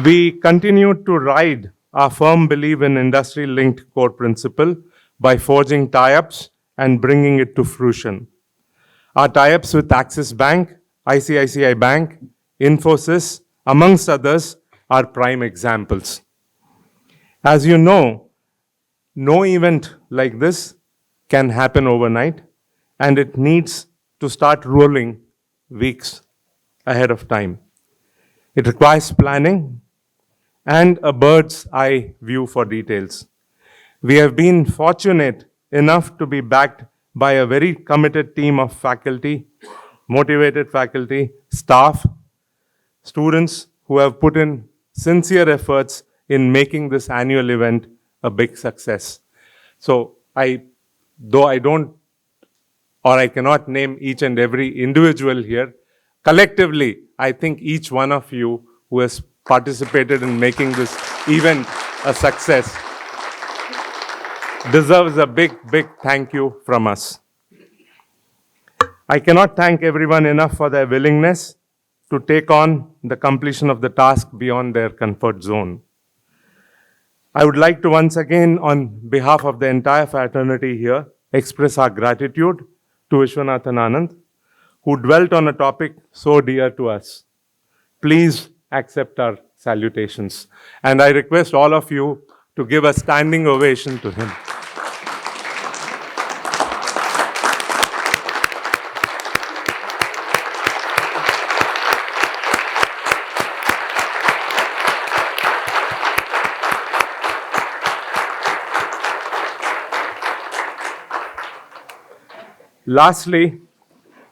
We continue to ride our firm belief in industry-linked core principle by forging tie-ups and bringing it to fruition. Our tie-ups with Axis Bank, ICICI Bank, Infosys, amongst others, are prime examples. As you know, no event like this can happen overnight, and it needs to start rolling weeks ahead of time. It requires planning and a bird's eye view for details. We have been fortunate enough to be backed by a very committed team of faculty, motivated faculty, staff, students who have put in sincere efforts in making this annual event a big success. So though I don't or I cannot name each and every individual here, collectively, I think each one of you who has participated in making this event a success deserves a big, big thank you from us. I cannot thank everyone enough for their willingness to take on the completion of the task beyond their comfort zone. I would like to once again, on behalf of the entire fraternity here, express our gratitude to Viswanathan Anand, who dwelt on a topic so dear to us. Please accept our salutations. And I request all of you to give a standing ovation to him. Lastly,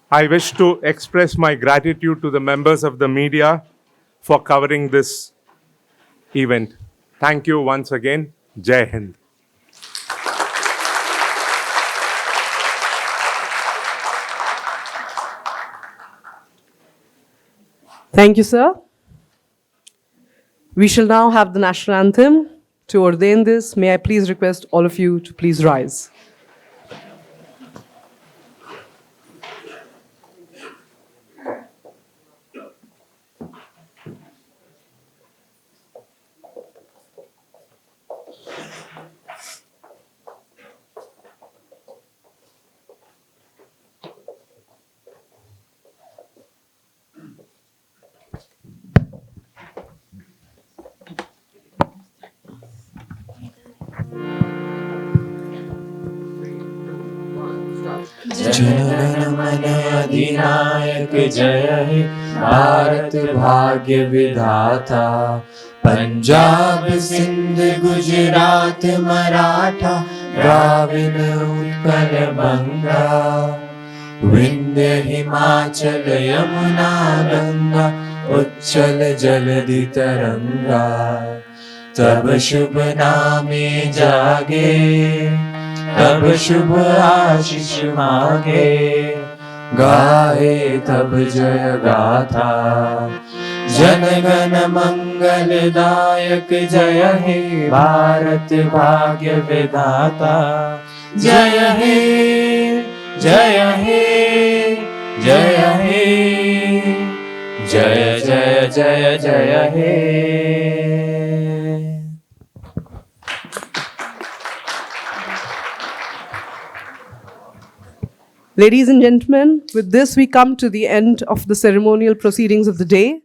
I wish to express my gratitude to the members of the media for covering this event. Thank you once again. Jai Hind. Thank you, sir. We shall now have the national anthem. To ordain this, may I please request all of you to please rise. जनगण अधिनायक जय हे भारत भाग्य विधाता पंजाब सिंध गुजरात मराठा द्राविड़ उत्कल बंगा विंध्य हिमाचल यमुना गंगा उच्चल जलधि तरंगा तब शुभ नामे जागे तब शुभ आशीष मांगे गाए तब जय गाथा जनगण मंगलदायक जय हे भारत भाग्य विधाता जय हे जय हे जय हे जय जय जय जय हे। Ladies and gentlemen, with this we come to the end of the ceremonial proceedings of the day.